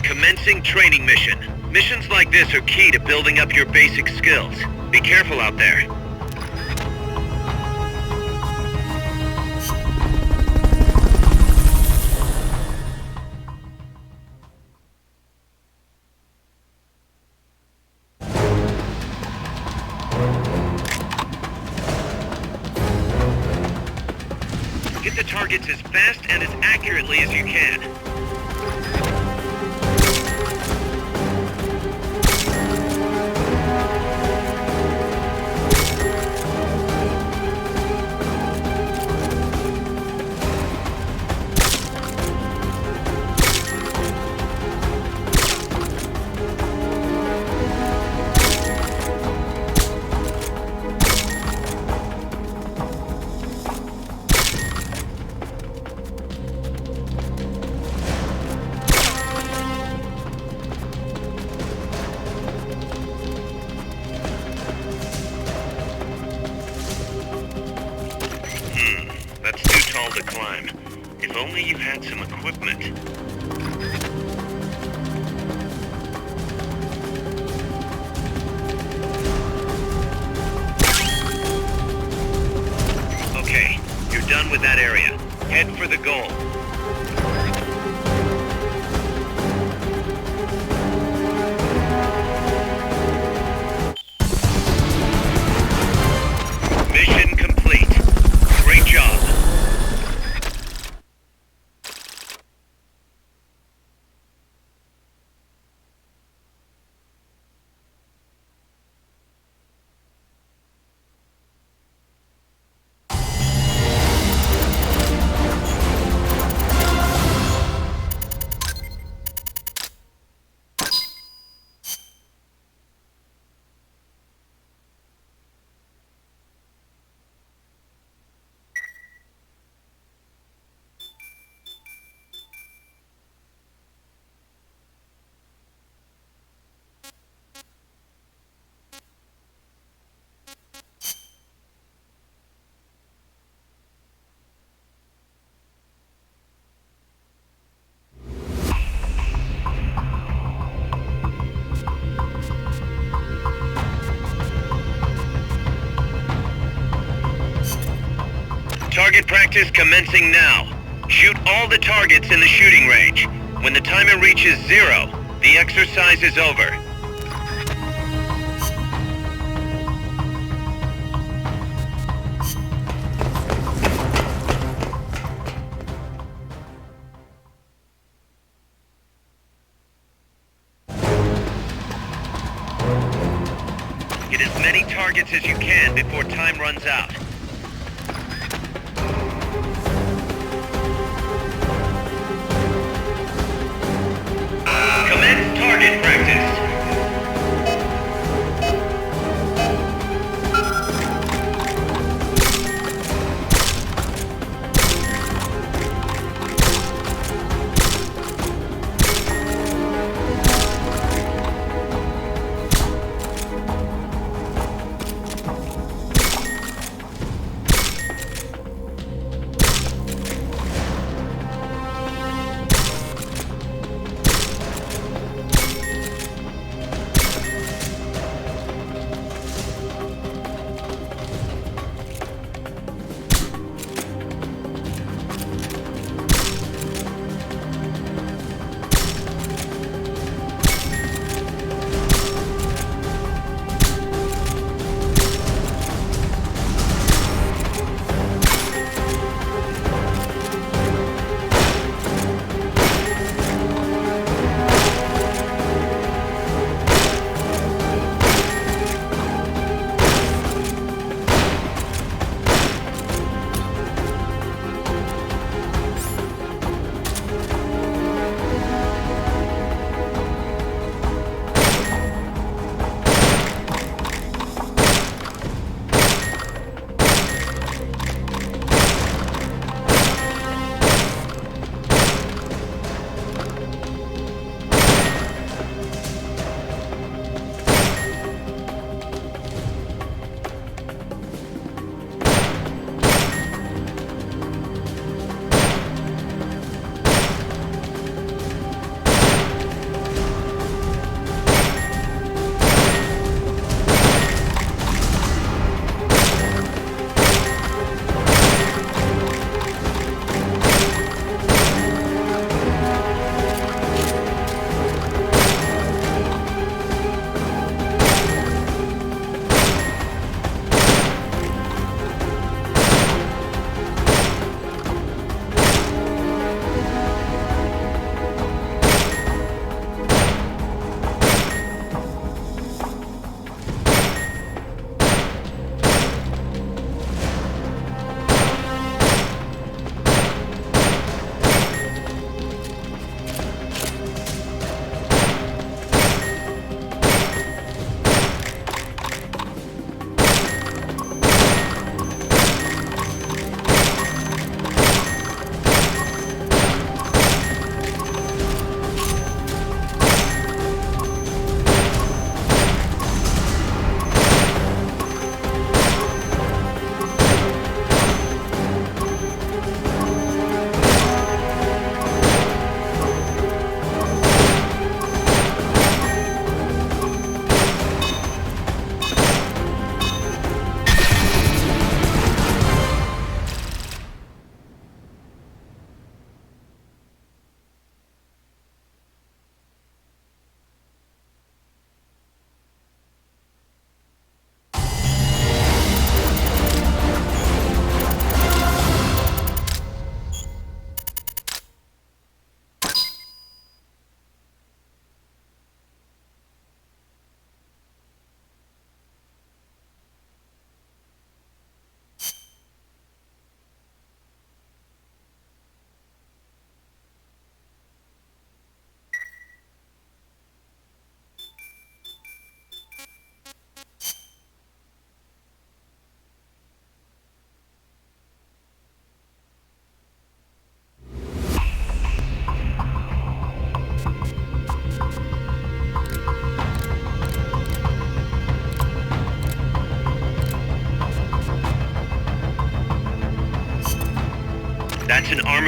Commencing training mission. Missions like this are key to building up your basic skills. Be careful out there. Get the targets as fast and as accurately as you can. find some equipment. Okay, you're done with that area. Head for the goal. Mission complete. Great job. Target practice commencing now. Shoot all the targets in the shooting range. When the timer reaches 0, the exercise is over. Get as many targets as you can before time runs out. Commence target practice.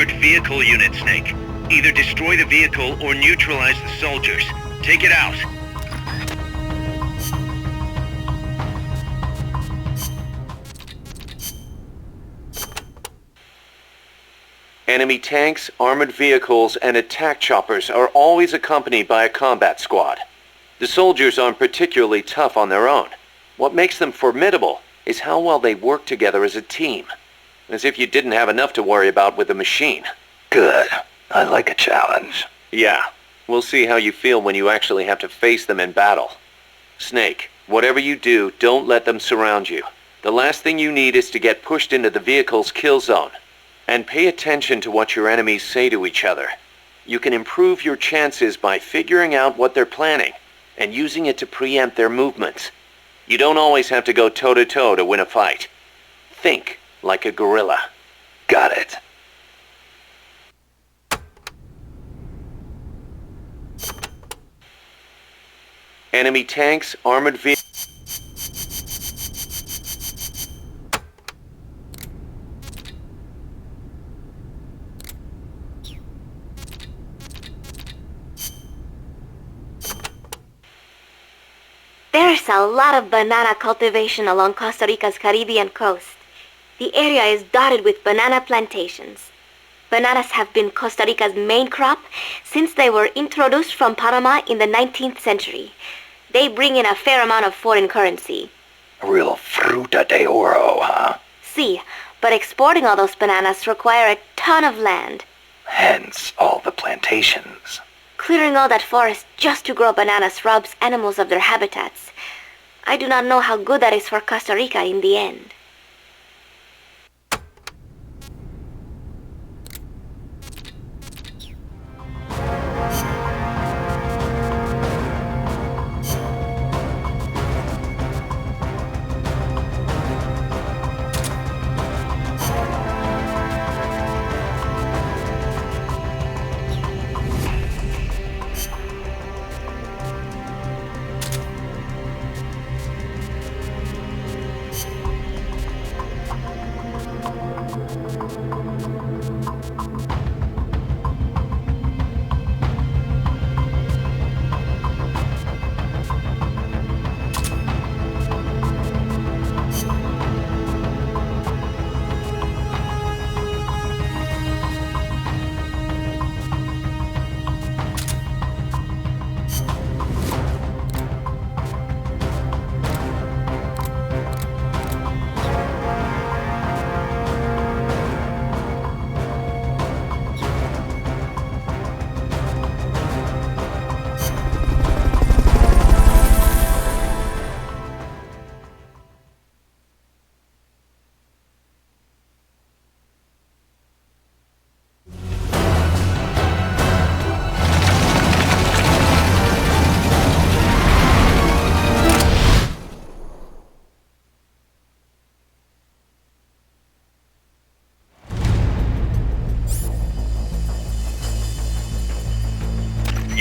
armored vehicle unit, Snake. Either destroy the vehicle or neutralize the soldiers. Take it out. Enemy tanks, armored vehicles, and attack choppers are always accompanied by a combat squad. The soldiers aren't particularly tough on their own. What makes them formidable is how well they work together as a team. As if you didn't have enough to worry about with the machine. Good. I like a challenge. Yeah, we'll see how you feel when you actually have to face them in battle. Snake, whatever you do, don't let them surround you. The last thing you need is to get pushed into the vehicle's kill zone. And pay attention to what your enemies say to each other. You can improve your chances by figuring out what they're planning and using it to preempt their movements. You don't always have to go toe-to-toe to win a fight. Think like a gorilla. Got it. Enemy tanks, armored vehicles... There's a lot of banana cultivation along Costa Rica's Caribbean coast. The area is dotted with banana plantations. Bananas have been Costa Rica's main crop since they were introduced from Panama in the 19th century. They bring in a fair amount of foreign currency. A real fruta de oro, huh? See, but exporting all those bananas require a ton of land. Hence all the plantations. Clearing all that forest just to grow bananas robs animals of their habitats. I do not know how good that is for Costa Rica in the end.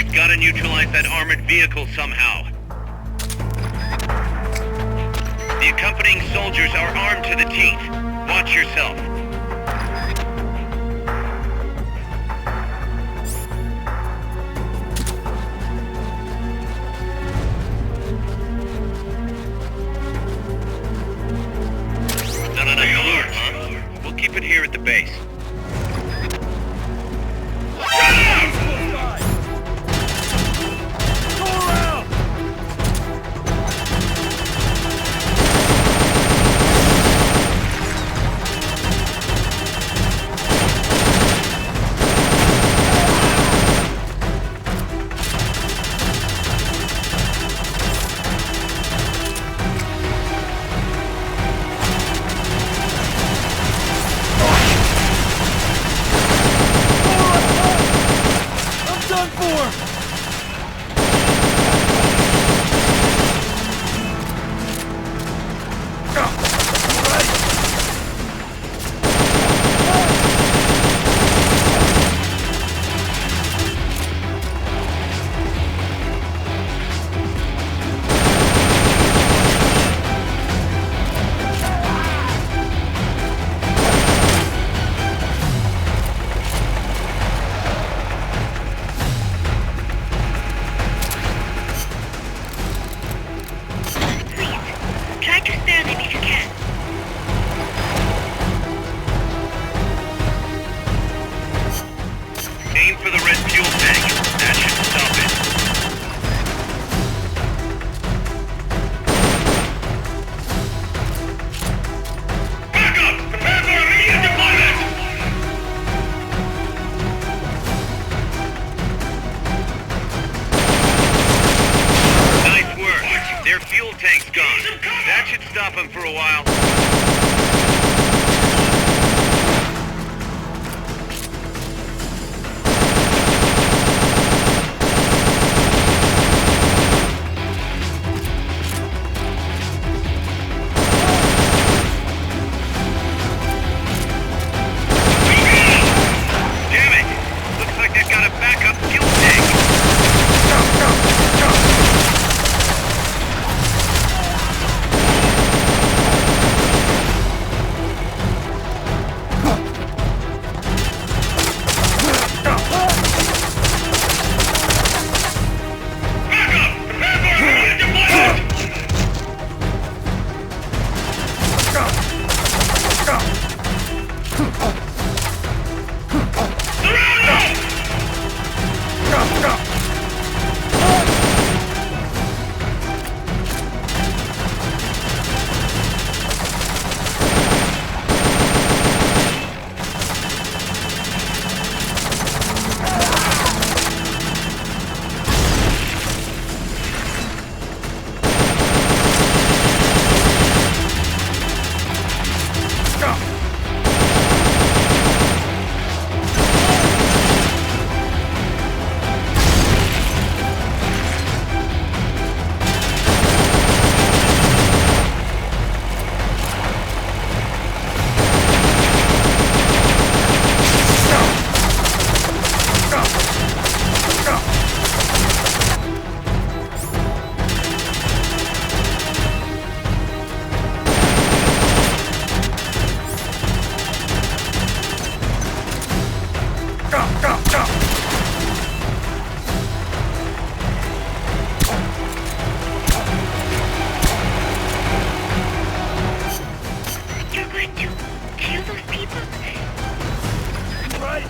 You've got to neutralize that armored vehicle somehow. The accompanying soldiers are armed to the teeth. Watch yourself. No, huh? We'll keep it here at the base. him for a while. Damn it! Looks like they've got a backup fuel tank. You're going to kill those people? Right.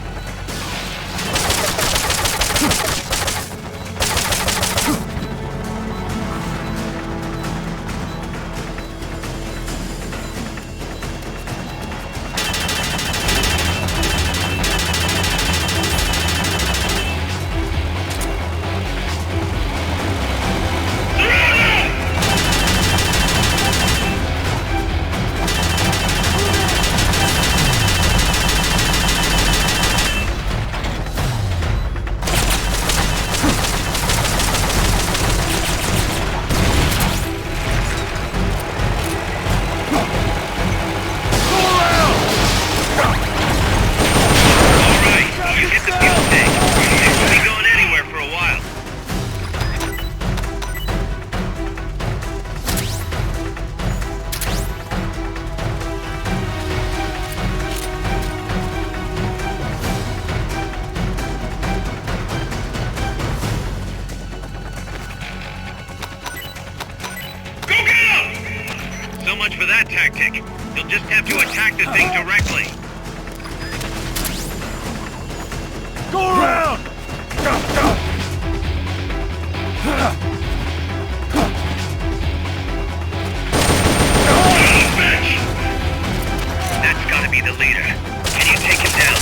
So much for that tactic. You'll just have to attack the thing directly. Go around! That's gotta be the leader. Can you take him down?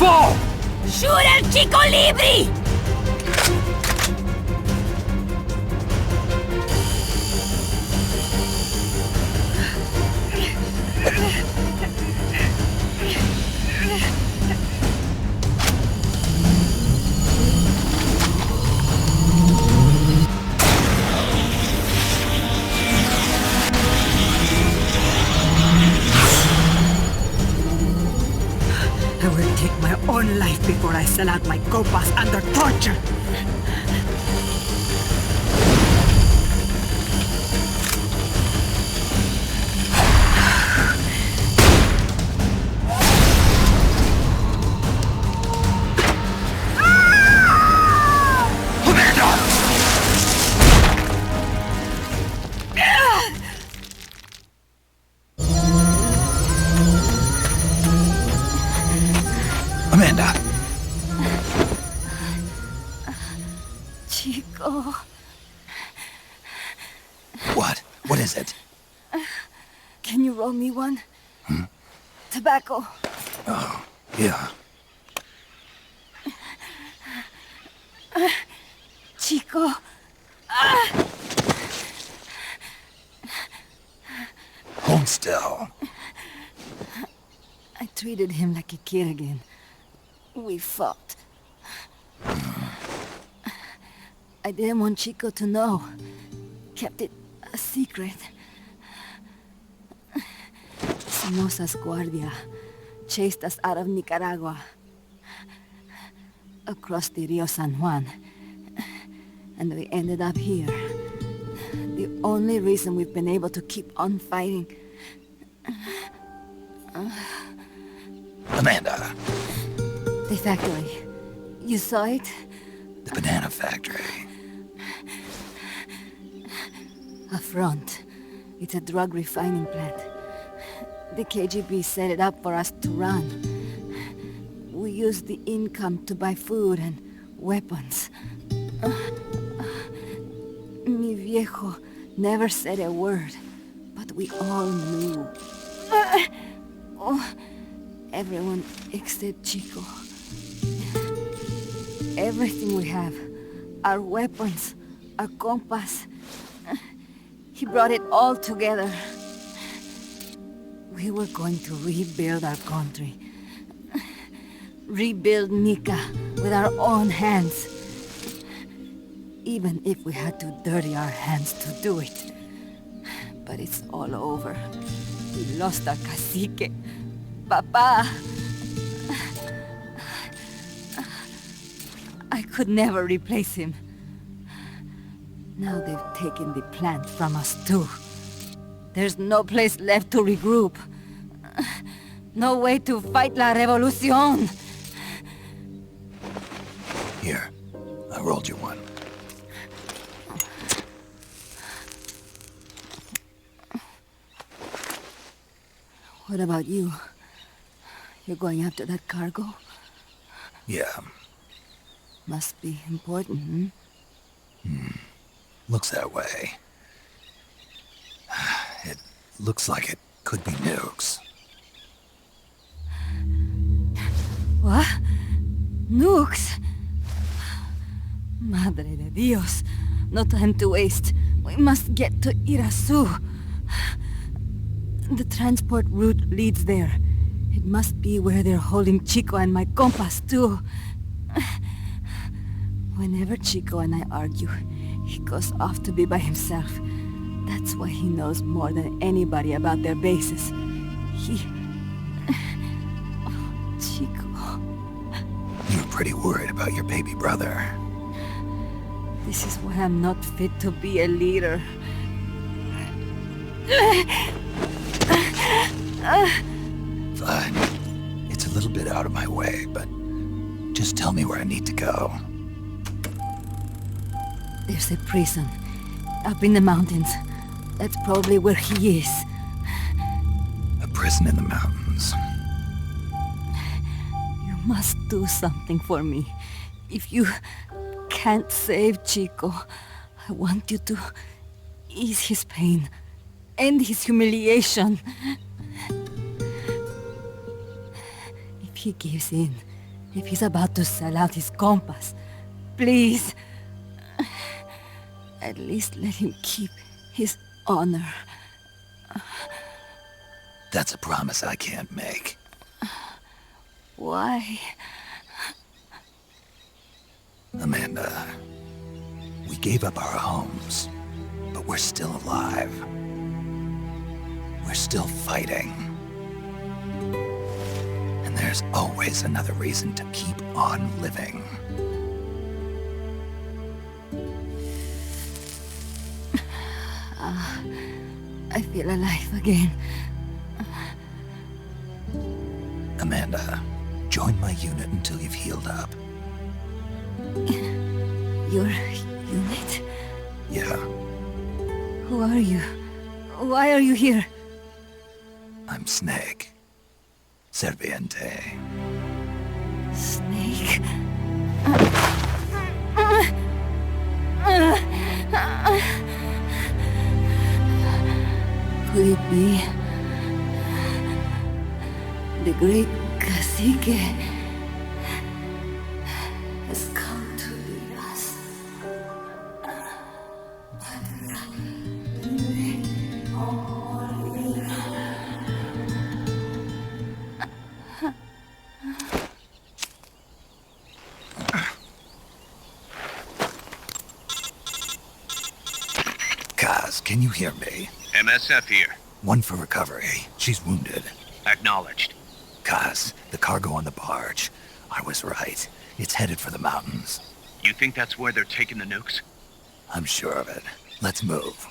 fall! ¡Shoot el Chico Libri! I will take my own life before I sell out my copas under torture. Amanda! Chico. What? What is it? Can you roll me one? Tobacco. Oh, yeah. Chico. Hold still. I treated him like a kid again. We fought. I didn't want Chico to know. Kept it a secret. Somoza's Guardia chased us out of Nicaragua. Across the Rio San Juan. And we ended up here. The only reason we've been able to keep on fighting. Amanda. The factory. You saw it? The banana factory. A front. It's a drug refining plant. The KGB set it up for us to run. We used the income to buy food and weapons. Mi viejo never said a word, but we all knew. Everyone except Chico. Everything we have. Our weapons, our compass. He brought it all together. We were going to rebuild our country. Rebuild Nika with our own hands. Even if we had to dirty our hands to do it. But it's all over. We lost our cacique. Papa. I could never replace him. Now they've taken the plant from us too. There's no place left to regroup. No way to fight la revolución. Here, I rolled you one. What about you? You're going after that cargo? Yeah. Must be important, Looks that way. It looks like it could be nukes. What? Nukes? Madre de Dios. No time to waste. We must get to Irasu. The transport route leads there. It must be where they're holding Chico and my compas, too. Whenever Chico and I argue, he goes off to be by himself. That's why he knows more than anybody about their bases. Chico... You're pretty worried about your baby brother. This is why I'm not fit to be a leader. Fine. It's a little bit out of my way, but just tell me where I need to go. There's a prison up in the mountains. That's probably where he is. A prison in the mountains. You must do something for me. If you can't save Chico, I want you to ease his pain, end his humiliation. If he gives in, If he's about to sell out his compass, please, at least let him keep his honor. That's a promise I can't make. Why? Amanda, we gave up our homes, but we're still alive. We're still fighting. And there's always another reason to keep on living. I feel alive again. Amanda, join my unit until you've healed up. Your unit? Yeah, Who are you? Why are you here? I'm Snake. Serviente. Snake? Could it be the great cacique has come to lead us? Kaz, can you hear me? MSF here. One for recovery. She's wounded. Acknowledged. Kaz, the cargo on the barge. I was right. It's headed for the mountains. You think that's where they're taking the nukes? I'm sure of it. Let's move.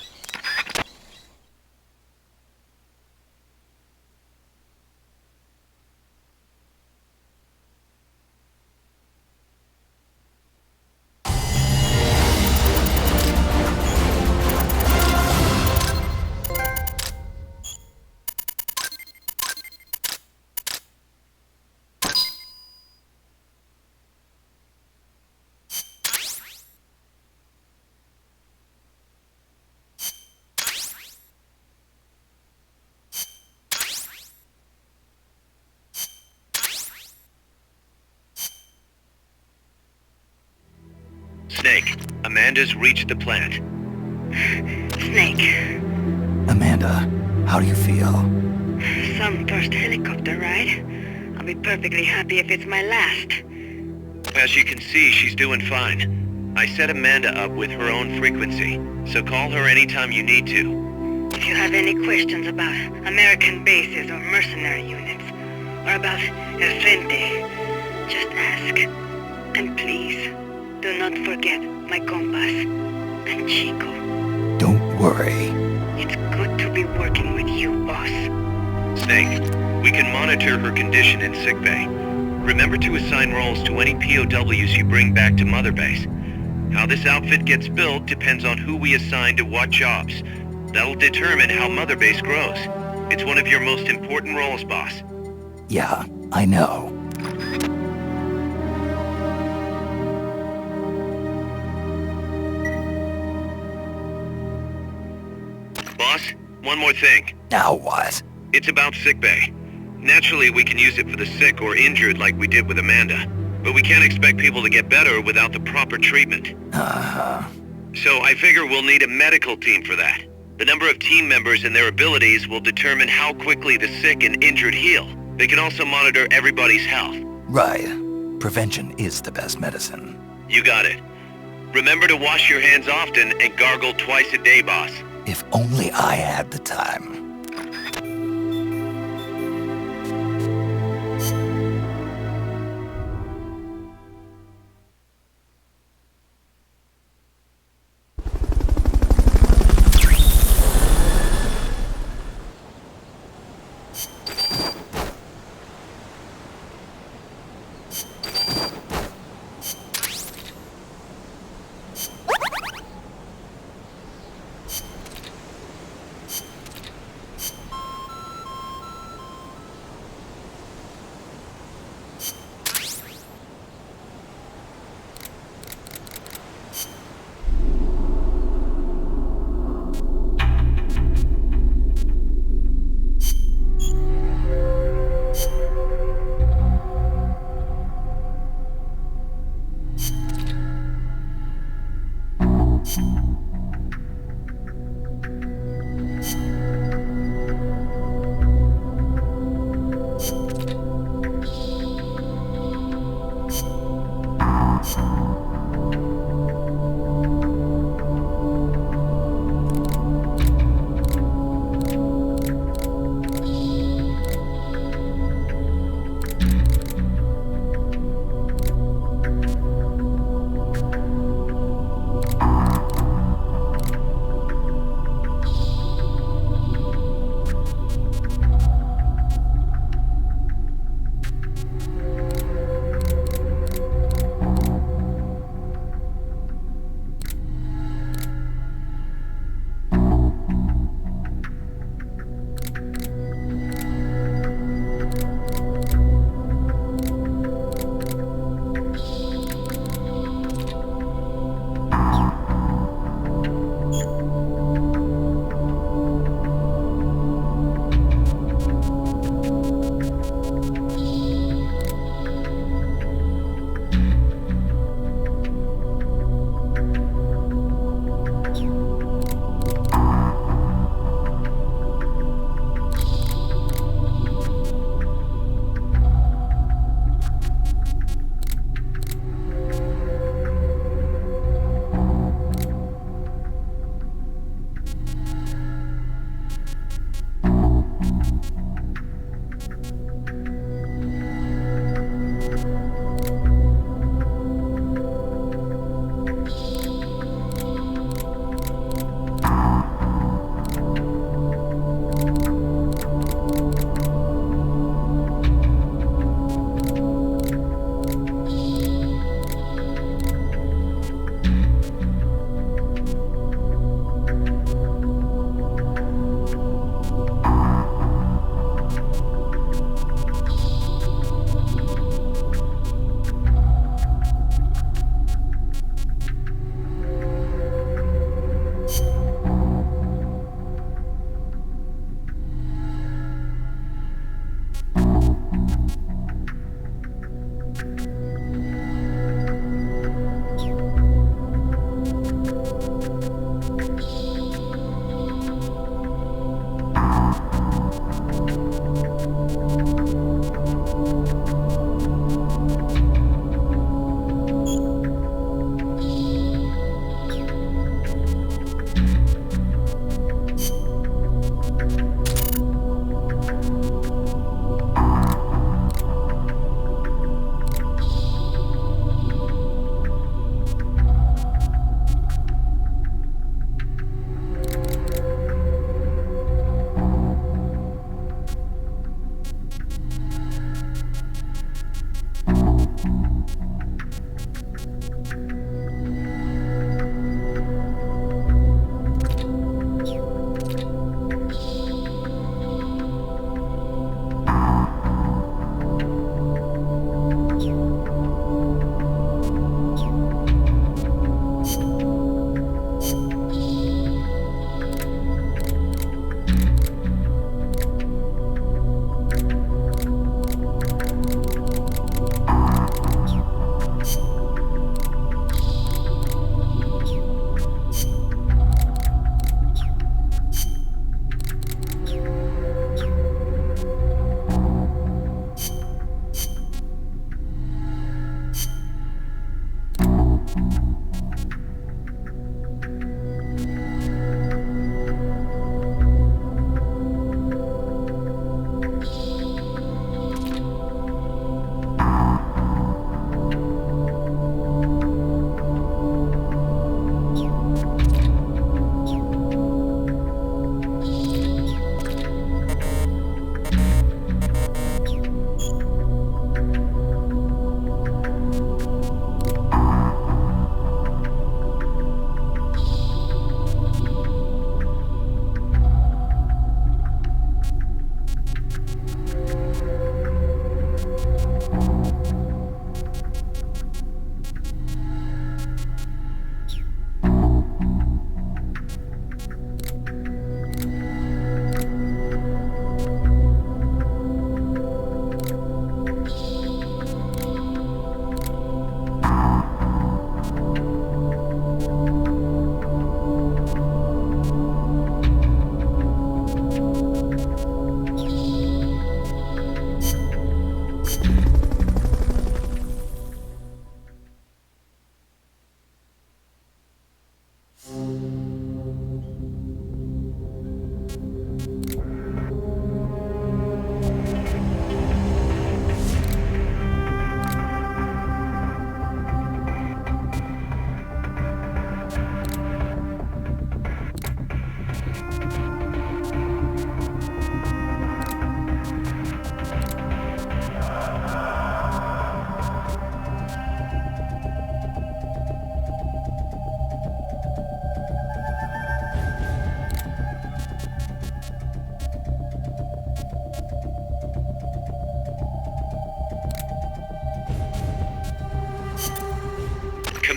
Snake, Amanda's reached the plant. Snake, Amanda, how do you feel? some first helicopter ride. I'll be perfectly happy if it's my last. As you can see, she's doing fine. I set Amanda up with her own frequency, so call her anytime you need to. If you have any questions about American bases or mercenary units, or about El Frente, just ask. And please, do not forget my compass and Chico. Don't worry. It's good to be working with you, boss. Snake, we can monitor her condition in sickbay. Remember to assign roles to any POWs you bring back to Mother Base. How this outfit gets built depends on who we assign to what jobs. That'll determine how Mother Base grows. It's one of your most important roles, boss. Yeah, I know. Boss, one more thing. Now what? It's about sickbay. Naturally, we can use it for the sick or injured like we did with Amanda. But we can't expect people to get better without the proper treatment. Uh-huh. So I figure we'll need a medical team for that. The number of team members and their abilities will determine how quickly the sick and injured heal. They can also monitor everybody's health. Right. Prevention is the best medicine. You got it. Remember to wash your hands often and gargle twice a day, boss. If only I had the time.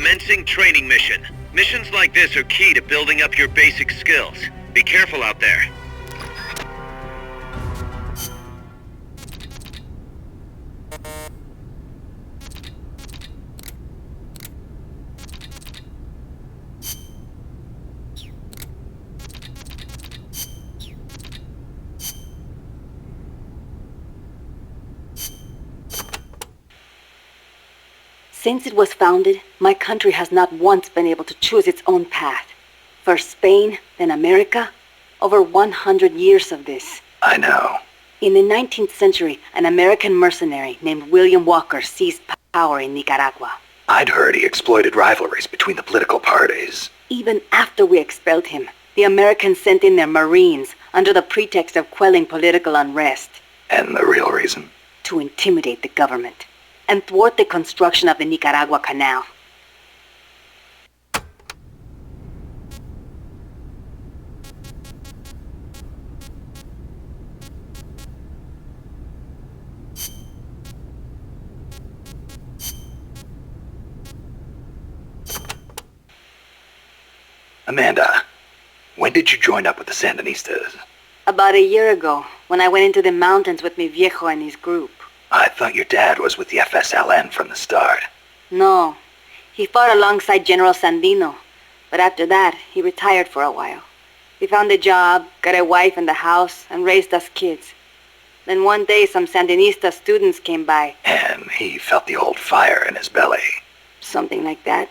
Commencing training mission. Missions like this are key to building up your basic skills. Be careful out there. Since it was founded, my country has not once been able to choose its own path. First Spain, then America. Over 100 years of this. I know. In the 19th century, an American mercenary named William Walker seized power in Nicaragua. I'd heard he exploited rivalries between the political parties. Even after we expelled him, the Americans sent in their Marines under the pretext of quelling political unrest. And the real reason? To intimidate the government and thwart the construction of the Nicaragua Canal. Amanda, when did you join up with the Sandinistas? About a year ago, when I went into the mountains with mi viejo and his group. I thought your dad was with the FSLN from the start. No. He fought alongside General Sandino, but after that, he retired for a while. He found a job, got a wife and a house, and raised us kids. Then one day, some Sandinista students came by. And he felt the old fire in his belly. Something like that.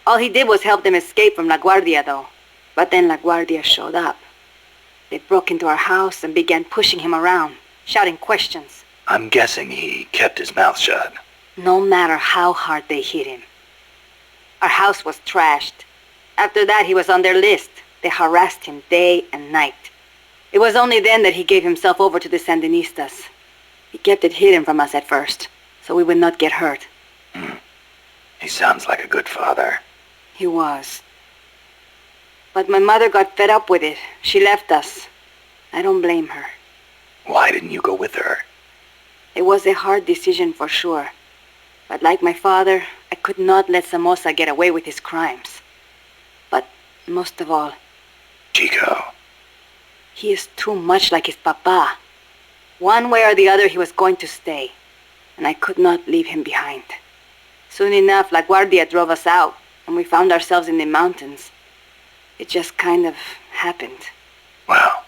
All he did was help them escape from La Guardia, though. But then La Guardia showed up. They broke into our house and began pushing him around, shouting questions. I'm guessing he kept his mouth shut. No matter how hard they hit him. Our house was trashed. After that, he was on their list. They harassed him day and night. It was only then that he gave himself over to the Sandinistas. He kept it hidden from us at first, so we would not get hurt. He sounds like a good father. He was. But my mother got fed up with it. She left us. I don't blame her. Why didn't you go with her? It was a hard decision for sure. But like my father, I could not let Somoza get away with his crimes. But most of all... Chico. He is too much like his papa. One way or the other, he was going to stay. And I could not leave him behind. Soon enough, La Guardia drove us out, and we found ourselves in the mountains. It just kind of happened. Well,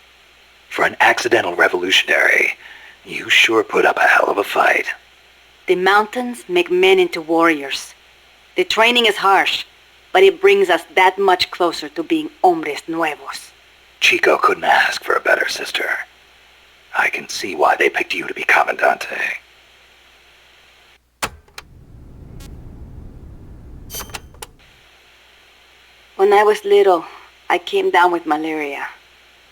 for an accidental revolutionary, you sure put up a hell of a fight. The mountains make men into warriors. The training is harsh, but it brings us that much closer to being hombres nuevos. Chico couldn't ask for a better sister. I can see why they picked you to be Comandante. When I was little, I came down with malaria.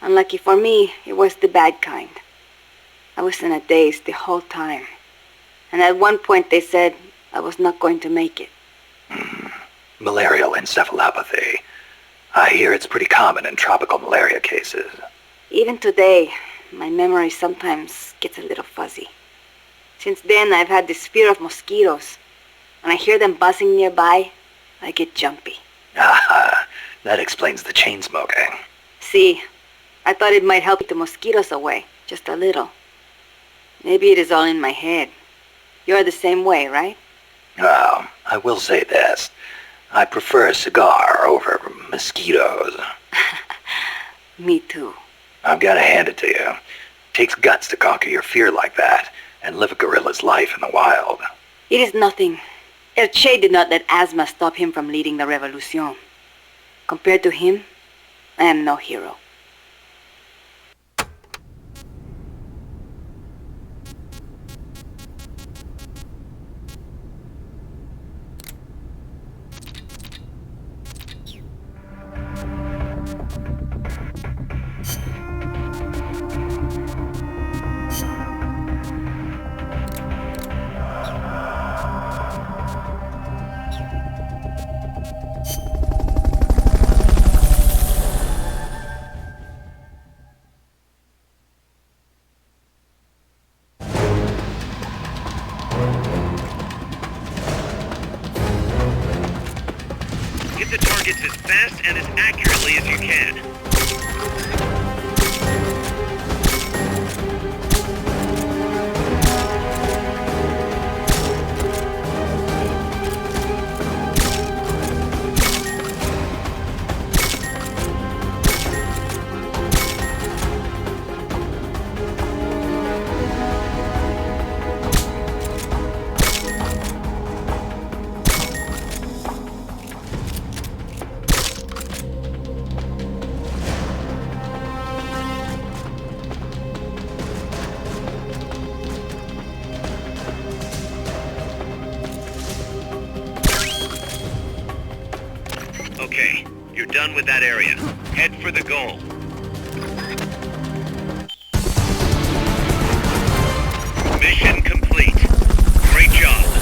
Unlucky for me, it was the bad kind. I was in a daze the whole time. And at one point they said I was not going to make it. Malarial encephalopathy. I hear it's pretty common in tropical malaria cases. Even today, my memory sometimes gets a little fuzzy. Since then, I've had this fear of mosquitoes. When I hear them buzzing nearby, I get jumpy. Ah, that explains the chain smoking. See, I thought it might help keep the mosquitoes away, just a little. Maybe it is all in my head. You're the same way, right? Well, I will say this. I prefer a cigar over mosquitoes. Me too. I've got to hand it to you. It takes guts to conquer your fear like that and live a guerrilla's life in the wild. It is nothing. El Che did not let asthma stop him from leading the revolution. Compared to him, I am no hero. the targets as fast and as accurately as you can. Okay, you're done with that area. Head for the goal. Mission complete. Great job.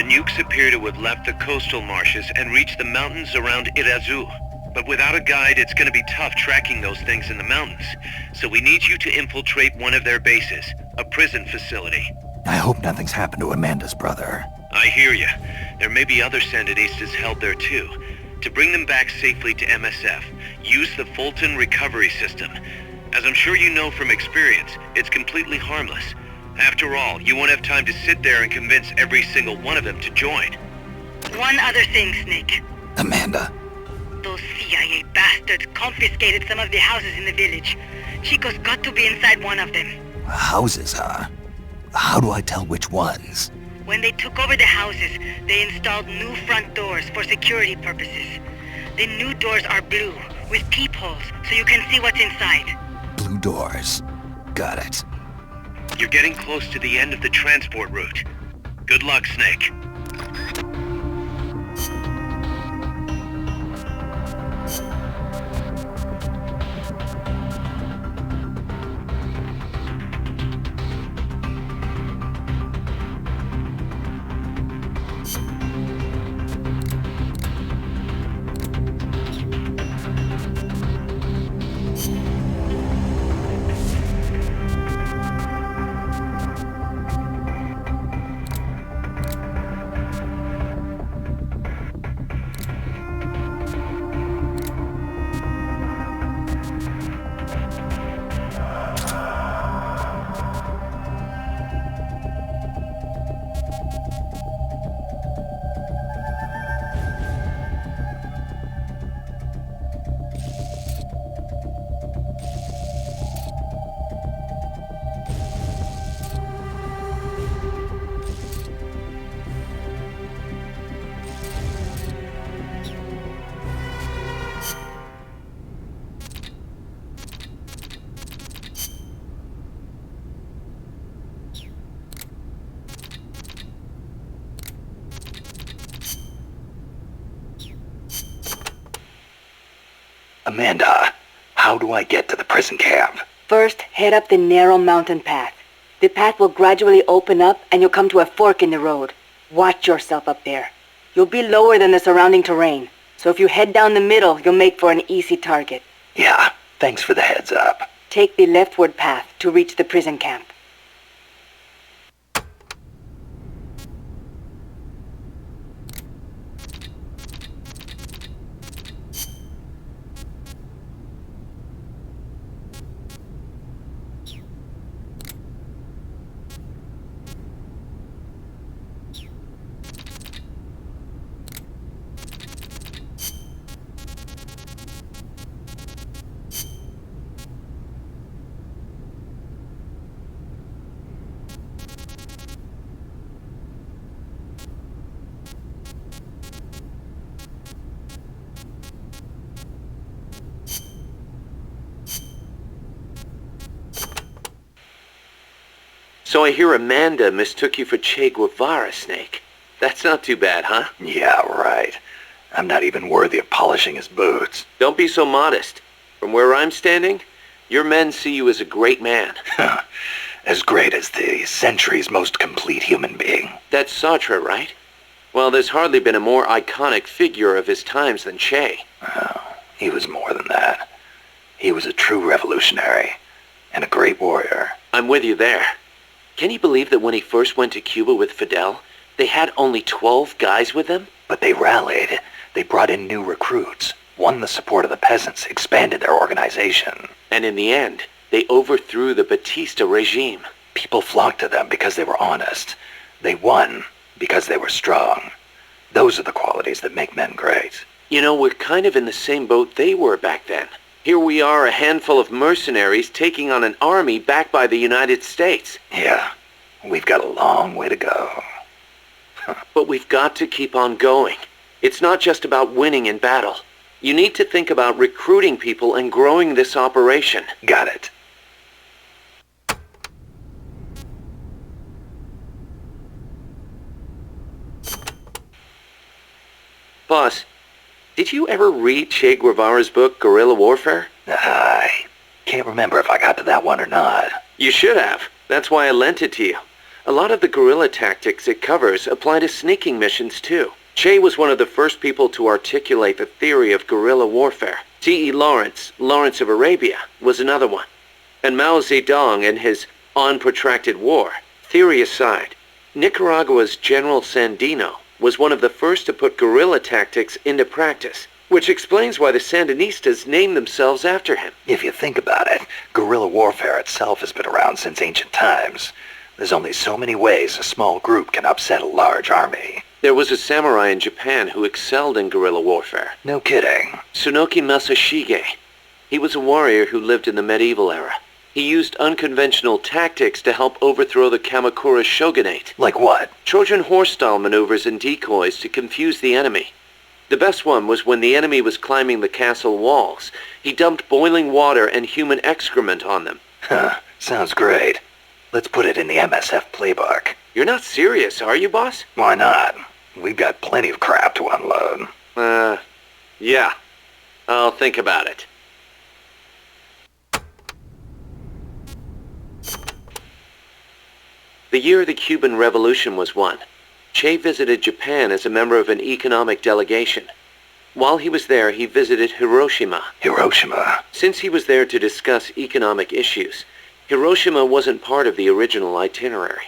The nukes appear to have left the coastal marshes and reached the mountains around Irazu. But without a guide, it's gonna be tough tracking those things in the mountains. So we need you to infiltrate one of their bases, a prison facility. I hope nothing's happened to Amanda's brother. I hear ya. There may be other Sandinistas held there too. To bring them back safely to MSF, use the Fulton recovery system. As I'm sure you know from experience, it's completely harmless. After all, you won't have time to sit there and convince every single one of them to join. One other thing, Snake. Amanda. Those CIA bastards confiscated some of the houses in the village. Chico's got to be inside one of them. Houses, huh? How do I tell which ones? When they took over the houses, they installed new front doors for security purposes. The new doors are blue, with peepholes, so you can see what's inside. Blue doors. Got it. You're getting close to the end of the transport route. Good luck, Snake. Amanda, how do I get to the prison camp? First, head up the narrow mountain path. The path will gradually open up and you'll come to a fork in the road. Watch yourself up there. You'll be lower than the surrounding terrain, so if you head down the middle, you'll make for an easy target. Yeah, thanks for the heads up. Take the leftward path to reach the prison camp. So I hear Amanda mistook you for Che Guevara, Snake. That's not too bad, huh? Yeah, right. I'm not even worthy of polishing his boots. Don't be so modest. From where I'm standing, your men see you as a great man. As great as the century's most complete human being. That's Sartre, right? Well, there's hardly been a more iconic figure of his times than Che. Oh, he was more than that. He was a true revolutionary and a great warrior. I'm with you there. Can you believe that when he first went to Cuba with Fidel, they had only 12 guys with them? But they rallied. They brought in new recruits, won the support of the peasants, expanded their organization. And in the end, they overthrew the Batista regime. People flocked to them because they were honest. They won because they were strong. Those are the qualities that make men great. You know, we're kind of in the same boat they were back then. Here we are, a handful of mercenaries taking on an army backed by the United States. Yeah, we've got a long way to go. But we've got to keep on going. It's not just about winning in battle. You need to think about recruiting people and growing this operation. Got it. Boss, did you ever read Che Guevara's book, Guerrilla Warfare? I can't remember if I got to that one or not. You should have. That's why I lent it to you. A lot of the guerrilla tactics it covers apply to sneaking missions too. Che was one of the first people to articulate the theory of guerrilla warfare. C.E. Lawrence, Lawrence of Arabia, was another one. And Mao Zedong and his On Protracted War. Theory aside, Nicaragua's General Sandino was one of the first to put guerrilla tactics into practice, which explains why the Sandinistas named themselves after him. If you think about it, guerrilla warfare itself has been around since ancient times. There's only so many ways a small group can upset a large army. There was a samurai in Japan who excelled in guerrilla warfare. No kidding. Tsunoki Masashige. He was a warrior who lived in the medieval era. He used unconventional tactics to help overthrow the Kamakura shogunate. Like what? Trojan horse-style maneuvers and decoys to confuse the enemy. The best one was when the enemy was climbing the castle walls. He dumped boiling water and human excrement on them. Huh, sounds great. Let's put it in the MSF playbook. You're not serious, are you, boss? Why not? We've got plenty of crap to unload. Yeah. I'll think about it. The year the Cuban Revolution was won, Che visited Japan as a member of an economic delegation. While he was there, he visited Hiroshima. Hiroshima? Since he was there to discuss economic issues, Hiroshima wasn't part of the original itinerary.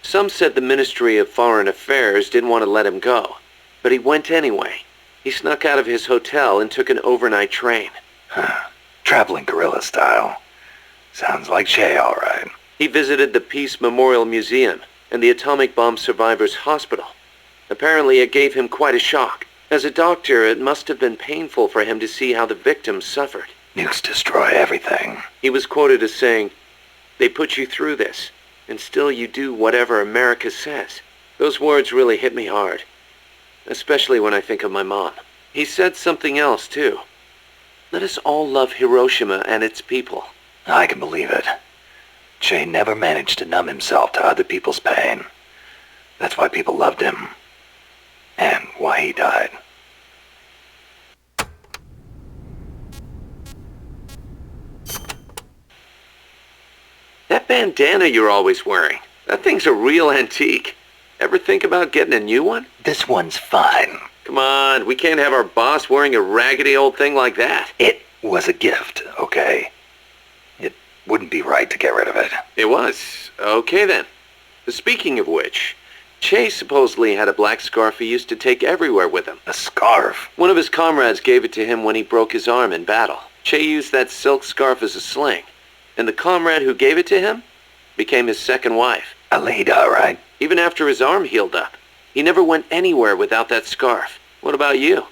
Some said the Ministry of Foreign Affairs didn't want to let him go, but he went anyway. He snuck out of his hotel and took an overnight train. Traveling guerrilla style. Sounds like Che, all right. He visited the Peace Memorial Museum and the Atomic Bomb Survivors Hospital. Apparently it gave him quite a shock. As a doctor, it must have been painful for him to see how the victims suffered. Nukes destroy everything. He was quoted as saying, "They put you through this, and still you do whatever America says." Those words really hit me hard, especially when I think of my mom. He said something else, too. Let us all love Hiroshima and its people. I can believe it. Che never managed to numb himself to other people's pain. That's why people loved him. And why he died. That bandana you're always wearing, that thing's a real antique. Ever think about getting a new one? This one's fine. Come on, we can't have our boss wearing a raggedy old thing like that. It was a gift, okay? It wouldn't be right to get rid of it. It was. Okay then. Speaking of which, Che supposedly had a black scarf he used to take everywhere with him. A scarf? One of his comrades gave it to him when he broke his arm in battle. Che used that silk scarf as a sling, and the comrade who gave it to him became his second wife. Alida, right? Even after his arm healed up, he never went anywhere without that scarf. What about you?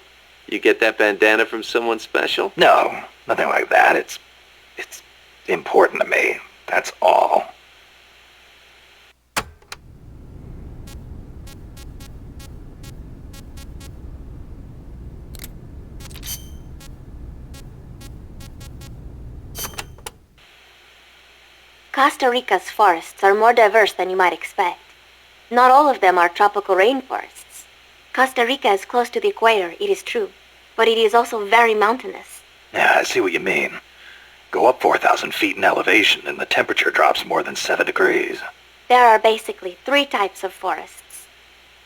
You get that bandana from someone special? No, nothing like that. It's important to me. That's all. Costa Rica's forests are more diverse than you might expect. Not all of them are tropical rainforests. Costa Rica is close to the equator, it is true, but it is also very mountainous. Yeah, I see what you mean. Go up 4,000 feet in elevation and the temperature drops more than 7 degrees. There are basically 3 types of forests.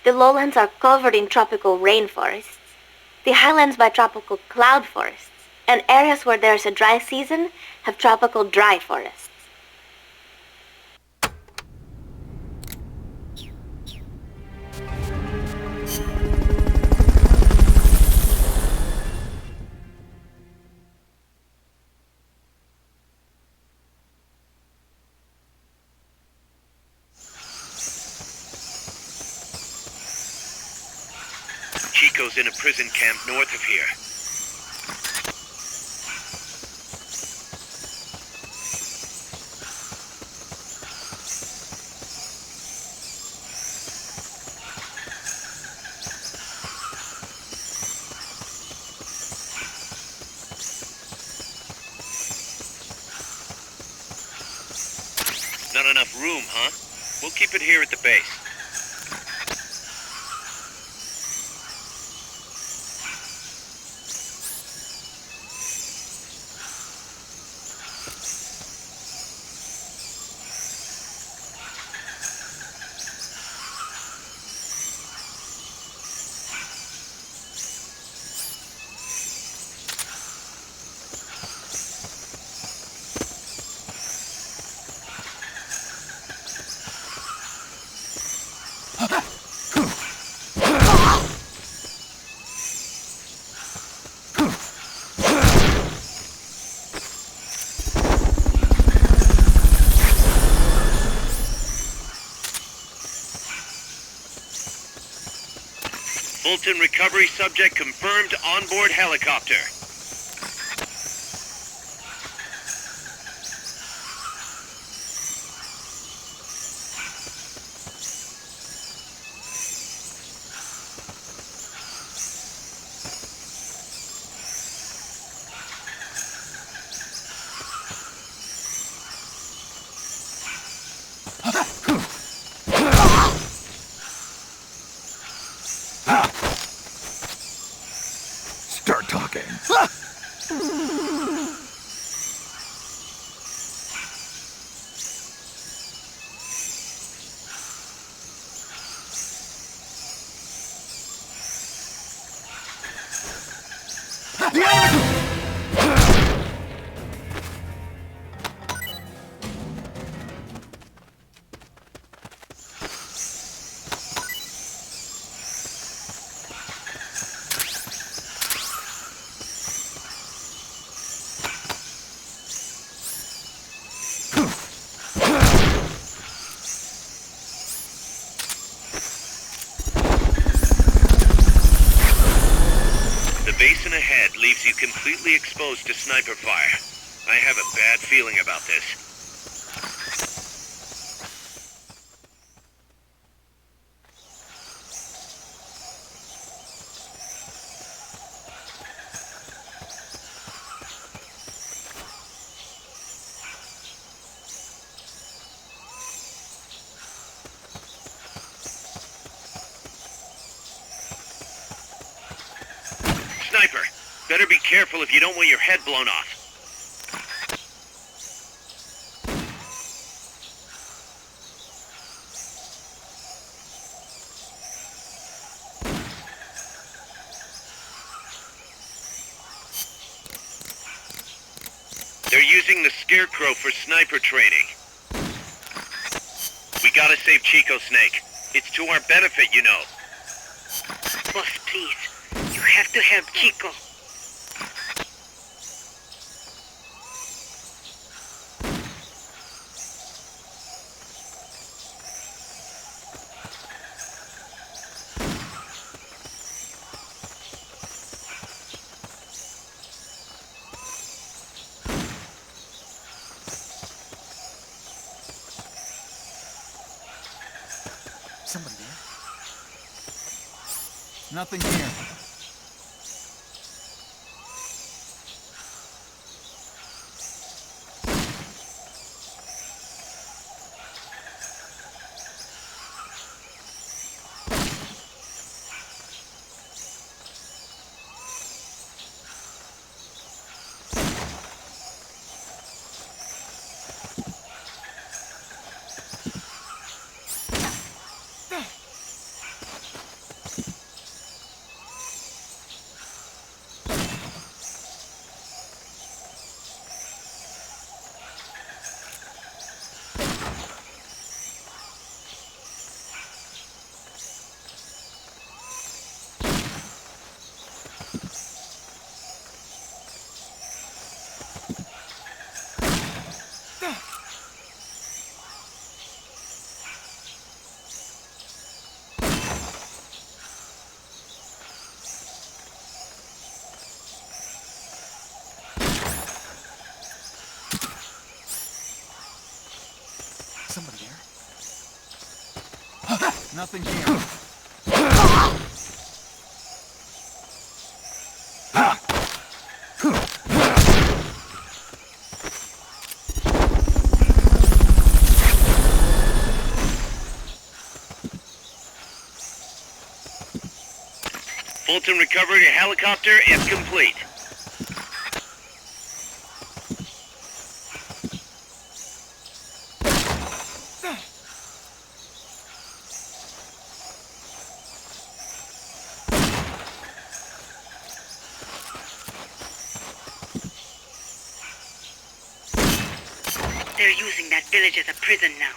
The lowlands are covered in tropical rainforests, the highlands by tropical cloud forests, and areas where there's a dry season have tropical dry forests. Chico's in a prison camp north of here. Not enough room, huh? We'll keep it here at the base. Fulton recovery subject confirmed onboard helicopter. Start talking. The basin ahead leaves you completely exposed to sniper fire. I have a bad feeling about this. Sniper, better be careful if you don't want your head blown off. They're using the Scarecrow for sniper training. We gotta save Chico, Snake. It's to our benefit, you know. Boss, please. You have to help Chico. Somebody there? Nothing here. Somebody there? Nothing here. Fulton recovery helicopter is complete. They're using that village as a prison now.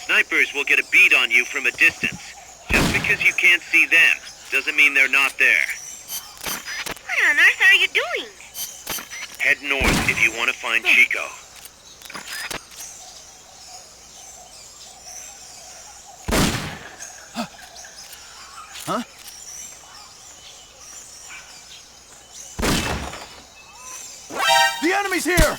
Snipers will get a bead on you from a distance. Just because you can't see them doesn't mean they're not there. What on earth are you doing? Head north if you want to find Chico. Enemies here!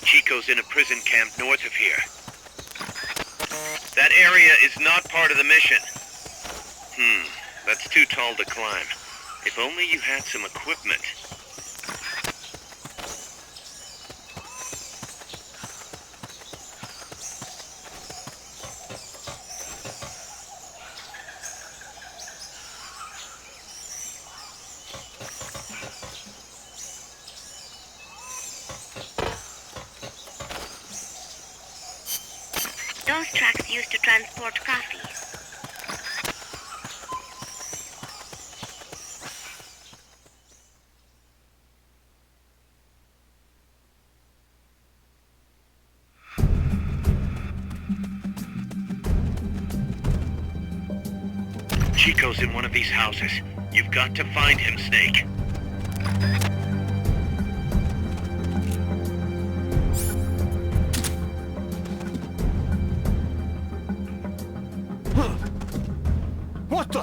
Chico's in a prison camp north of here. That area is not part of the mission. That's too tall to climb. If only you had some equipment. Those trucks used to transport coffee. Chico's in one of these houses. You've got to find him, Snake. What the?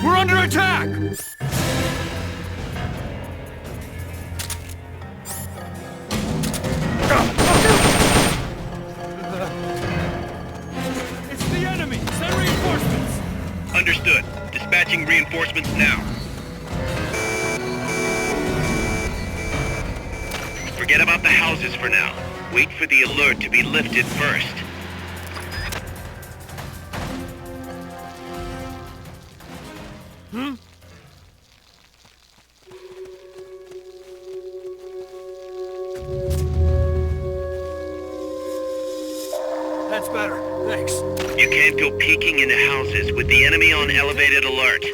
We're under attack! It's the enemy! Send reinforcements! Understood. Dispatching reinforcements now. Forget about the houses for now. Wait for the alert to be lifted first. That's better. Thanks. You can't go peeking into houses with the enemy on elevated alert.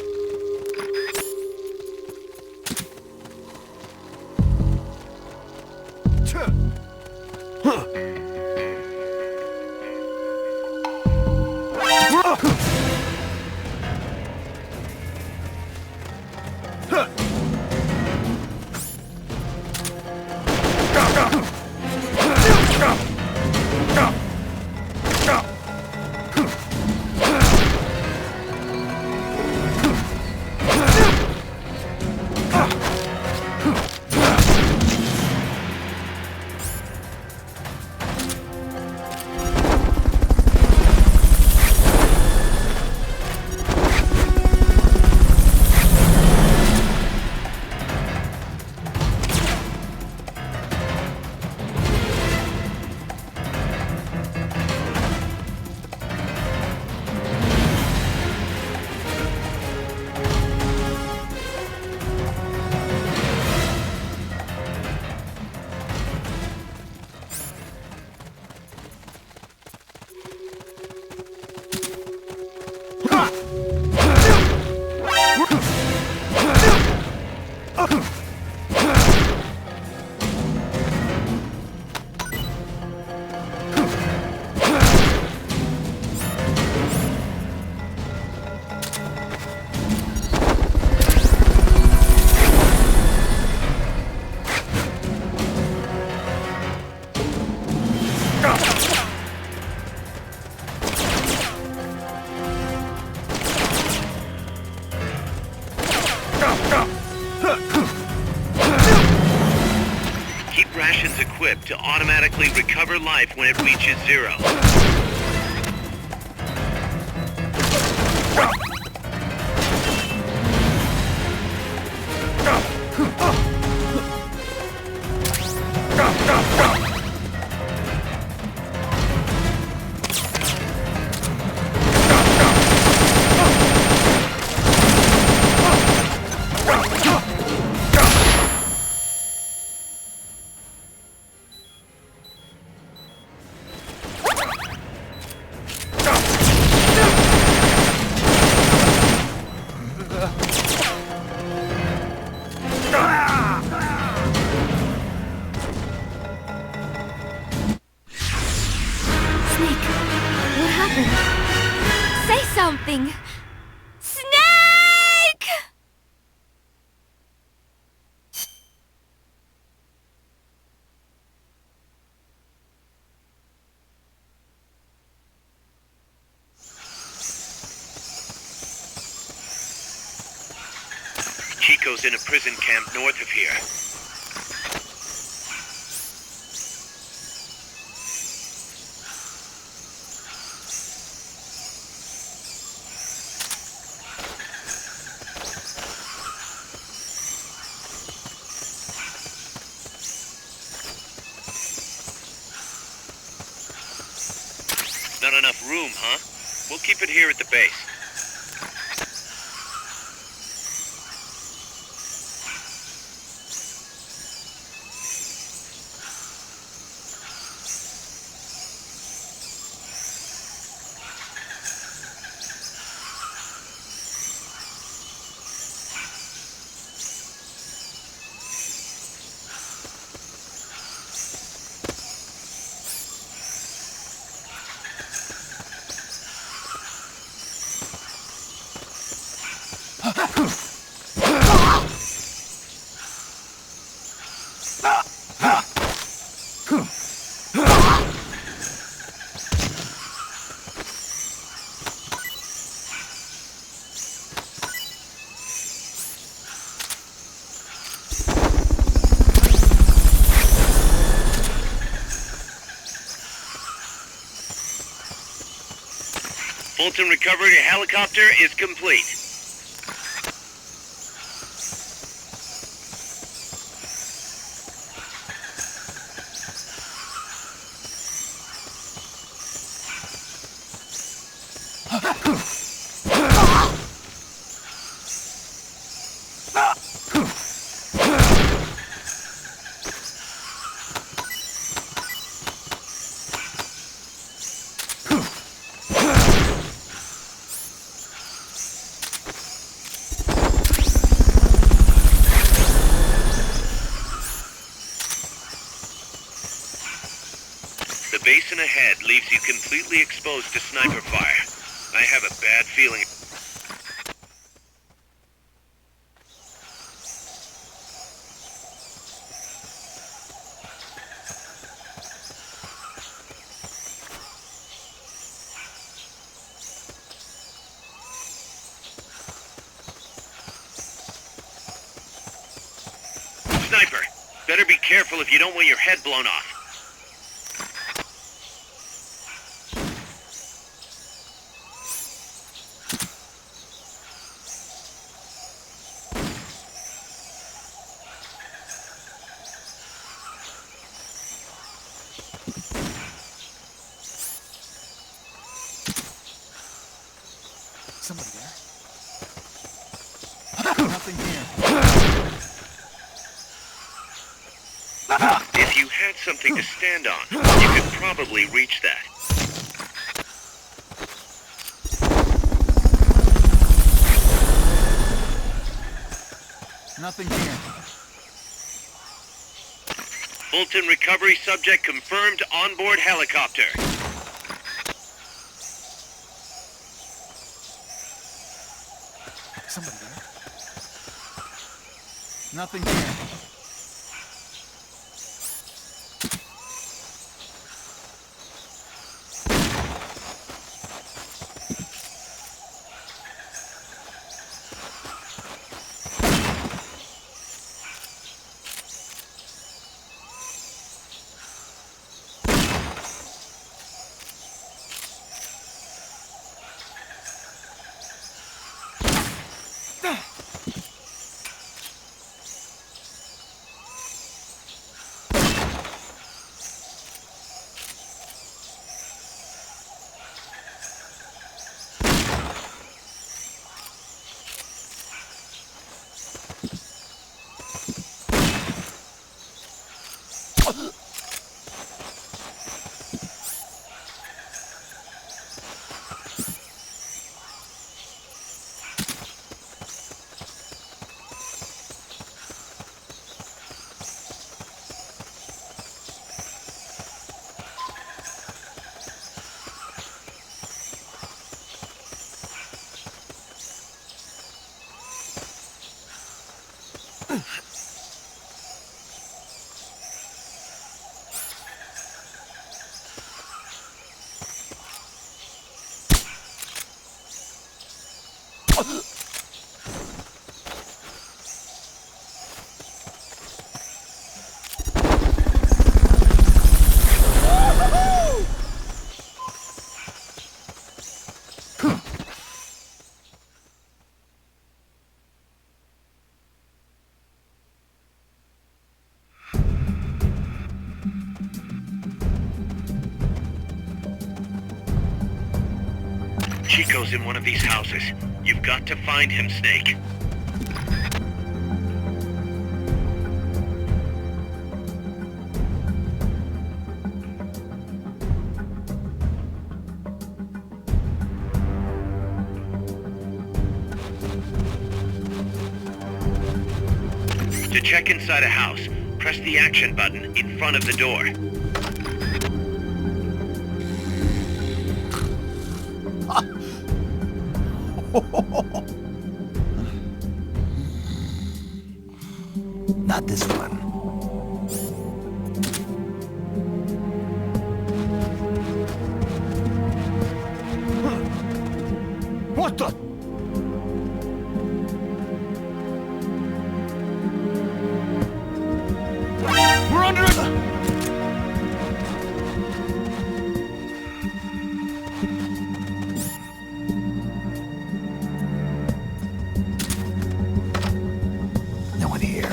Keep rations equipped to automatically recover life when it reaches zero. Say something! Snake! Chico's in a prison camp north of here. Not enough room, huh? We'll keep it here at the base. Fulton recovery helicopter is complete. The basin ahead leaves you completely exposed to sniper fire. I have a bad feeling. Sniper, better be careful if you don't want your head blown off. Somebody there? Nothing here. If you had something to stand on, you could probably reach that. Nothing here. Fulton recovery subject confirmed onboard helicopter. Somebody there? Nothing here. Chico's in one of these houses. You've got to find him, Snake. To check inside a house, press the action button in front of the door. Not this one. What the? We're under it! No one here.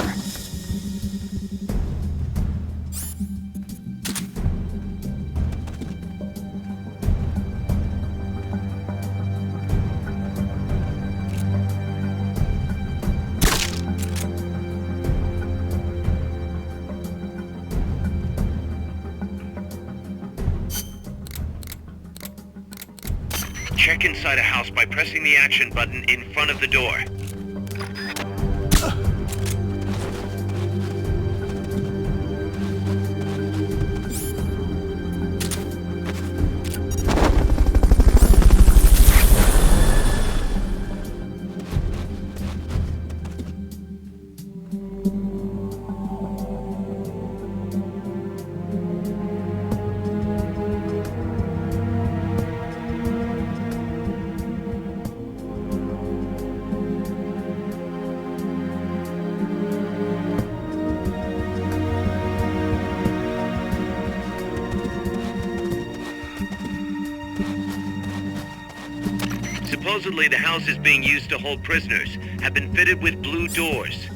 Check inside a house by pressing the action button in front of the door. Supposedly, the houses being used to hold prisoners have been fitted with blue doors.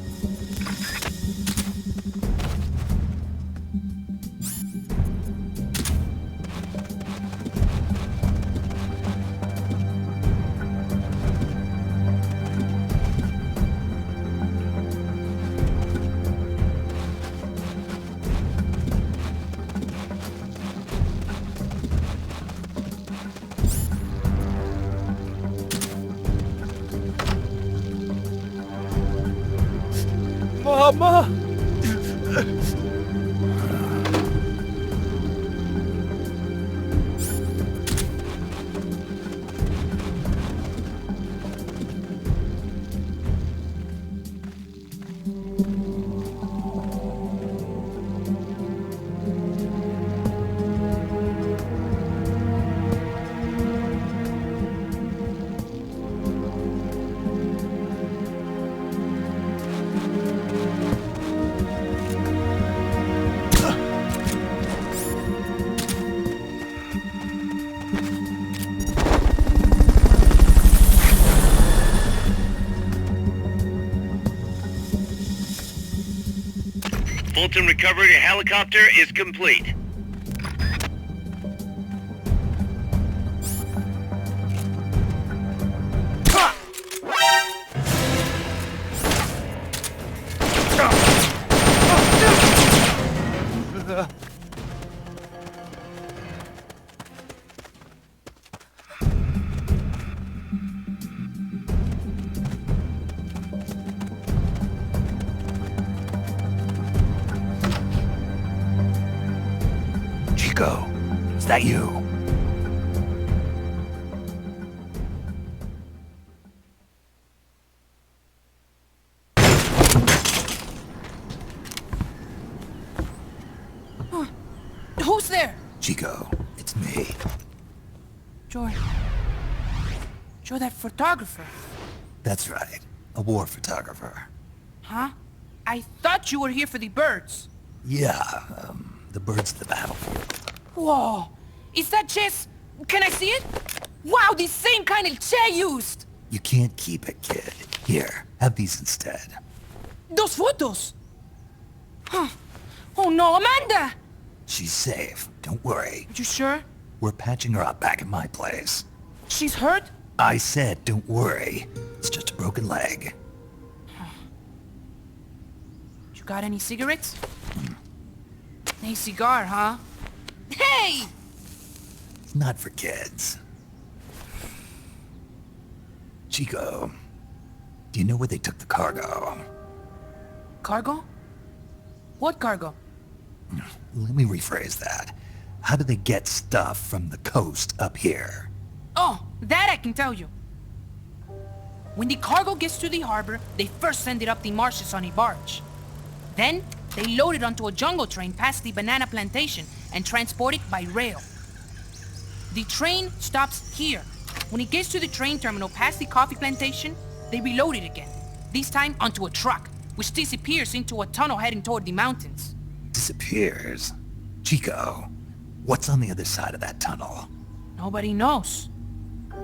Mama! Fulton recovery helicopter is complete. Chico, is that you? there? Chico, it's me. Joy, that photographer. That's right. A war photographer. Huh? I thought you were here for the birds. Yeah, the birds of the battlefield. Whoa! Is that chess? Can I see it? Wow, the same kind of chair used! You can't keep it, kid. Here, have these instead. Those photos! Huh. Oh no, Amanda! She's safe. Don't worry. You sure? We're patching her up back at my place. She's hurt? I said don't worry. It's just a broken leg. You got any cigarettes? A cigar, huh? Hey! It's not for kids. Chico, do you know where they took the cargo? Cargo? What cargo? Let me rephrase that. How do they get stuff from the coast up here? Oh, that I can tell you. When the cargo gets to the harbor, they first send it up the marshes on a barge. Then, they load it onto a jungle train past the banana plantation and transport it by rail. The train stops here. When it gets to the train terminal past the coffee plantation, they reload it again. This time onto a truck, which disappears into a tunnel heading toward the mountains. Disappears? Chico, what's on the other side of that tunnel? Nobody knows.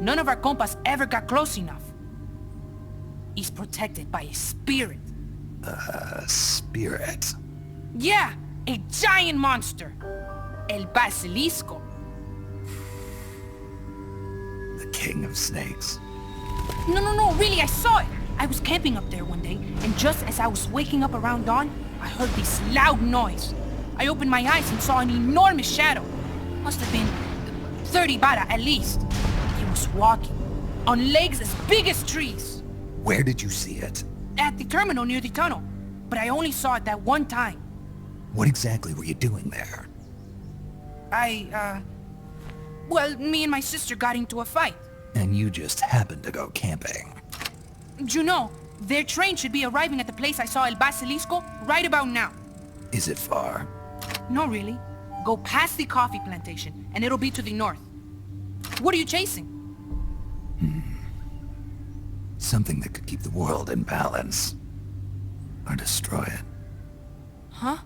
None of our compas ever got close enough. He's protected by a spirit. Spirit? Yeah, a giant monster. El Basilisco. The king of snakes. No, really, I saw it. I was camping up there one day, and just as I was waking up around dawn, I heard this loud noise. I opened my eyes and saw an enormous shadow. Must have been 30 bara at least. He was walking, on legs as big as trees. Where did you see it? At the terminal near the tunnel, but I only saw it that one time. What exactly were you doing there? Well, me and my sister got into a fight. And you just happened to go camping. You know, their train should be arriving at the place I saw El Basilisco right about now. Is it far? No, really. Go past the coffee plantation, and it'll be to the north. What are you chasing? Something that could keep the world in balance. Or destroy it. Huh?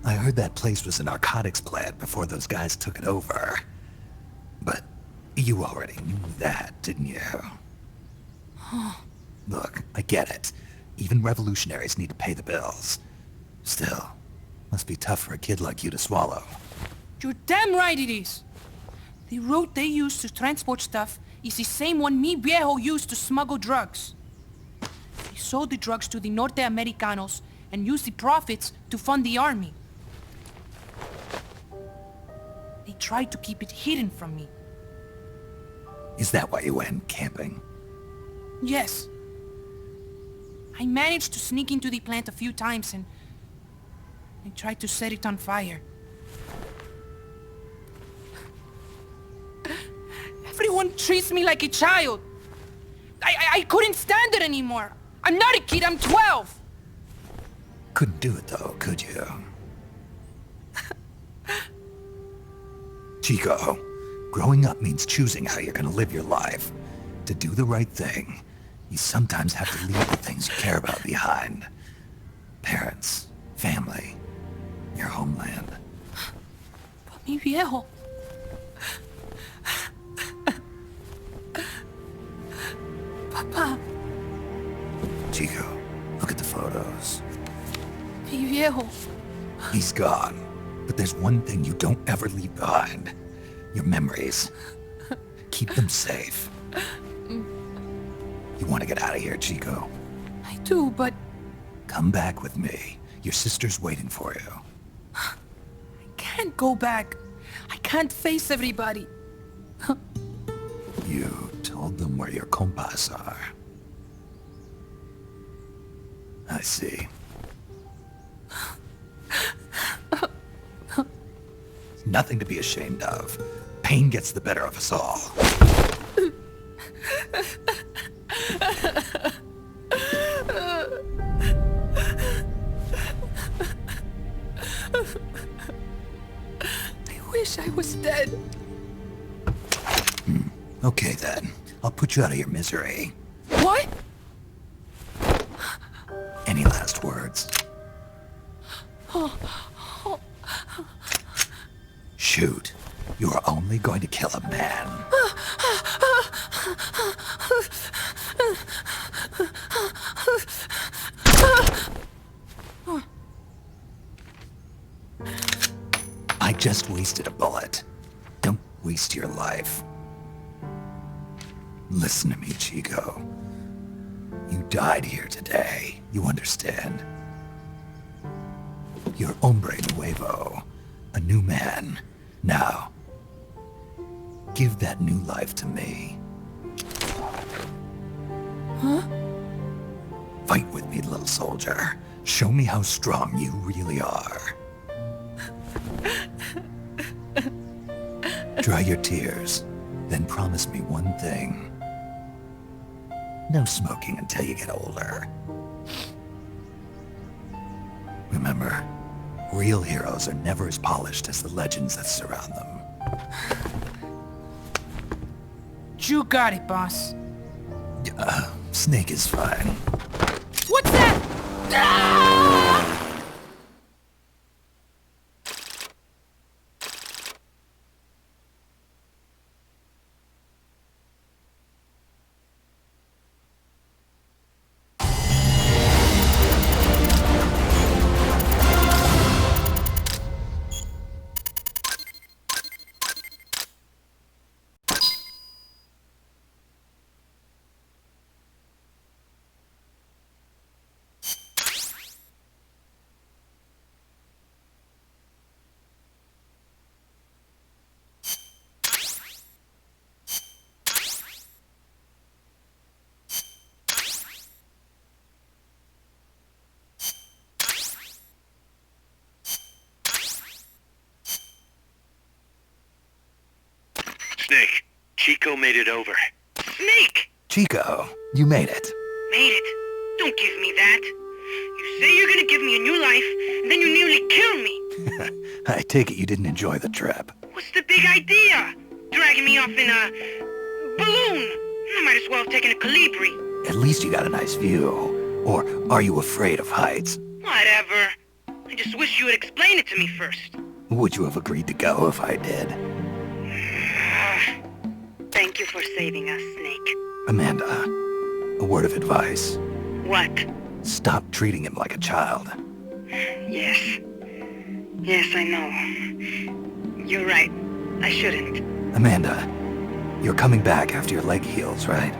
I heard that place was a narcotics plant before those guys took it over. But you already knew that, didn't you? Look, I get it. Even revolutionaries need to pay the bills. Still, must be tough for a kid like you to swallow. You're damn right it is. The route they use to transport stuff is the same one mi viejo used to smuggle drugs. He sold the drugs to the Norte Americanos and used the profits to fund the army. They tried to keep it hidden from me. Is that why you went camping? Yes. I managed to sneak into the plant a few times and I tried to set it on fire. Everyone treats me like a child. I couldn't stand it anymore. I'm not a kid, I'm 12. Couldn't do it though, could you? Chico, growing up means choosing how you're gonna live your life. To do the right thing, you sometimes have to leave the things you care about behind. Parents, family, your homeland. But mi viejo... Papa... Chico, look at the photos. Mi viejo... He's gone, but there's one thing you don't ever leave behind. Your memories. Keep them safe. You want to get out of here, Chico? I do, but... Come back with me. Your sister's waiting for you. I can't go back. I can't face everybody. You told them where your compas are. I see. Nothing to be ashamed of. Pain gets the better of us all. wish I was dead. Okay then. I'll put you out of your misery. What? Any last words? Shoot. You are only going to kill a man. I just wasted a bullet. Don't waste your life. Listen to me, Chico. You died here today. You understand? You're hombre nuevo. A new man. Now, give that new life to me. Huh? Fight with me, little soldier. Show me how strong you really are. Dry your tears, then promise me one thing. No smoking until you get older. Remember, real heroes are never as polished as the legends that surround them. You got it, boss. Snake is fine. What's that? Ah! Snake, Chico made it over. Snake! Chico, you made it. Made it. Don't give me that. You say you're gonna give me a new life, and then you nearly kill me. I take it you didn't enjoy the trip. What's the big idea? Dragging me off in a balloon. I might as well have taken a Calibri. At least you got a nice view. Or are you afraid of heights? Whatever. I just wish you would explain it to me first. Would you have agreed to go if I did? Thank you for saving us, Snake. Amanda, a word of advice. What? Stop treating him like a child. Yes. Yes, I know. You're right. I shouldn't. Amanda, you're coming back after your leg heals, right?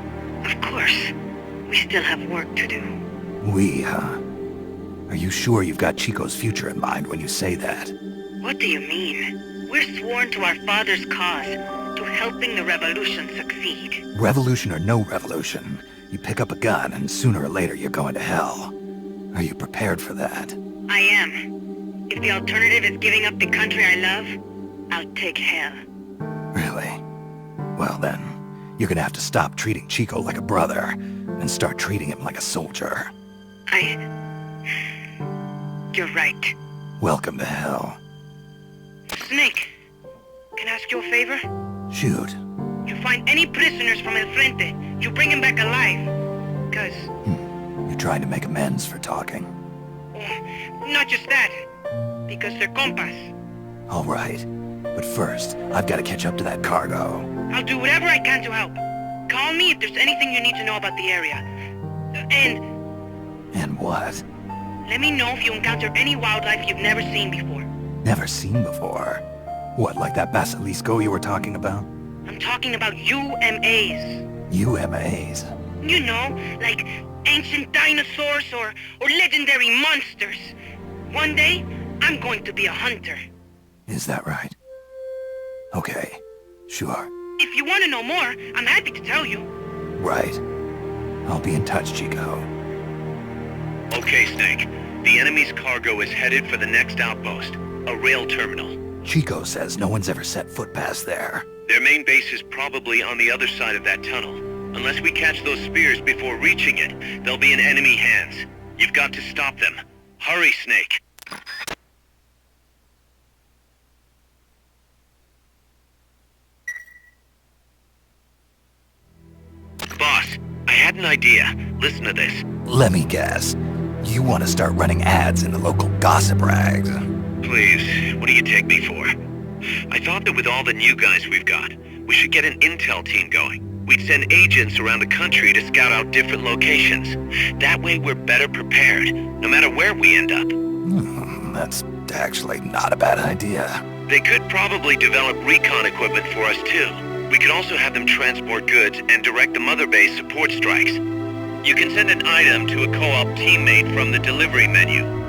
Of course. We still have work to do. We, huh? Are you sure you've got Chico's future in mind when you say that? What do you mean? We're sworn to our father's cause, to helping the revolution succeed. Revolution or no revolution, you pick up a gun and sooner or later you're going to hell. Are you prepared for that? I am. If the alternative is giving up the country I love, I'll take hell. Really? Well then, you're gonna have to stop treating Chico like a brother and start treating him like a soldier. You're right. Welcome to hell. Snake, can I ask you a favor? Shoot. You find any prisoners from El Frente, you bring them back alive. Cause... You're trying to make amends for talking. Not just that. Because they're compas. All right. But first, I've got to catch up to that cargo. I'll do whatever I can to help. Call me if there's anything you need to know about the area. And what? Let me know if you encounter any wildlife you've never seen before. Never seen before? What, like that basilisco you were talking about? I'm talking about UMAs. UMAs? You know, like ancient dinosaurs or legendary monsters. One day, I'm going to be a hunter. Is that right? Okay, sure. If you want to know more, I'm happy to tell you. Right. I'll be in touch, Chico. Okay, Snake. The enemy's cargo is headed for the next outpost, a rail terminal. Chico says no one's ever set foot past there. Their main base is probably on the other side of that tunnel. Unless we catch those spears before reaching it, they'll be in enemy hands. You've got to stop them. Hurry, Snake. I had an idea. Listen to this. Let me guess. You want to start running ads in the local gossip rags? Please, what do you take me for? I thought that with all the new guys we've got, we should get an intel team going. We'd send agents around the country to scout out different locations. That way we're better prepared, no matter where we end up. That's actually not a bad idea. They could probably develop recon equipment for us too. We could also have them transport goods and direct the mother base support strikes. You can send an item to a co-op teammate from the delivery menu.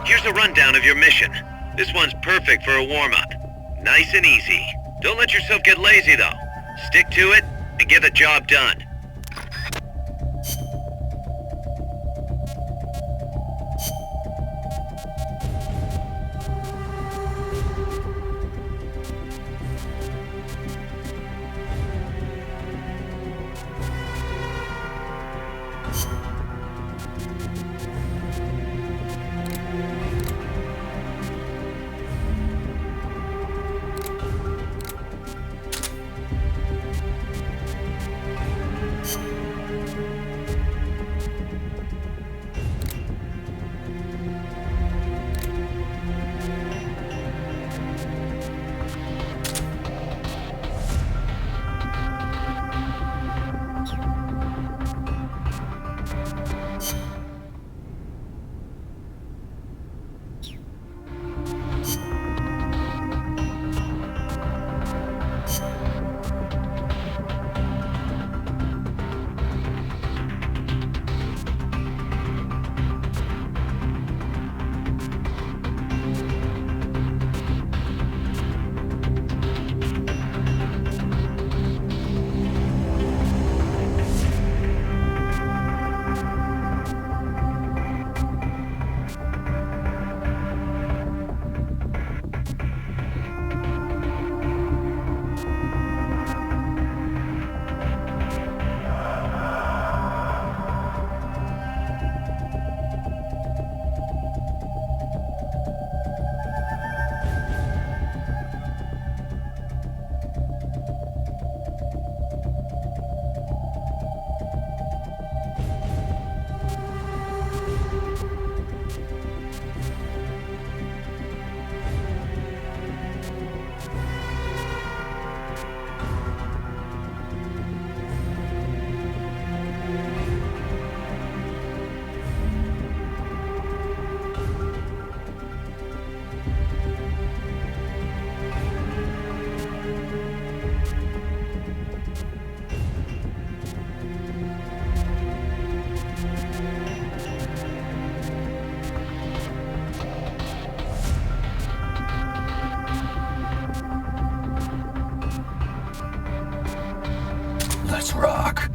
Here's a rundown of your mission. This one's perfect for a warm-up. Nice and easy. Don't let yourself get lazy, though. Stick to it and get the job done. Let's rock.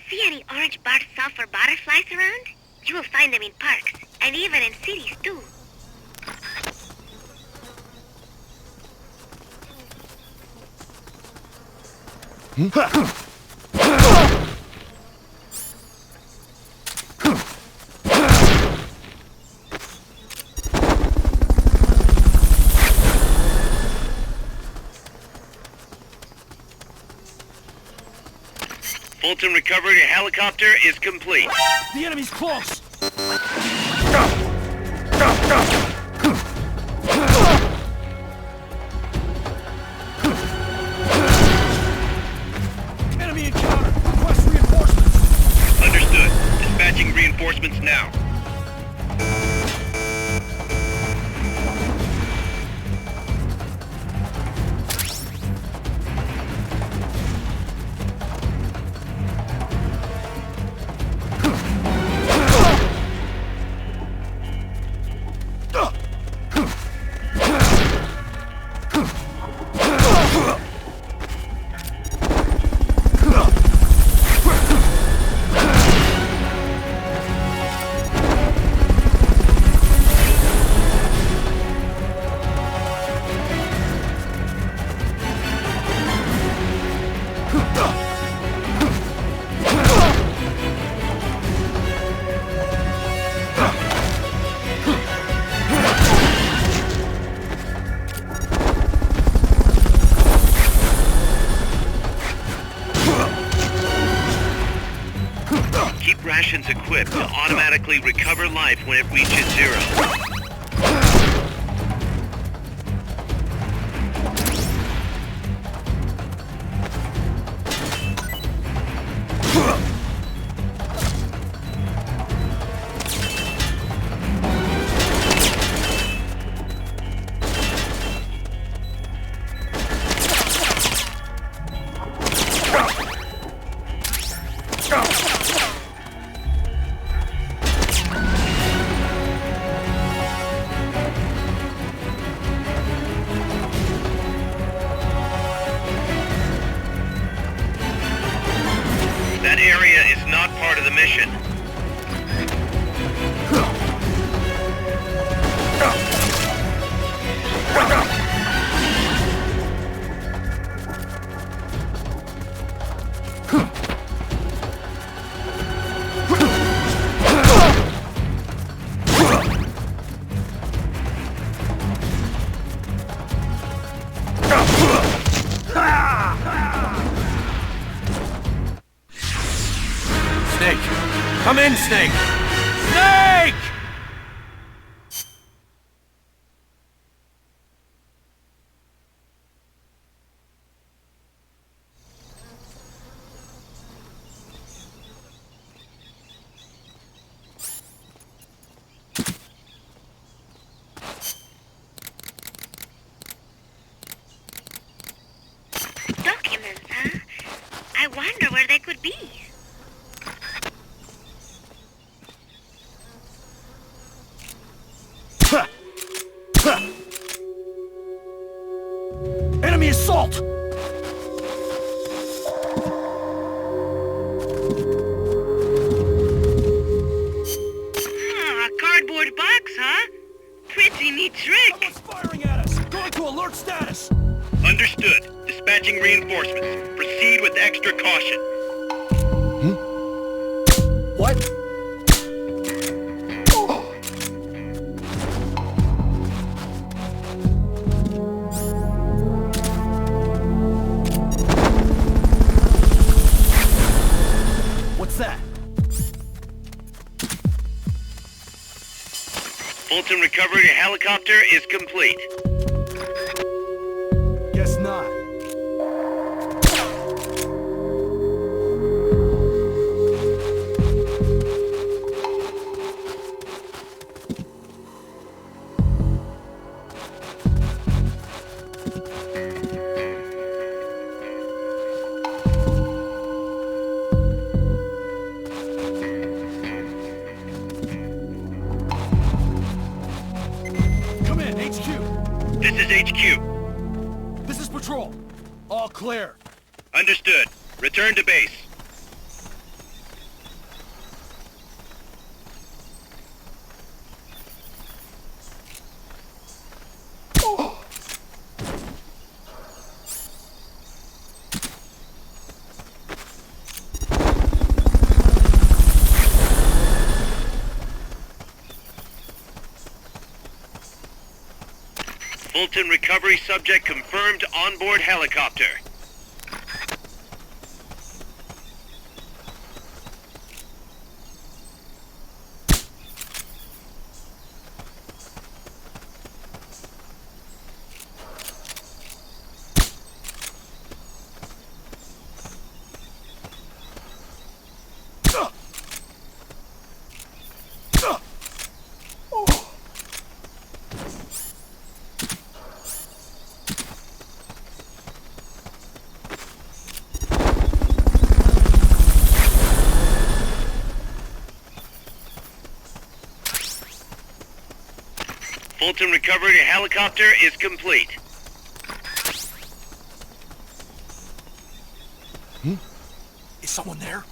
See any orange barred sulfur butterflies around? You will find them in parks, and even in cities too. Fulton recovery helicopter is complete. The enemy's close! Enemy encounter! Request reinforcements! Understood. Dispatching reinforcements now. Keep rations equipped to automatically recover life when it reaches zero. That area is not part of the mission. Snake! Come in, Snake! Snake! Documents, huh? I wonder where they could be. Enemy assault! A cardboard box, huh? Pretty neat trick. Someone's firing at us! Going to alert status! Understood. Dispatching reinforcements. Proceed with extra caution. What? What's that? Fulton recovery helicopter is complete. Guess not. Come in, HQ. This is HQ. This is patrol. All clear. Understood. Return to base. Fulton recovery subject confirmed onboard helicopter. Fulton recovery helicopter is complete. Is someone there?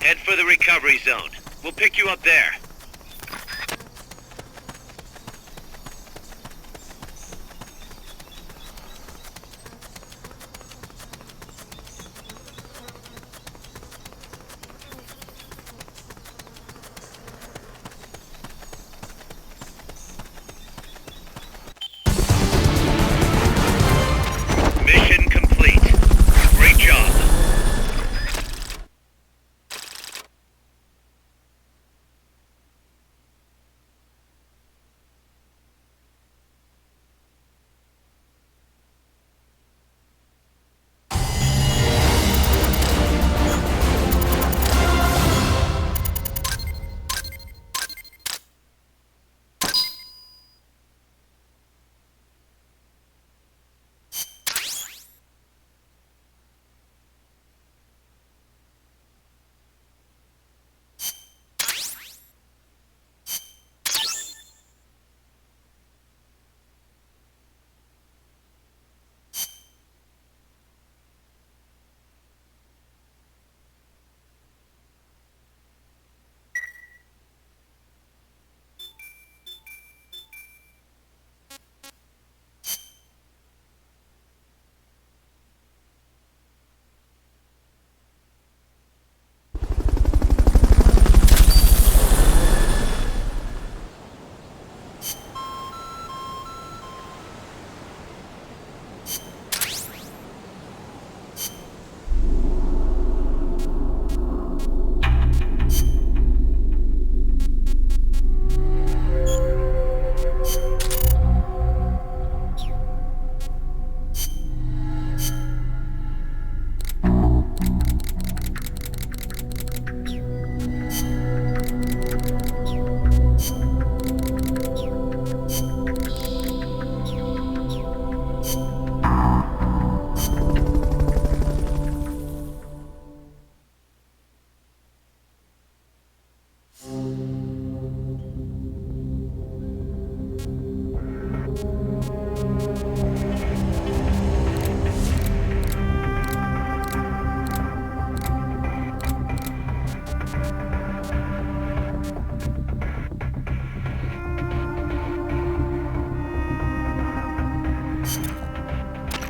Head for the recovery zone. We'll pick you up there. Mission complete. Great job.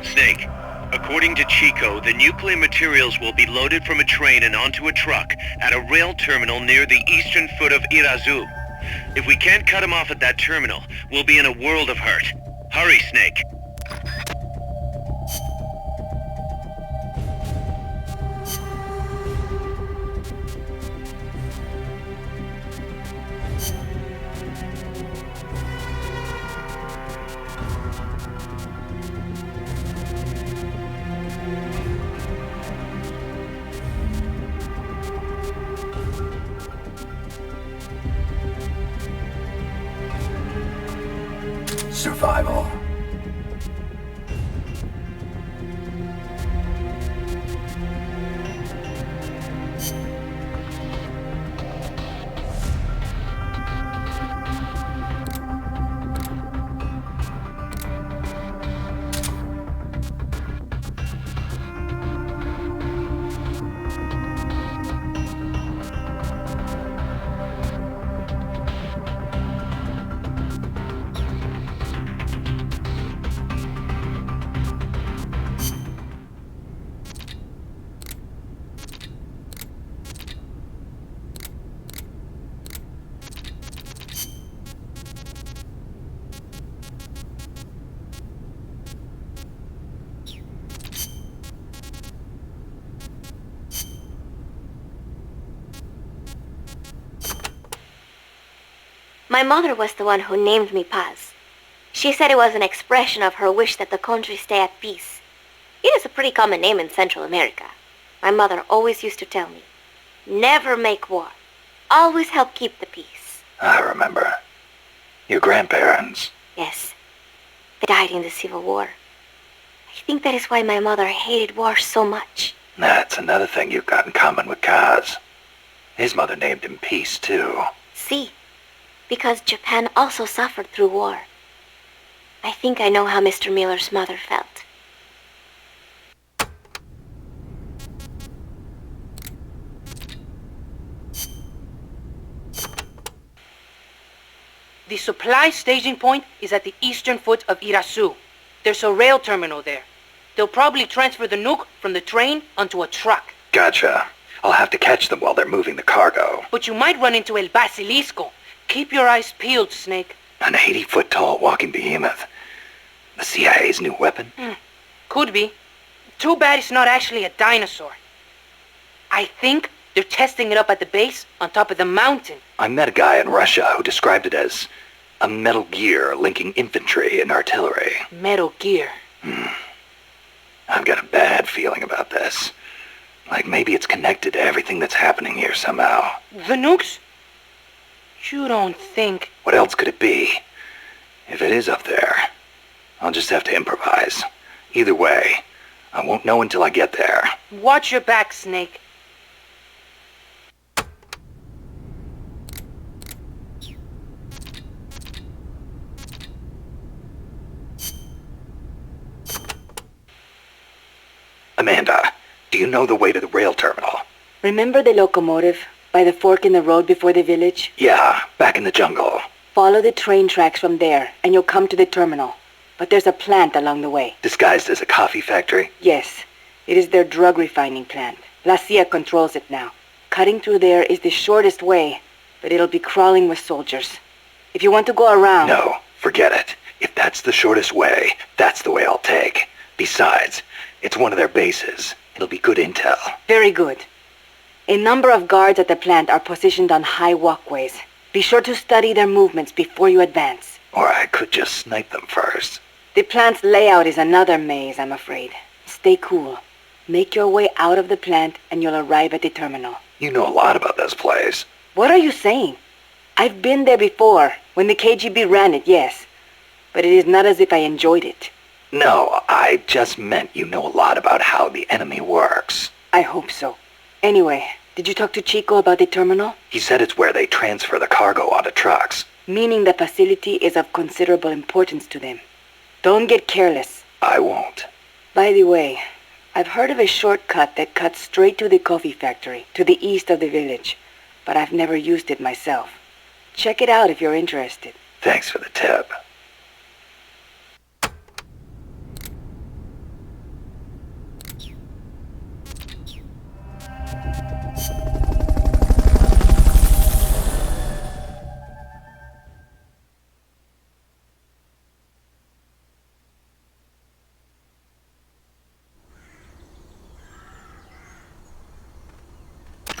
Snake, according to Chico, the nuclear materials will be loaded from a train and onto a truck at a rail terminal near the eastern foot of Irazu. If we can't cut him off at that terminal, we'll be in a world of hurt. Hurry, Snake. arrival. My mother was the one who named me Paz. She said it was an expression of her wish that the country stay at peace. It is a pretty common name in Central America. My mother always used to tell me, never make war. Always help keep the peace. I remember. Your grandparents. Yes. They died in the Civil War. I think that is why my mother hated war so much. That's another thing you've got in common with Kaz. His mother named him Peace, too. See, because Japan also suffered through war. I think I know how Mr. Miller's mother felt. The supply staging point is at the eastern foot of Irasu. There's a rail terminal there. They'll probably transfer the nuke from the train onto a truck. Gotcha. I'll have to catch them while they're moving the cargo. But you might run into El Basilisco. Keep your eyes peeled, Snake. An 80-foot-tall walking behemoth. The CIA's new weapon? Could be. Too bad it's not actually a dinosaur. I think they're testing it up at the base on top of the mountain. I met a guy in Russia who described it as a metal gear linking infantry and artillery. Metal Gear. I've got a bad feeling about this. Like maybe it's connected to everything that's happening here somehow. The nukes? You don't think... What else could it be? If it is up there, I'll just have to improvise. Either way, I won't know until I get there. Watch your back, Snake. Amanda, do you know the way to the rail terminal? Remember the locomotive by the fork in the road before the village? Yeah, back in the jungle. Follow the train tracks from there, and you'll come to the terminal. But there's a plant along the way. Disguised as a coffee factory? Yes. It is their drug refining plant. La CIA controls it now. Cutting through there is the shortest way, but it'll be crawling with soldiers. If you want to go around... No, forget it. If that's the shortest way, that's the way I'll take. Besides, it's one of their bases. It'll be good intel. Very good. A number of guards at the plant are positioned on high walkways. Be sure to study their movements before you advance. Or I could just snipe them first. The plant's layout is another maze, I'm afraid. Stay cool. Make your way out of the plant and you'll arrive at the terminal. You know a lot about this place. What are you saying? I've been there before, when the KGB ran it, yes. But it is not as if I enjoyed it. No, I just meant you know a lot about how the enemy works. I hope so. Anyway, did you talk to Chico about the terminal? He said it's where they transfer the cargo onto trucks. Meaning the facility is of considerable importance to them. Don't get careless. I won't. By the way, I've heard of a shortcut that cuts straight to the coffee factory, to the east of the village. But I've never used it myself. Check it out if you're interested. Thanks for the tip.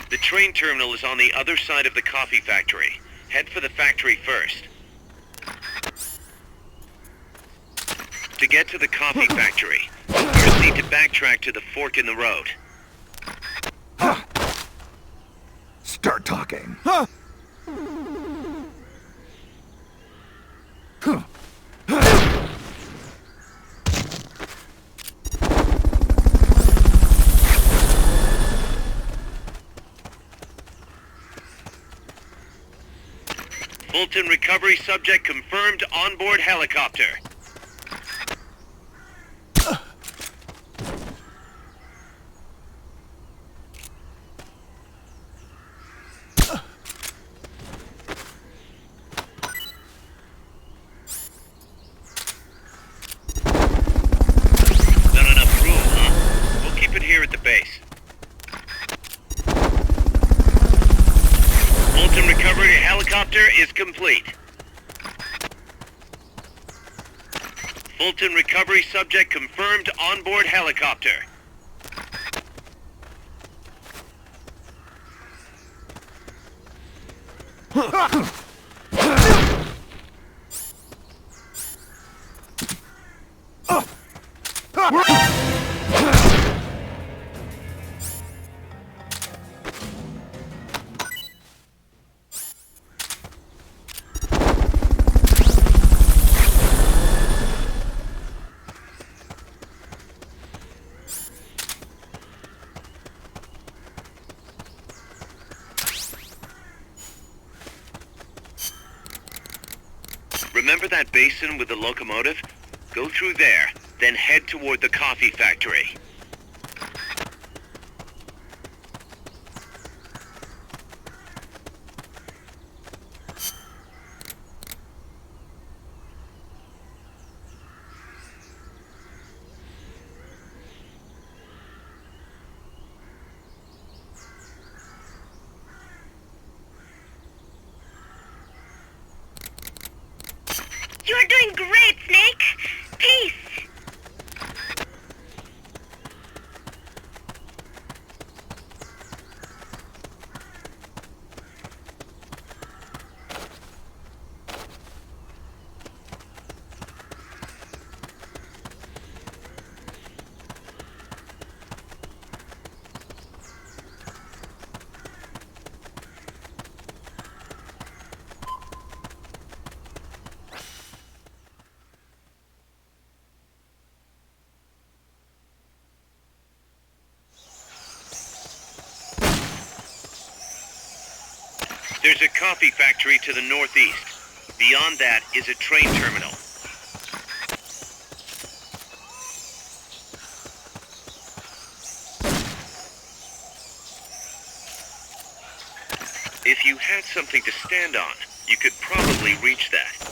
The train terminal is on the other side of the coffee factory. Head for the factory first. To get to the coffee factory, you'll need to backtrack to the fork in the road. Start talking. Fulton recovery subject confirmed onboard helicopter. Not enough room, huh? We'll keep it here at the base. Fulton recovery helicopter is complete. Fulton recovery subject confirmed onboard helicopter. Remember that basin with the locomotive? Go through there, then head toward the coffee factory. You're doing great, Snake! Peace! There's a coffee factory to the northeast. Beyond that is a train terminal. If you had something to stand on, you could probably reach that.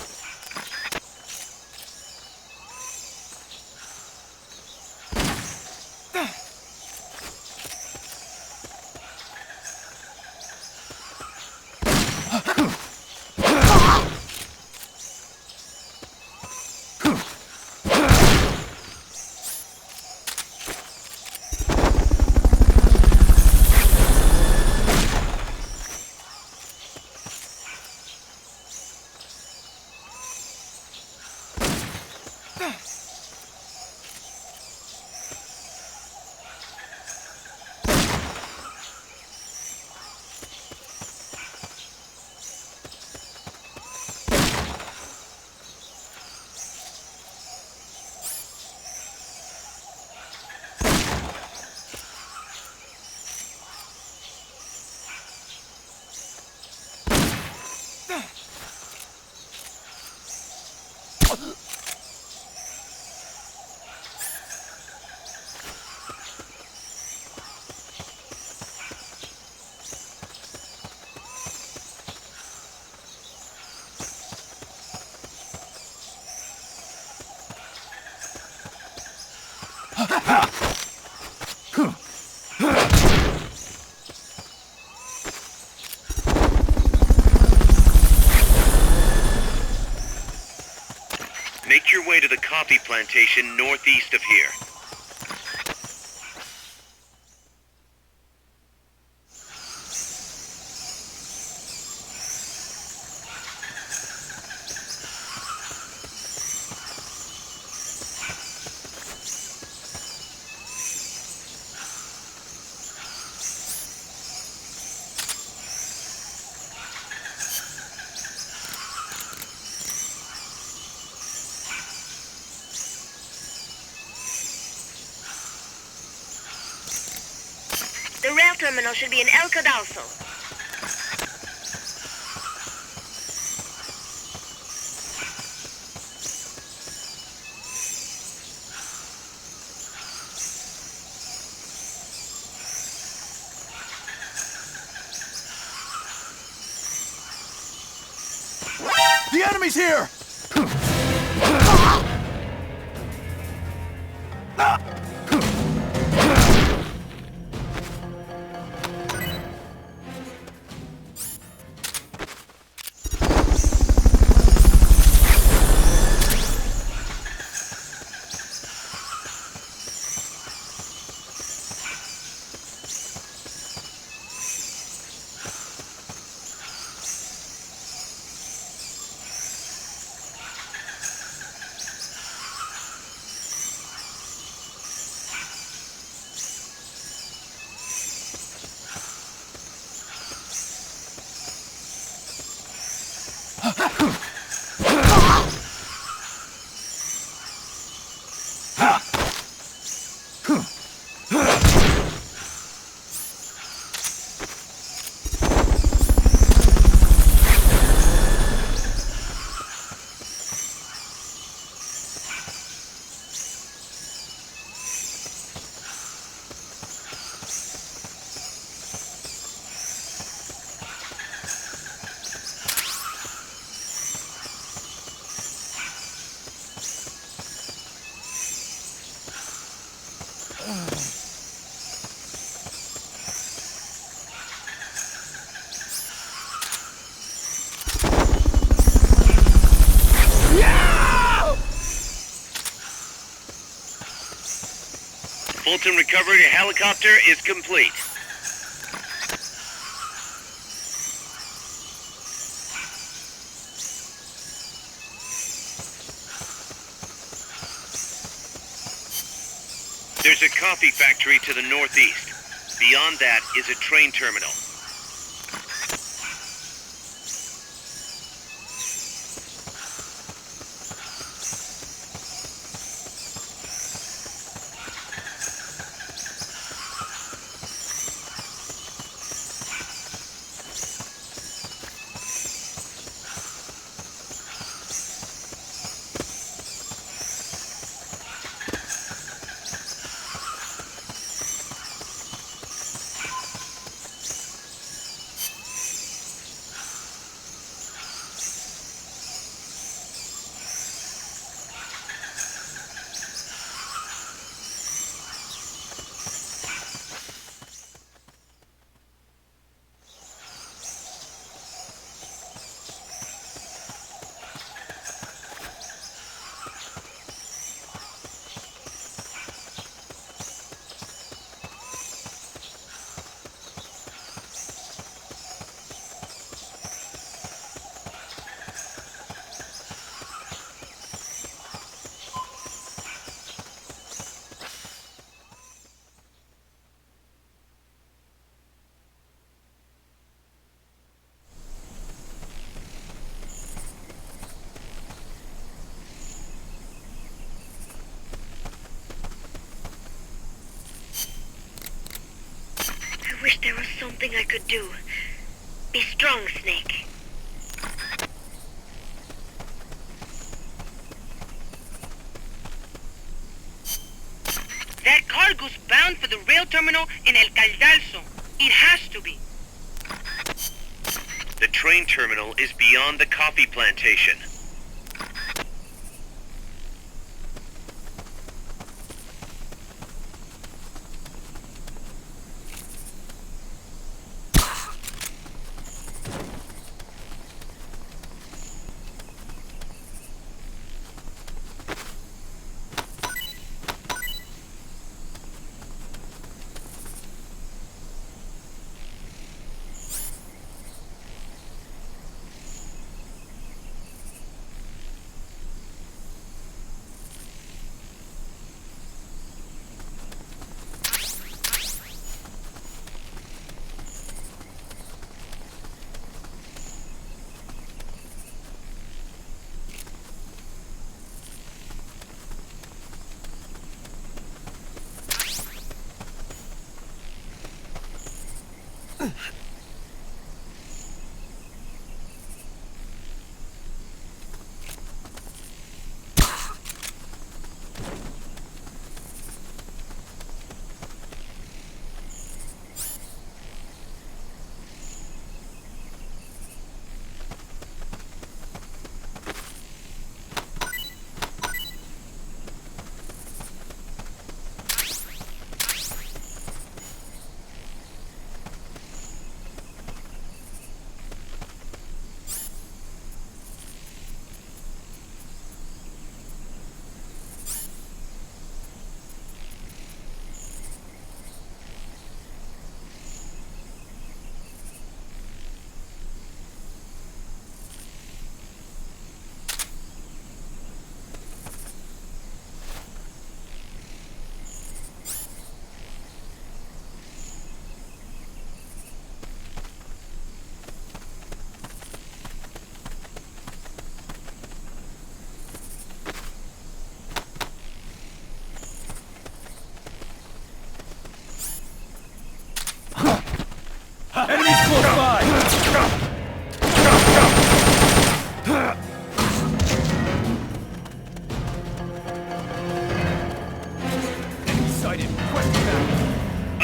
Make your way to the coffee plantation northeast of here. The rail terminal should be in El Cadalso. Enemies here! Fulton recovery helicopter is complete. There's a coffee factory to the northeast. Beyond that is a train terminal. I wish there was something I could do. Be strong, Snake. That cargo's bound for the rail terminal in El Caldalso. It has to be. The train terminal is beyond the coffee plantation.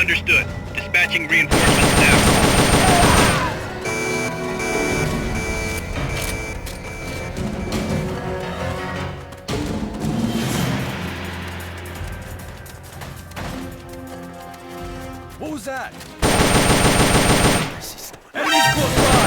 Understood. Dispatching reinforcements now. What was that? Enemies close by!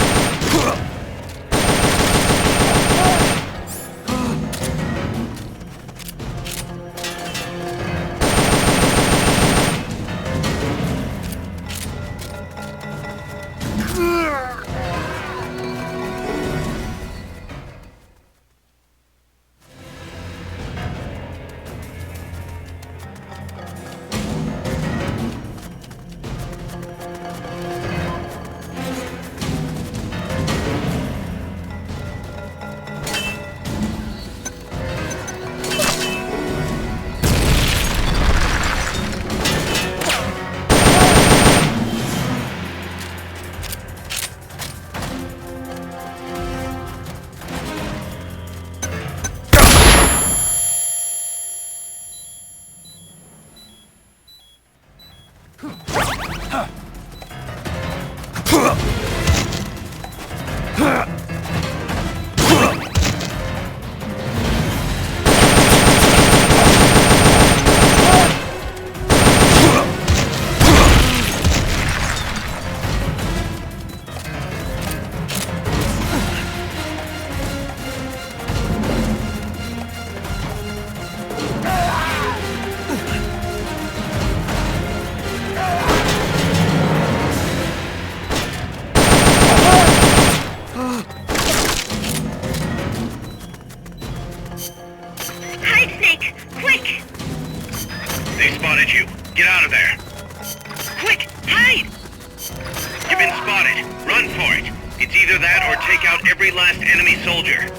They spotted you. Get out of there. Quick, hide! You've been spotted. Run for it. It's either that or take out every last enemy soldier.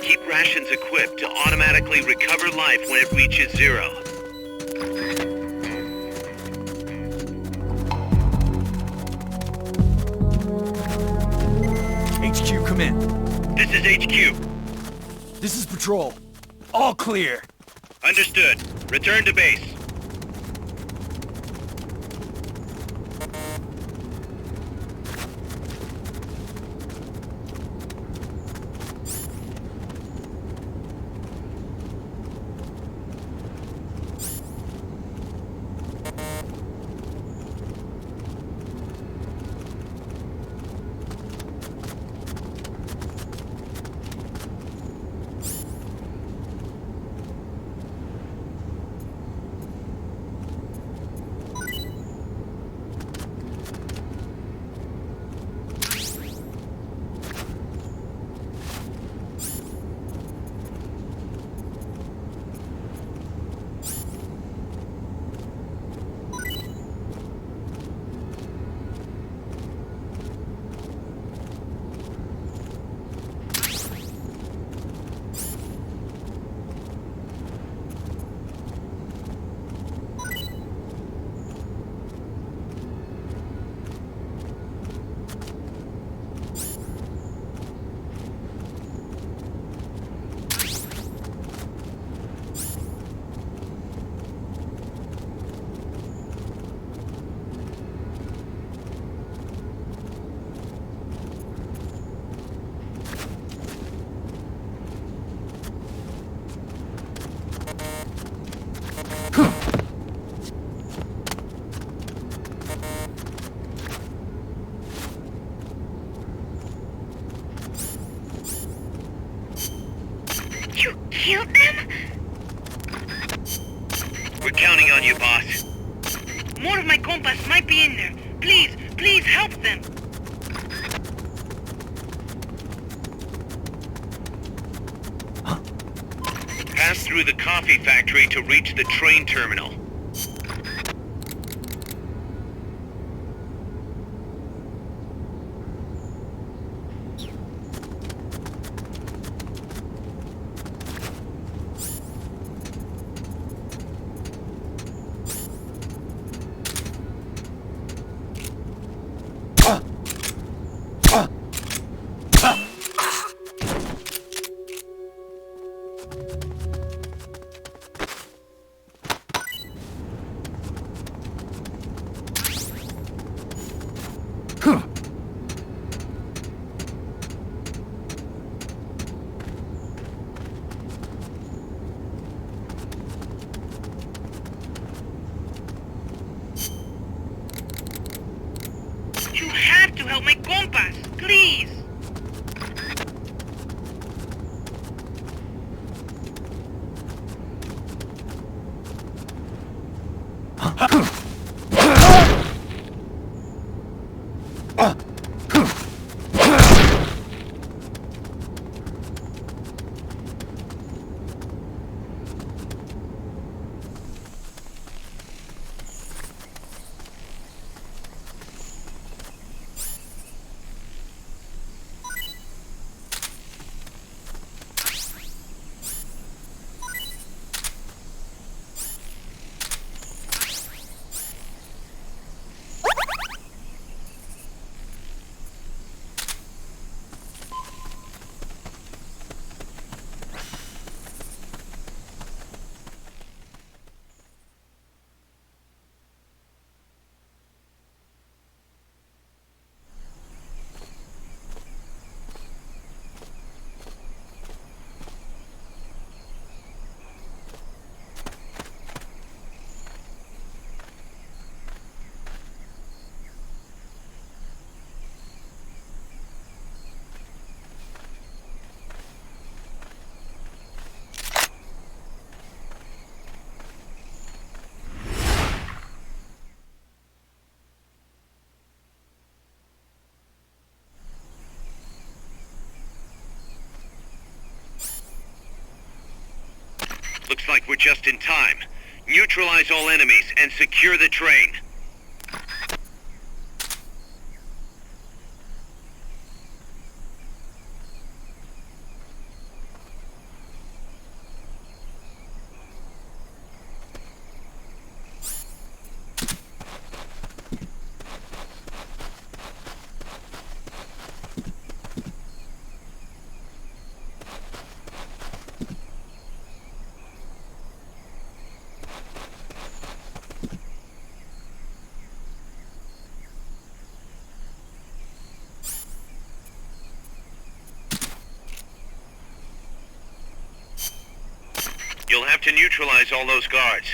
Keep rations equipped to automatically recover life when it reaches zero. HQ, come in. This is HQ. This is Patrol. All clear. Understood. Return to base. You killed them? We're counting on you, boss. More of my compas might be in there. Please, please help them. Pass through the coffee factory to reach the train terminal. compass, please! Looks like we're just in time. Neutralize all enemies and secure the train. You'll have to neutralize all those guards.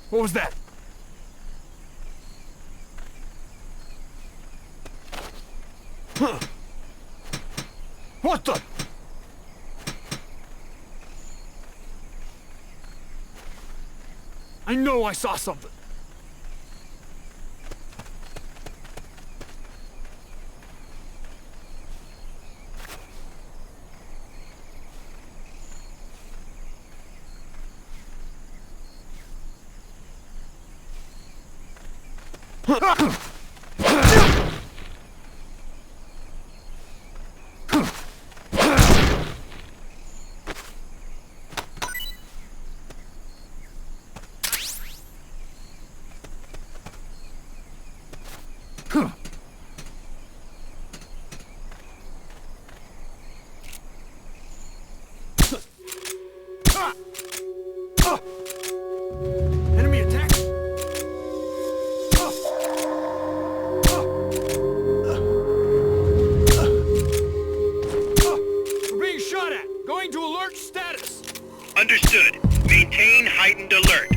What was that? What the? I know I saw something. Enemy attack! We're being shot at! Going to alert status! Understood. Maintain heightened alert.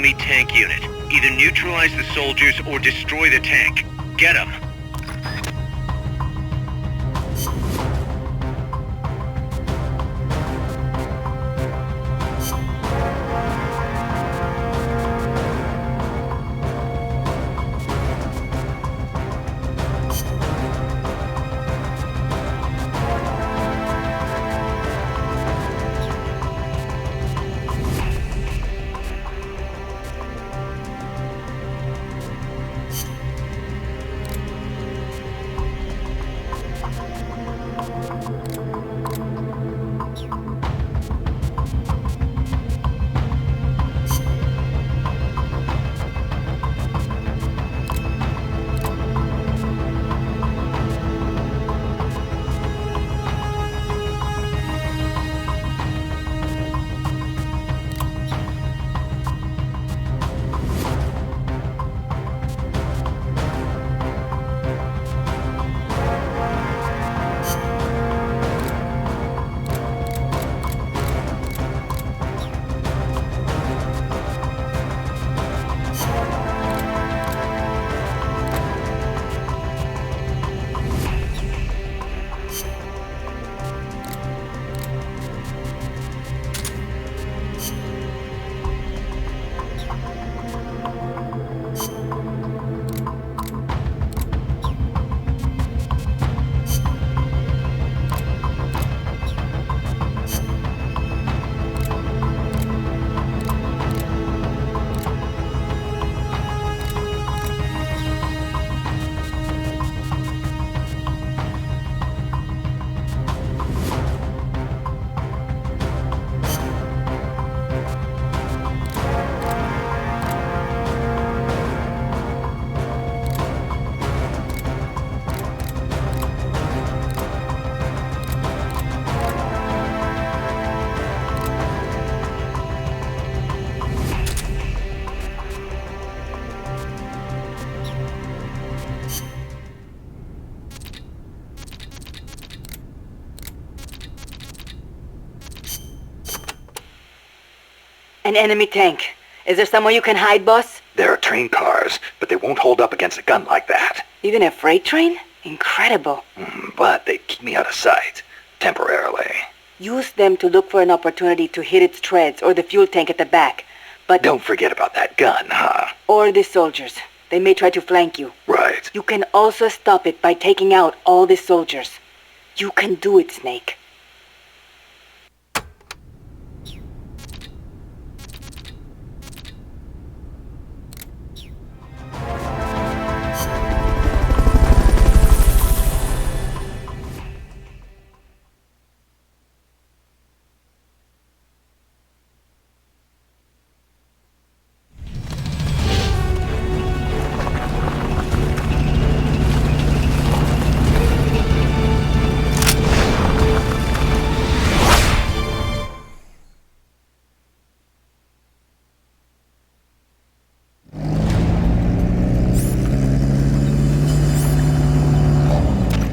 enemy tank unit. Either neutralize the soldiers or destroy the tank. Get them. An enemy tank. Is there somewhere you can hide, boss? There are train cars, but they won't hold up against a gun like that. Even a freight train? Incredible. But they keep me out of sight. Temporarily. Use them to look for an opportunity to hit its treads or the fuel tank at the back. But don't forget about that gun, huh? Or the soldiers. They may try to flank you. Right. You can also stop it by taking out all the soldiers. You can do it, Snake.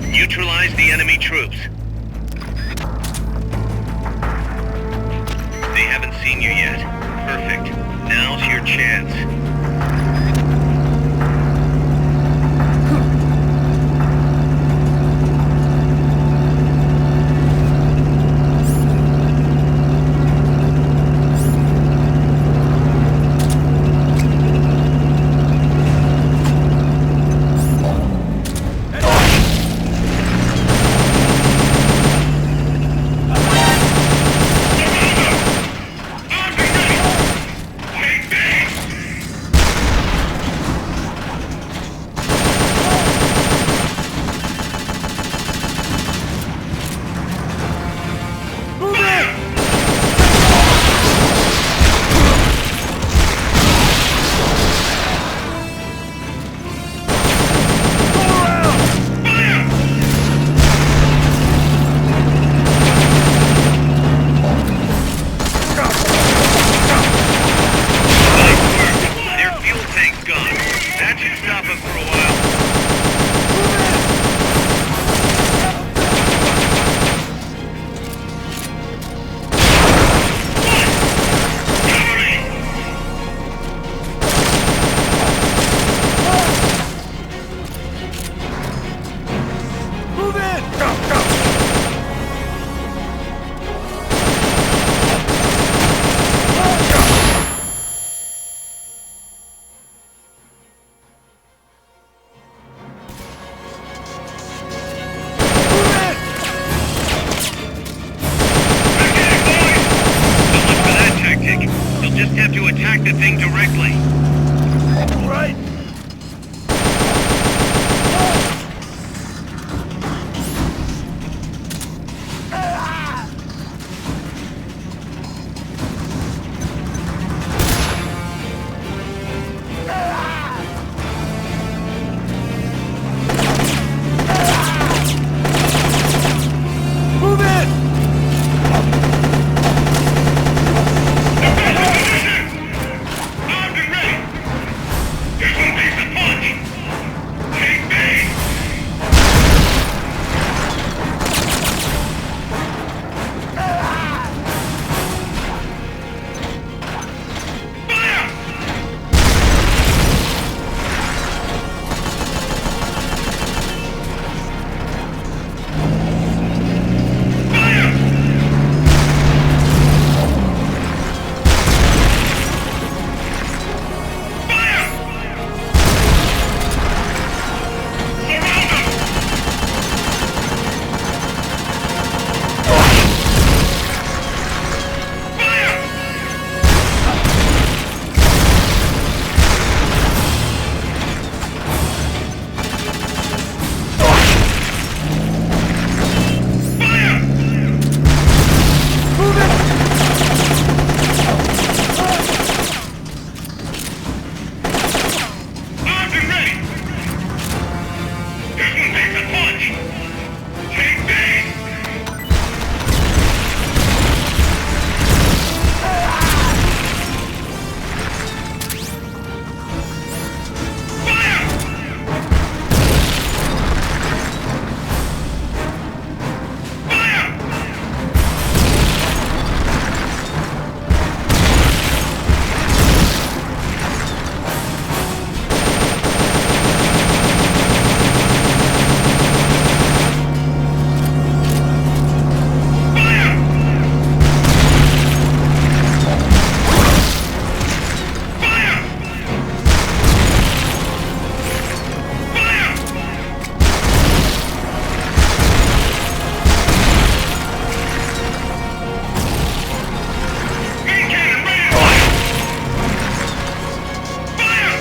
Neutralize the enemy troops. They haven't seen you yet. Perfect. Now's your chance. the thing directly. Right. Move in! Armed and ready! This one takes a punch! Take base! Fire! Armed and ready! This one takes a punch! Take base! Main cannon ready to fire! Fire!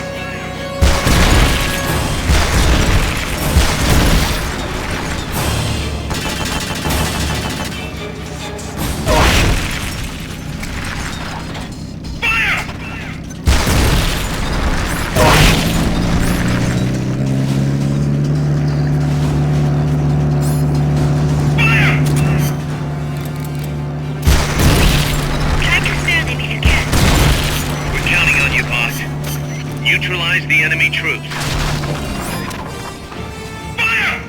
Try to spare them if you can. We're counting on you, boss. Neutralize the enemy troops. Fire!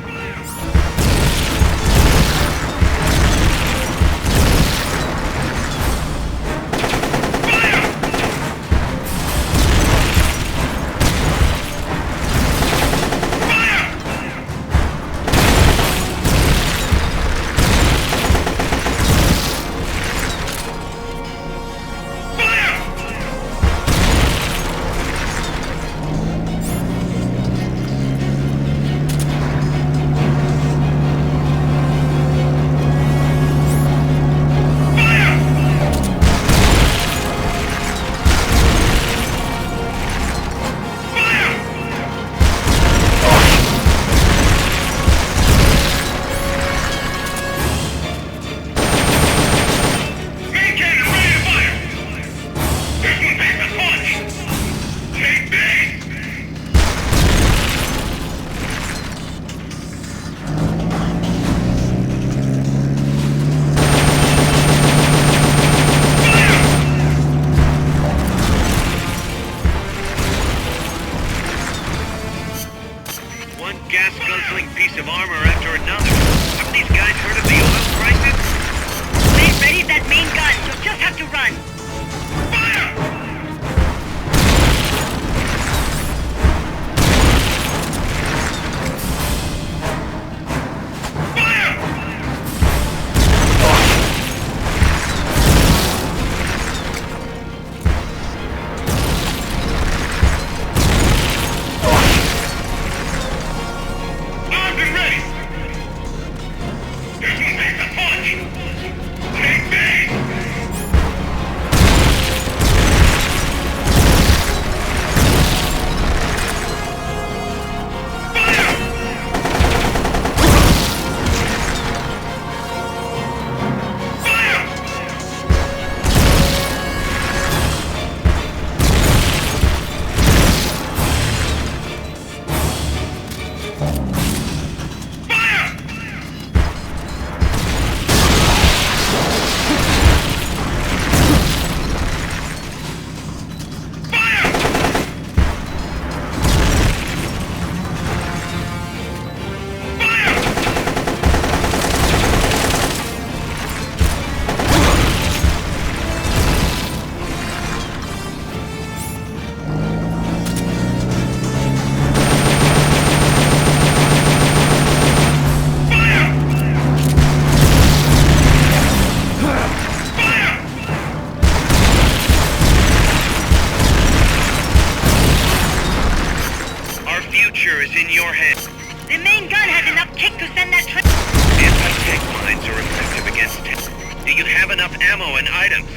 you have enough ammo and items.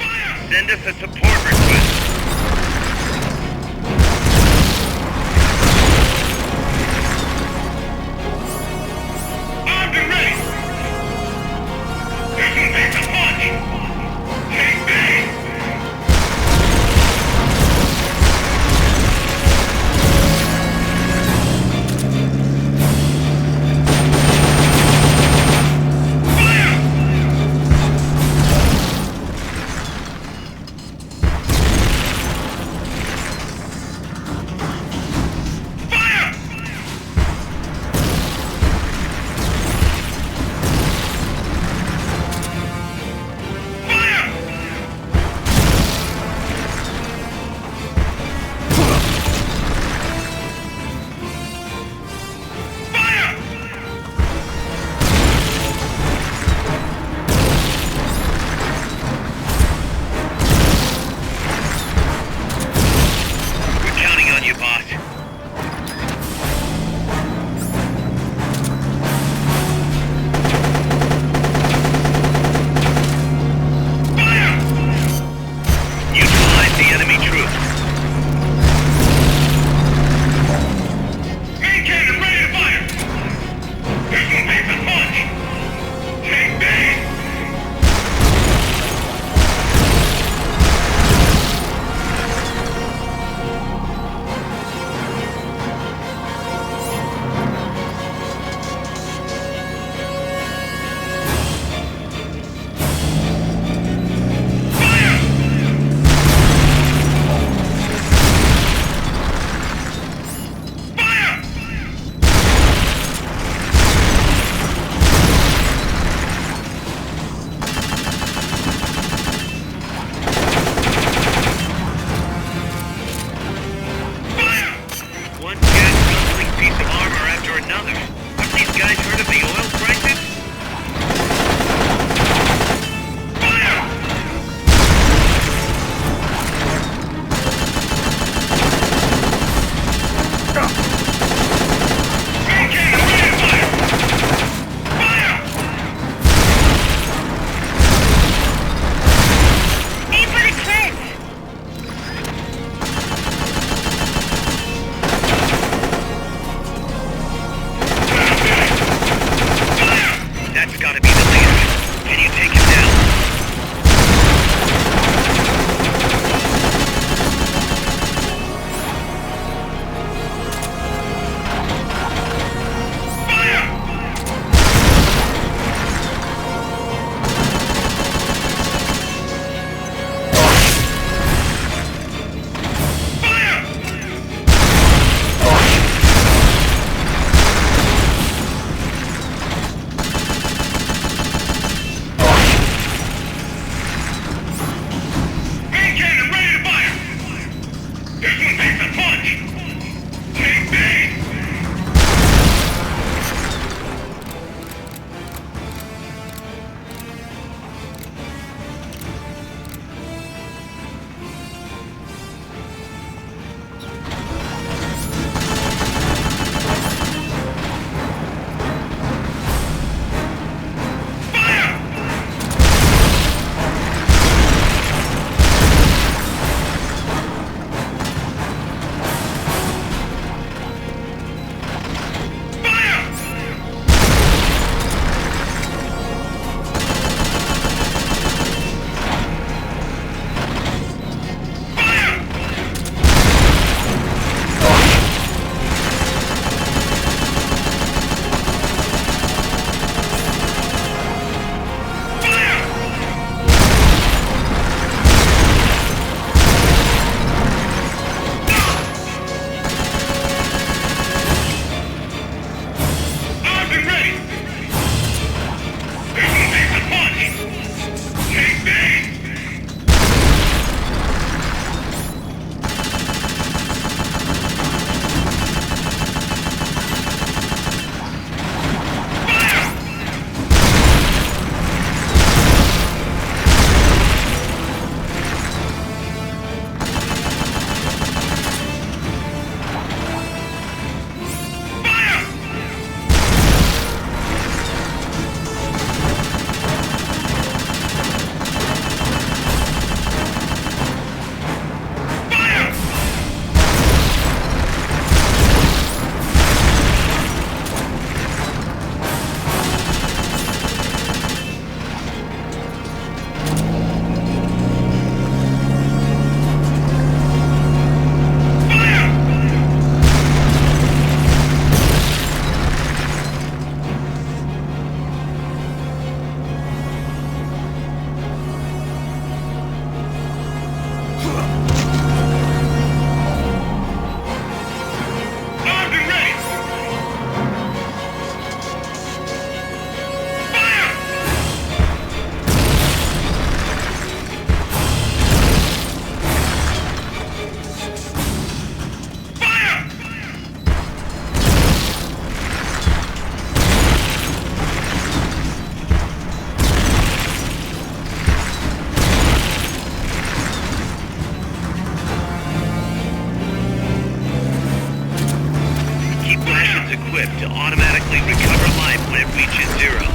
Send us a support request. Armed and ready! There's back to punch! Take bang! to automatically recover life when it reaches zero.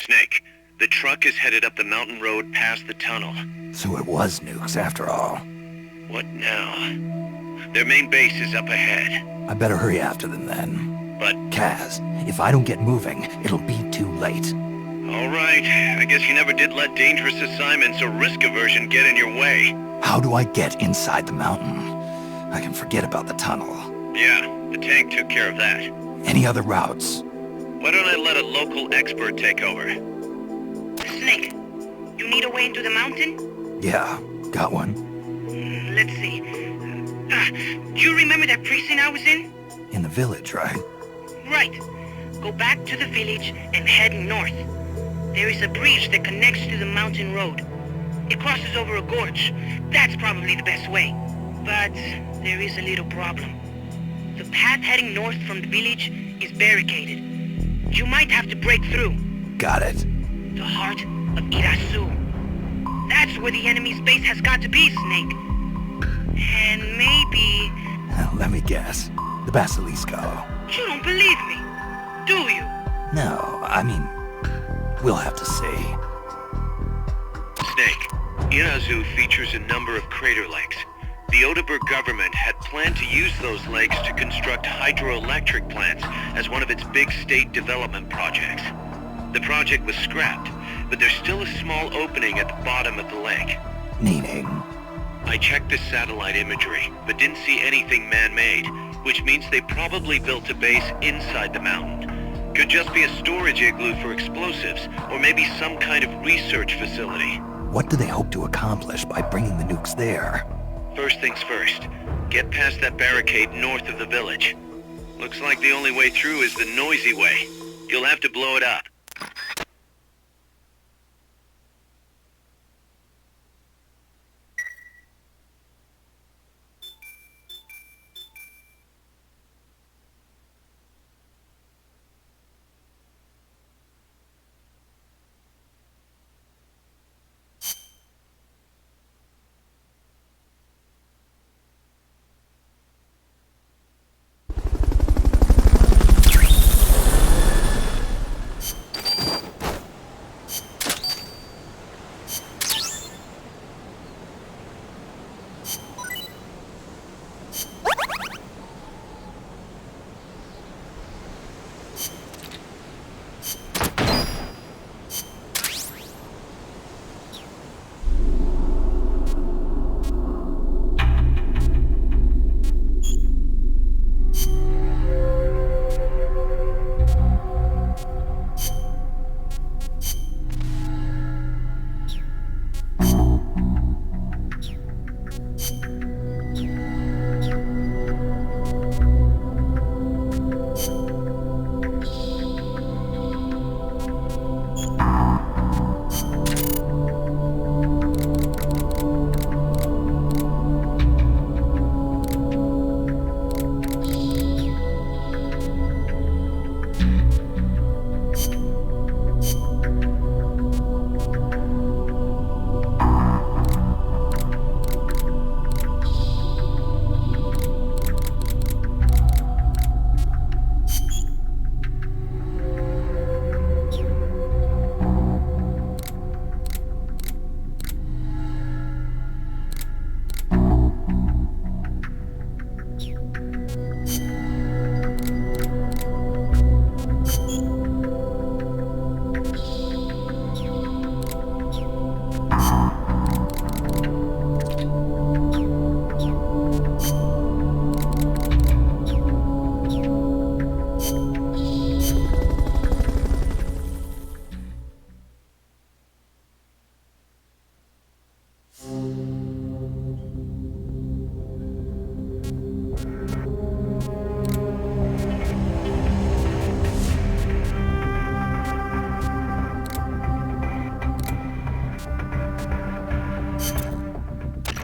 Snake, the truck is headed up the mountain road past the tunnel. So it was nukes after all. What now? Their main base is up ahead. I better hurry after them then. But... Kaz, if I don't get moving, it'll be too late. All right. I guess you never did let dangerous assignments or risk aversion get in your way. How do I get inside the mountain? I can forget about the tunnel. Yeah, the tank took care of that. Any other routes? Why don't I let a local expert take over? Snake, you need a way into the mountain? Yeah, got one. Let's see. Do you remember that precinct I was in? In the village, right? Right. Go back to the village and head north. There is a bridge that connects to the mountain road. It crosses over a gorge. That's probably the best way. But there is a little problem. The path heading north from the village is barricaded. You might have to break through. Got it. The heart of Irasu. That's where the enemy's base has got to be, Snake. And maybe... Let me guess. The Basilisco. You don't believe me, do you? No, I mean... We'll have to see. Snake, Irazu features a number of crater lakes. The Odeberg government had planned to use those lakes to construct hydroelectric plants as one of its big state development projects. The project was scrapped, but there's still a small opening at the bottom of the lake. Meaning? I checked the satellite imagery, but didn't see anything man-made, which means they probably built a base inside the mountain. Could just be a storage igloo for explosives, or maybe some kind of research facility. What do they hope to accomplish by bringing the nukes there? First things first, get past that barricade north of the village. Looks like the only way through is the noisy way. You'll have to blow it up.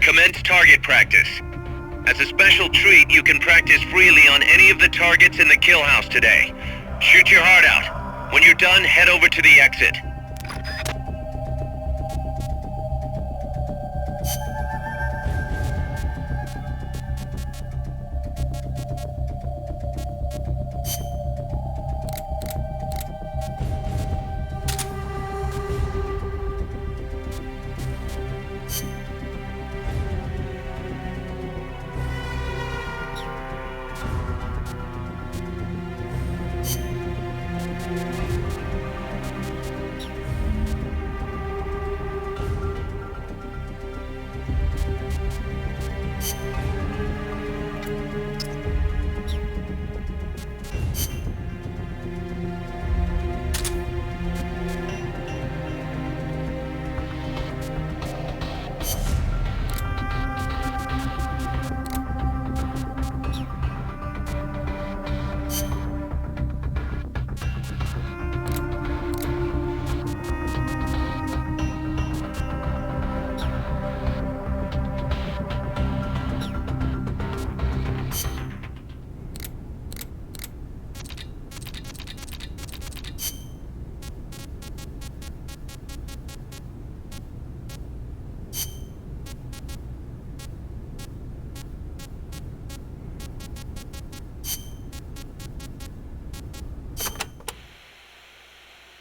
Commence target practice. As a special treat, you can practice freely on any of the targets in the kill house today. Shoot your heart out. When you're done, head over to the exit.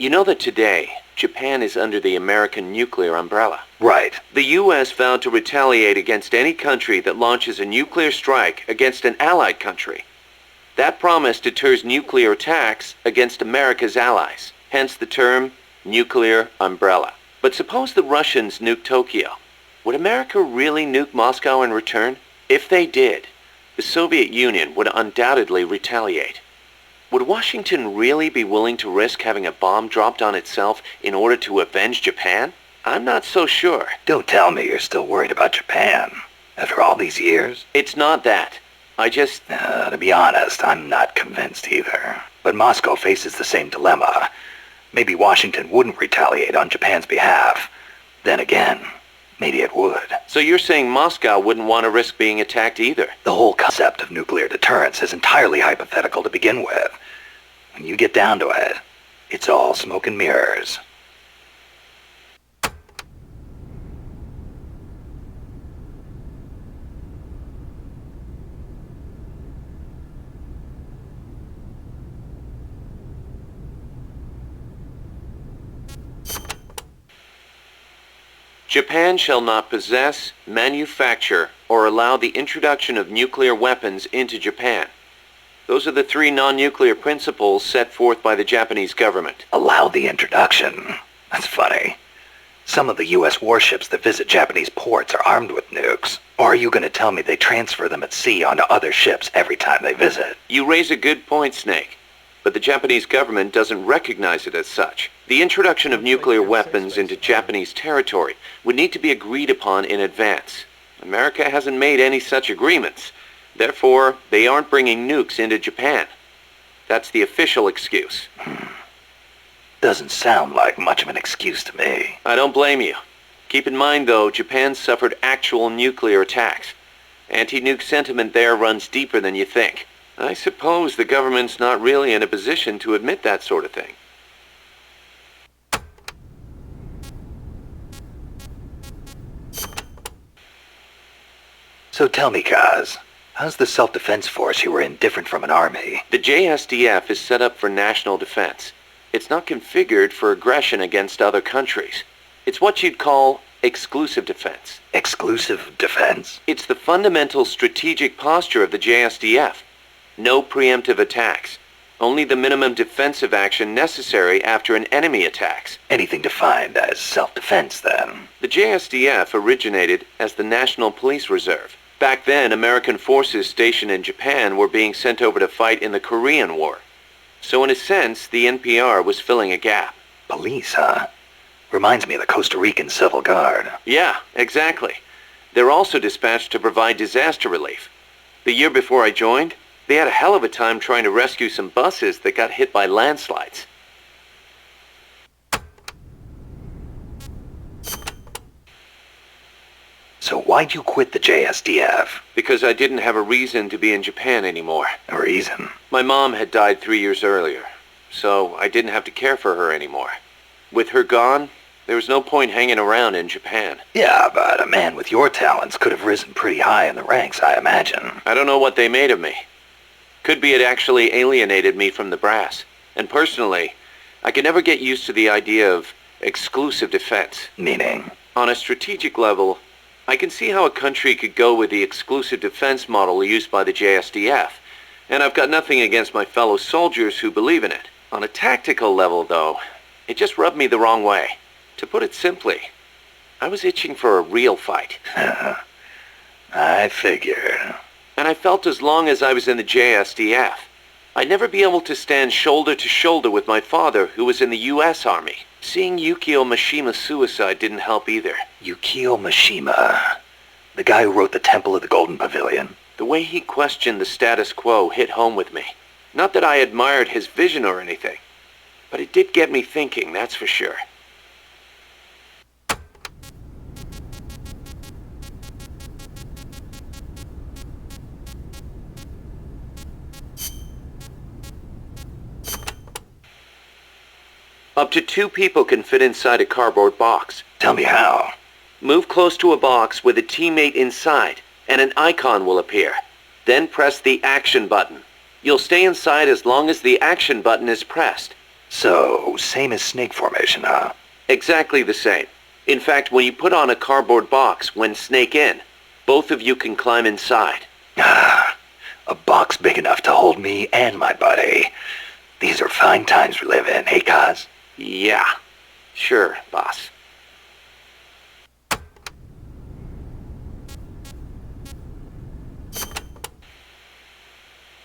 You know that today, Japan is under the American nuclear umbrella. Right. The U.S. vowed to retaliate against any country that launches a nuclear strike against an allied country. That promise deters nuclear attacks against America's allies, hence the term nuclear umbrella. But suppose the Russians nuke Tokyo. Would America really nuke Moscow in return? If they did, the Soviet Union would undoubtedly retaliate. Would Washington really be willing to risk having a bomb dropped on itself in order to avenge Japan? I'm not so sure. Don't tell me you're still worried about Japan. After all these years? It's not that. To be honest, I'm not convinced either. But Moscow faces the same dilemma. Maybe Washington wouldn't retaliate on Japan's behalf. Then again, maybe it would. So you're saying Moscow wouldn't want to risk being attacked either? The whole concept of nuclear deterrence is entirely hypothetical to begin with. When you get down to it, it's all smoke and mirrors. Japan shall not possess, manufacture, or allow the introduction of nuclear weapons into Japan. Those are the 3 non-nuclear principles set forth by the Japanese government. Allow the introduction? That's funny. Some of the U.S. warships that visit Japanese ports are armed with nukes. Or are you going to tell me they transfer them at sea onto other ships every time they visit? You raise a good point, Snake. But the Japanese government doesn't recognize it as such. The introduction of nuclear weapons into Japanese territory would need to be agreed upon in advance. America hasn't made any such agreements. Therefore, they aren't bringing nukes into Japan. That's the official excuse. Doesn't sound like much of an excuse to me. I don't blame you. Keep in mind, though, Japan suffered actual nuclear attacks. Anti-nuke sentiment there runs deeper than you think. I suppose the government's not really in a position to admit that sort of thing. So tell me, Kaz, how's the self-defense force you were in different from an army? The JSDF is set up for national defense. It's not configured for aggression against other countries. It's what you'd call exclusive defense. Exclusive defense? It's the fundamental strategic posture of the JSDF. No preemptive attacks. Only the minimum defensive action necessary after an enemy attacks. Anything defined as self-defense, then? The JSDF originated as the National Police Reserve. Back then, American forces stationed in Japan were being sent over to fight in the Korean War. So in a sense, the NPR was filling a gap. Police, huh? Reminds me of the Costa Rican Civil Guard. Yeah, exactly. They're also dispatched to provide disaster relief. The year before I joined, they had a hell of a time trying to rescue some buses that got hit by landslides. So why'd you quit the JSDF? Because I didn't have a reason to be in Japan anymore. A reason? My mom had died 3 years earlier, so I didn't have to care for her anymore. With her gone, there was no point hanging around in Japan. Yeah, but a man with your talents could have risen pretty high in the ranks, I imagine. I don't know what they made of me. Could be it actually alienated me from the brass. And personally, I could never get used to the idea of exclusive defense. Meaning? On a strategic level, I can see how a country could go with the exclusive defense model used by the JSDF, and I've got nothing against my fellow soldiers who believe in it. On a tactical level, though, it just rubbed me the wrong way. To put it simply, I was itching for a real fight. I figured. And I felt as long as I was in the JSDF, I'd never be able to stand shoulder to shoulder with my father, who was in the U.S. Army. Seeing Yukio Mishima's suicide didn't help either. Yukio Mishima. The guy who wrote The Temple of the Golden Pavilion. The way he questioned the status quo hit home with me. Not that I admired his vision or anything, but it did get me thinking, that's for sure. Up to 2 people can fit inside a cardboard box. Tell me how. Move close to a box with a teammate inside, and an icon will appear. Then press the action button. You'll stay inside as long as the action button is pressed. So, same as snake formation, huh? Exactly the same. In fact, when you put on a cardboard box when snake in, both of you can climb inside. Ah, a box big enough to hold me and my buddy. These are fine times we live in, hey, Kaz? Yeah, sure, boss.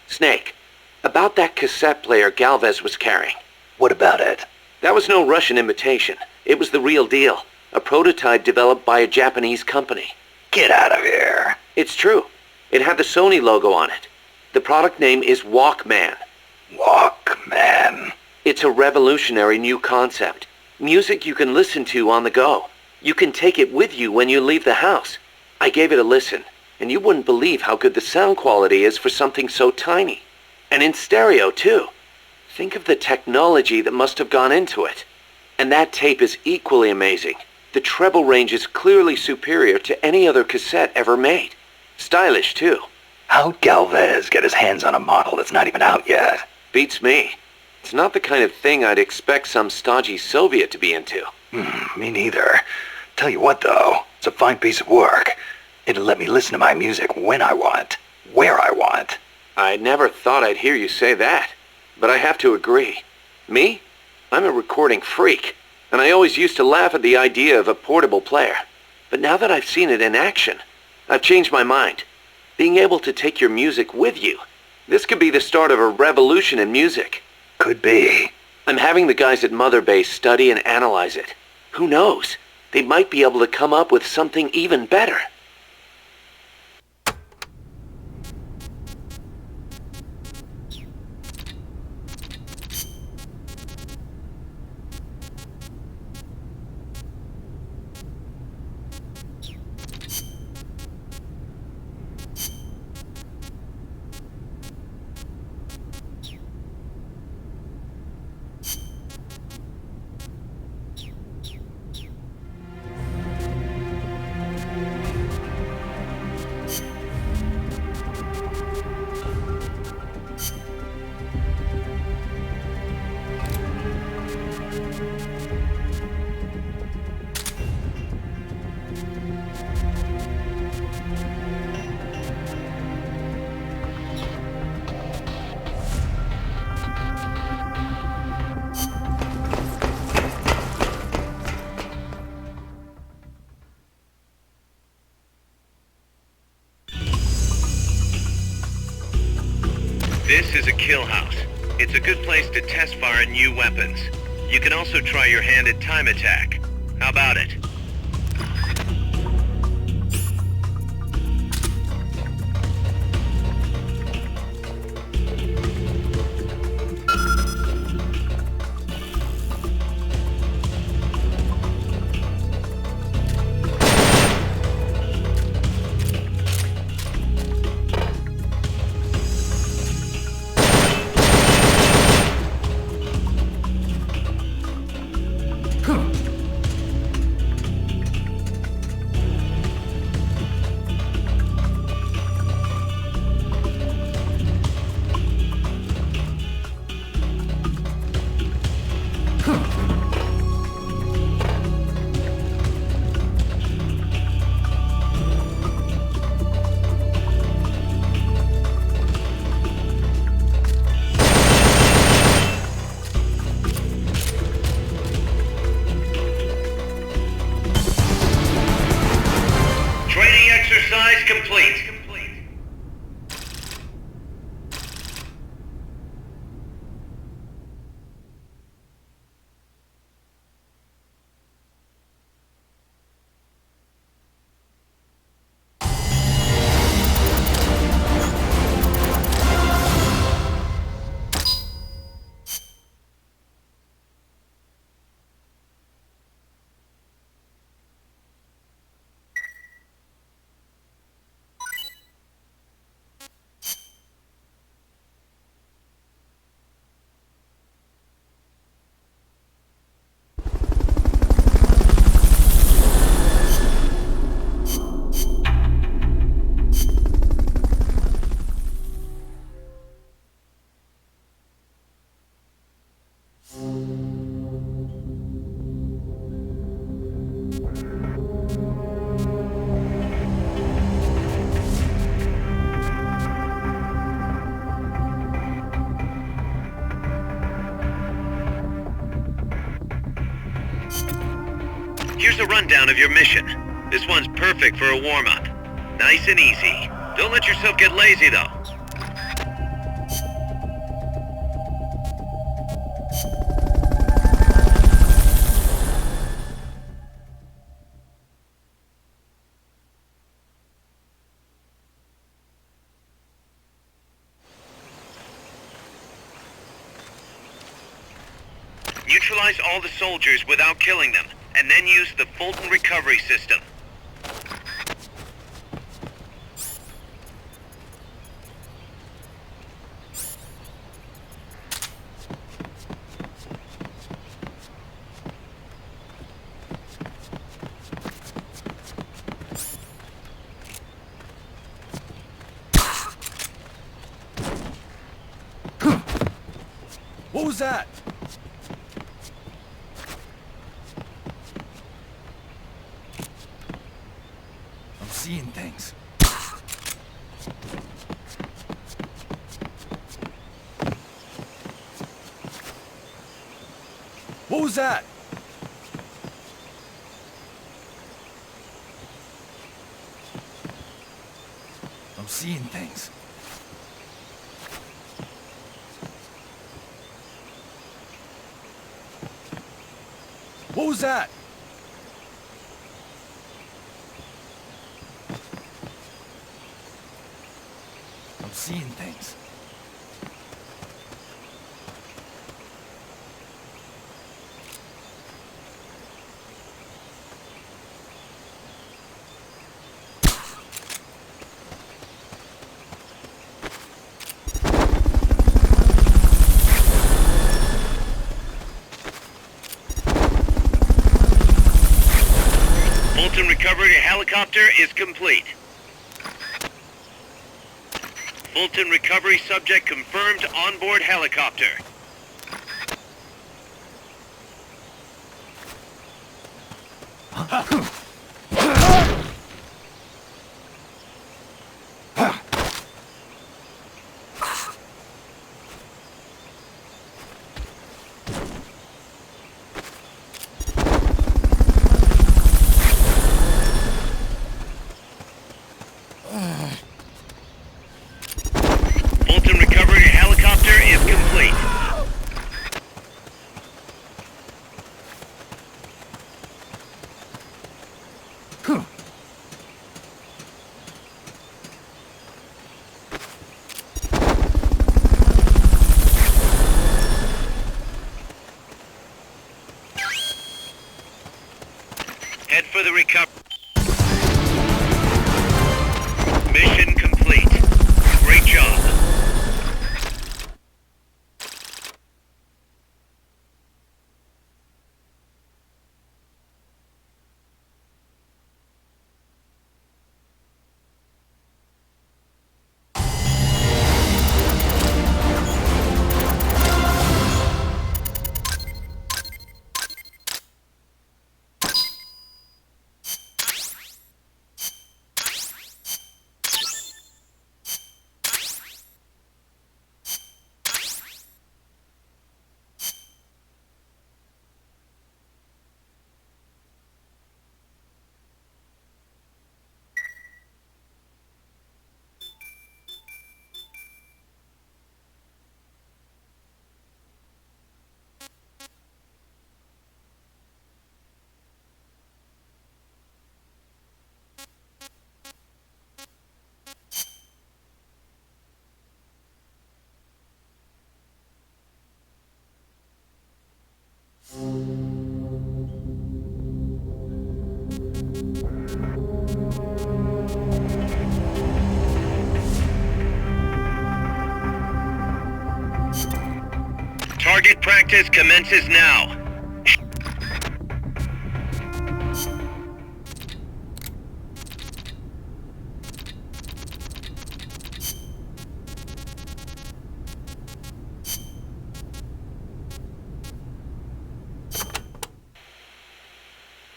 Snake, about that cassette player Galvez was carrying. What about it? That was no Russian imitation. It was the real deal. A prototype developed by a Japanese company. Get out of here. It's true. It had the Sony logo on it. The product name is Walkman. Walkman. It's a revolutionary new concept. Music you can listen to on the go. You can take it with you when you leave the house. I gave it a listen, and you wouldn't believe how good the sound quality is for something so tiny. And in stereo, too. Think of the technology that must have gone into it. And that tape is equally amazing. The treble range is clearly superior to any other cassette ever made. Stylish, too. How'd Galvez get his hands on a model that's not even out yet? Beats me. It's not the kind of thing I'd expect some stodgy Soviet to be into. Me neither. Tell you what, though, it's a fine piece of work. It'll let me listen to my music when I want, where I want. I never thought I'd hear you say that, but I have to agree. Me? I'm a recording freak, and I always used to laugh at the idea of a portable player. But now that I've seen it in action, I've changed my mind. Being able to take your music with you, this could be the start of a revolution in music. Could be. I'm having the guys at Mother Base study and analyze it. Who knows? They might be able to come up with something even better. This is a kill house. It's a good place to test fire new weapons. You can also try your hand at time attack. How about it? Exercise complete. Here's a rundown of your mission. This one's perfect for a warm-up. Nice and easy. Don't let yourself get lazy, though. Neutralize all the soldiers without killing them, and then use the Fulton recovery system. What was that? I'm seeing things. What was that? I'm seeing things. What was that? I'm seeing things. Fulton recovery helicopter is complete. Fulton recovery subject confirmed onboard helicopter. Fulton recovery helicopter is complete. Head for the recovery. Mission complete. Great job. Practice commences now.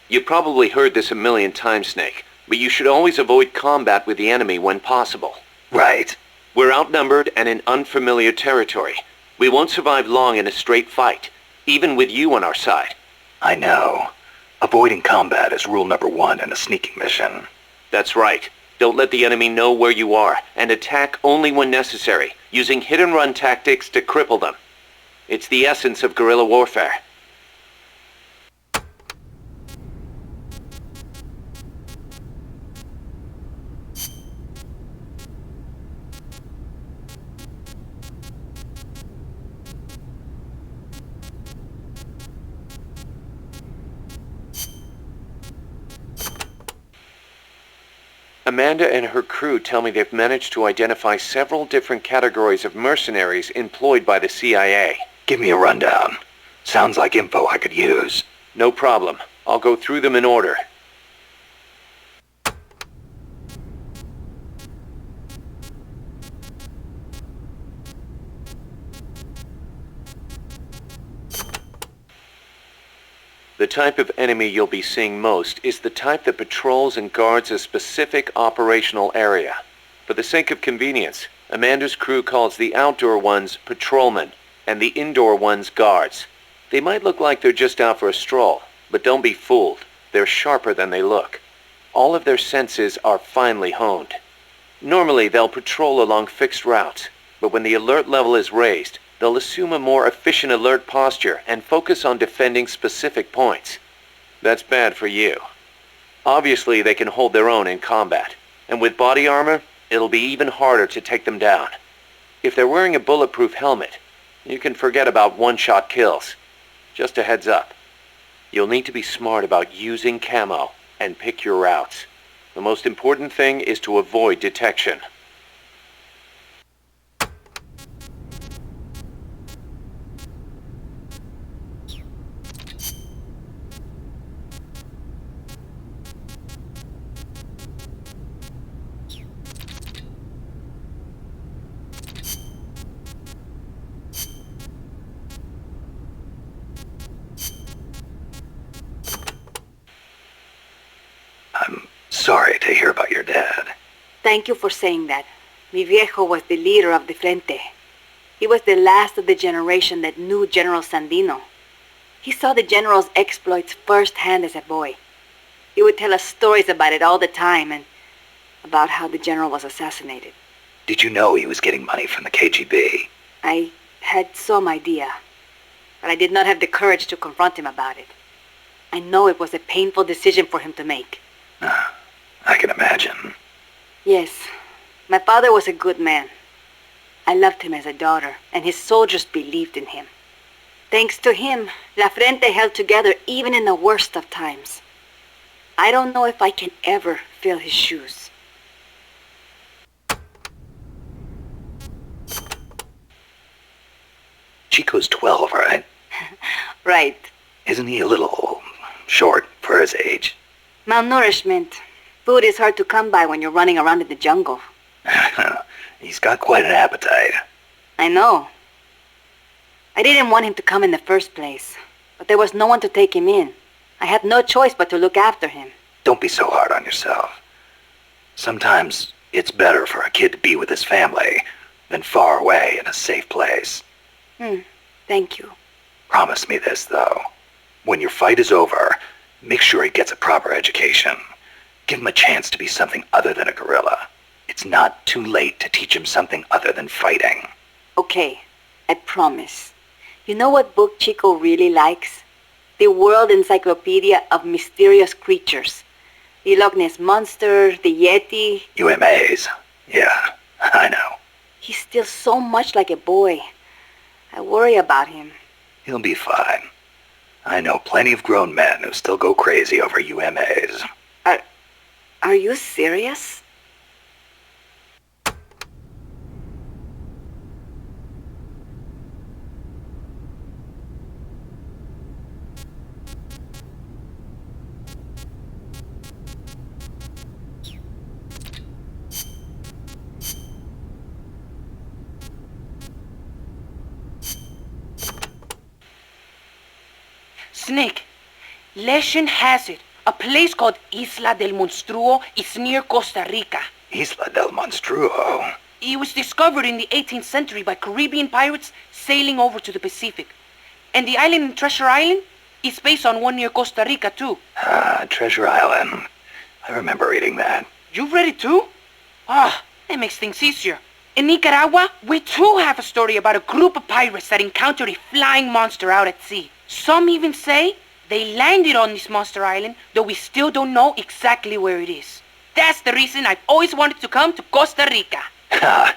You probably heard this a million times, Snake, but you should always avoid combat with the enemy when possible. Right. We're outnumbered and in unfamiliar territory. We won't survive long in a straight fight, even with you on our side. I know. Avoiding combat is rule number 1 in a sneaking mission. That's right. Don't let the enemy know where you are, and attack only when necessary, using hit-and-run tactics to cripple them. It's the essence of guerrilla warfare. Amanda and her crew tell me they've managed to identify several different categories of mercenaries employed by the CIA. Give me a rundown. Sounds like info I could use. No problem. I'll go through them in order. The type of enemy you'll be seeing most is the type that patrols and guards a specific operational area. For the sake of convenience, Amanda's crew calls the outdoor ones patrolmen, and the indoor ones guards. They might look like they're just out for a stroll, but don't be fooled. They're sharper than they look. All of their senses are finely honed. Normally, they'll patrol along fixed routes, but when the alert level is raised, they'll assume a more efficient alert posture and focus on defending specific points. That's bad for you. Obviously, they can hold their own in combat, and with body armor, it'll be even harder to take them down. If they're wearing a bulletproof helmet, you can forget about one-shot kills. Just a heads up. You'll need to be smart about using camo and pick your routes. The most important thing is to avoid detection. I'm sorry to hear about your dad. Thank you for saying that. Mi viejo was the leader of the Frente. He was the last of the generation that knew General Sandino. He saw the general's exploits firsthand as a boy. He would tell us stories about it all the time and about how the general was assassinated. Did you know he was getting money from the KGB? I had some idea, but I did not have the courage to confront him about it. I know it was a painful decision for him to make. I can imagine. Yes, my father was a good man. I loved him as a daughter, and his soldiers believed in him. Thanks to him, La Frente held together even in the worst of times. I don't know if I can ever fill his shoes. Chico's 12, right? Right. Isn't he a little short for his age? Malnourishment. Food is hard to come by when you're running around in the jungle. He's got quite an appetite. I know. I didn't want him to come in the first place, but there was no one to take him in. I had no choice but to look after him. Don't be so hard on yourself. Sometimes it's better for a kid to be with his family than far away in a safe place. Thank you. Promise me this, though. When your fight is over, make sure he gets a proper education. Give him a chance to be something other than a guerrilla. It's not too late to teach him something other than fighting. Okay, I promise. You know what book Chico really likes? The World Encyclopedia of Mysterious Creatures. The Loch Ness Monster, the Yeti. UMAs. Yeah, I know. He's still so much like a boy. I worry about him. He'll be fine. I know plenty of grown men who still go crazy over UMAs. Are you serious? Snake, legend has it, a place called Isla del Monstruo is near Costa Rica. Isla del Monstruo. It was discovered in the 18th century by Caribbean pirates sailing over to the Pacific. And the island in Treasure Island is based on one near Costa Rica, too. Ah, Treasure Island. I remember reading that. You've read it, too? Ah, that makes things easier. In Nicaragua, we too have a story about a group of pirates that encountered a flying monster out at sea. Some even say they landed on this monster island, though we still don't know exactly where it is. That's the reason I've always wanted to come to Costa Rica. Ha!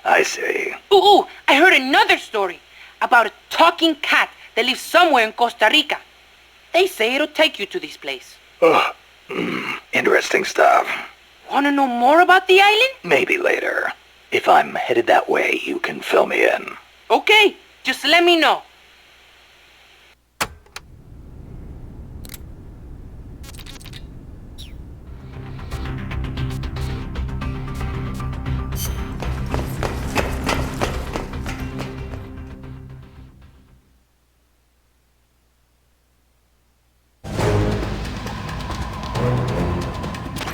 I see. Ooh, I heard another story about a talking cat that lives somewhere in Costa Rica. They say it'll take you to this place. Oh, interesting stuff. Want to know more about the island? Maybe later. If I'm headed that way, you can fill me in. Okay, just let me know.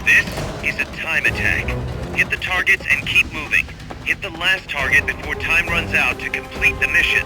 This is a time attack. Hit the targets and keep moving. Hit the last target before time runs out to complete the mission.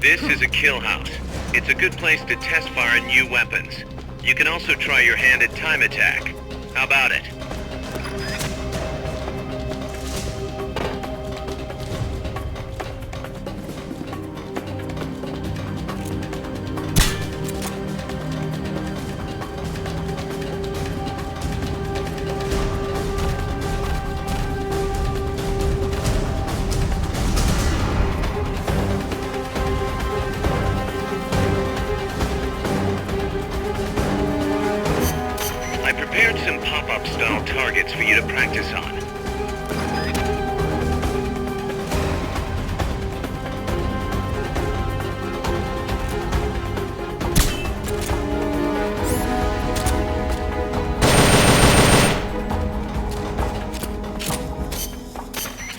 This is a kill house. It's a good place to test fire new weapons. You can also try your hand at time attack. How about it? I prepared some pop-up style targets for you to practice on.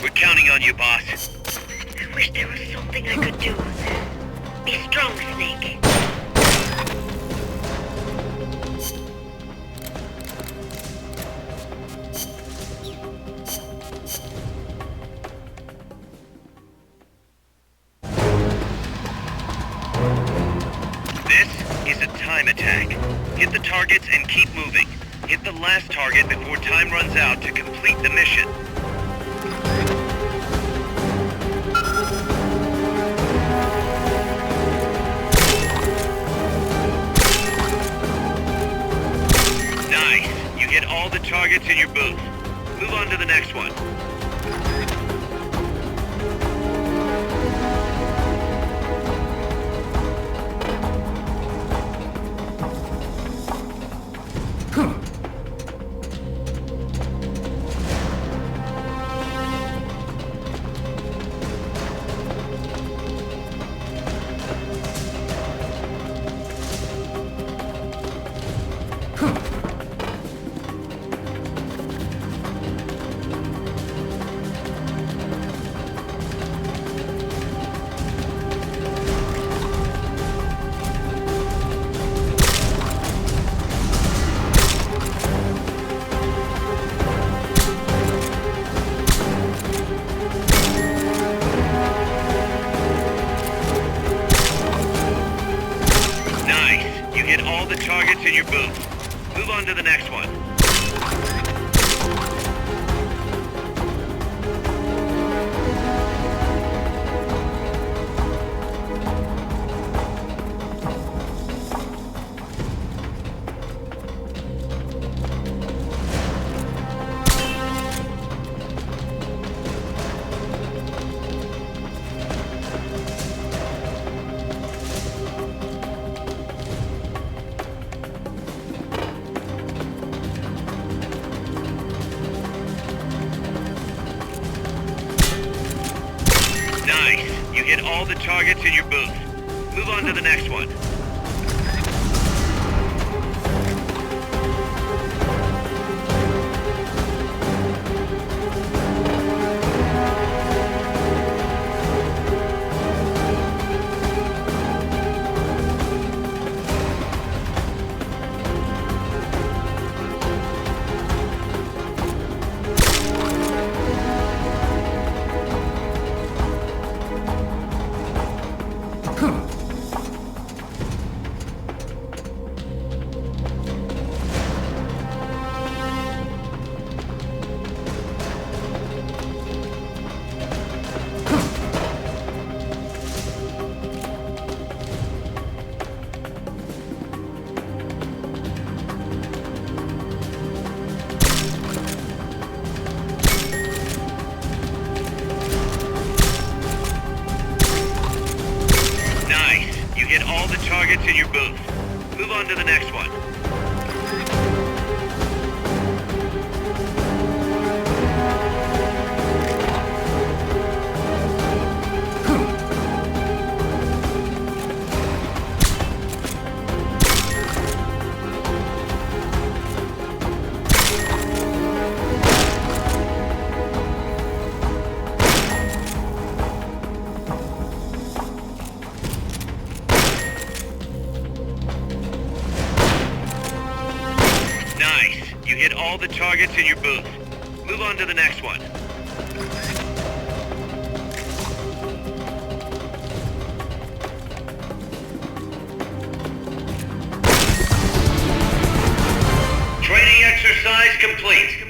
We're counting on you, boss. I wish there was something I could do. Be strong, Snake. This is a time attack. Hit the targets and keep moving. Hit the last target before time runs out to complete the mission. Nice. You hit all the targets in your booth. Move on to the next one. Nice. You hit all the targets in your booth. Move on to the next one. Nice. You hit all the targets in your booth. Move on to the next one. You hit all the targets in your booth. Move on to the next one. Nice. You hit all the targets in your booth. Move on to the next one. Training exercise complete.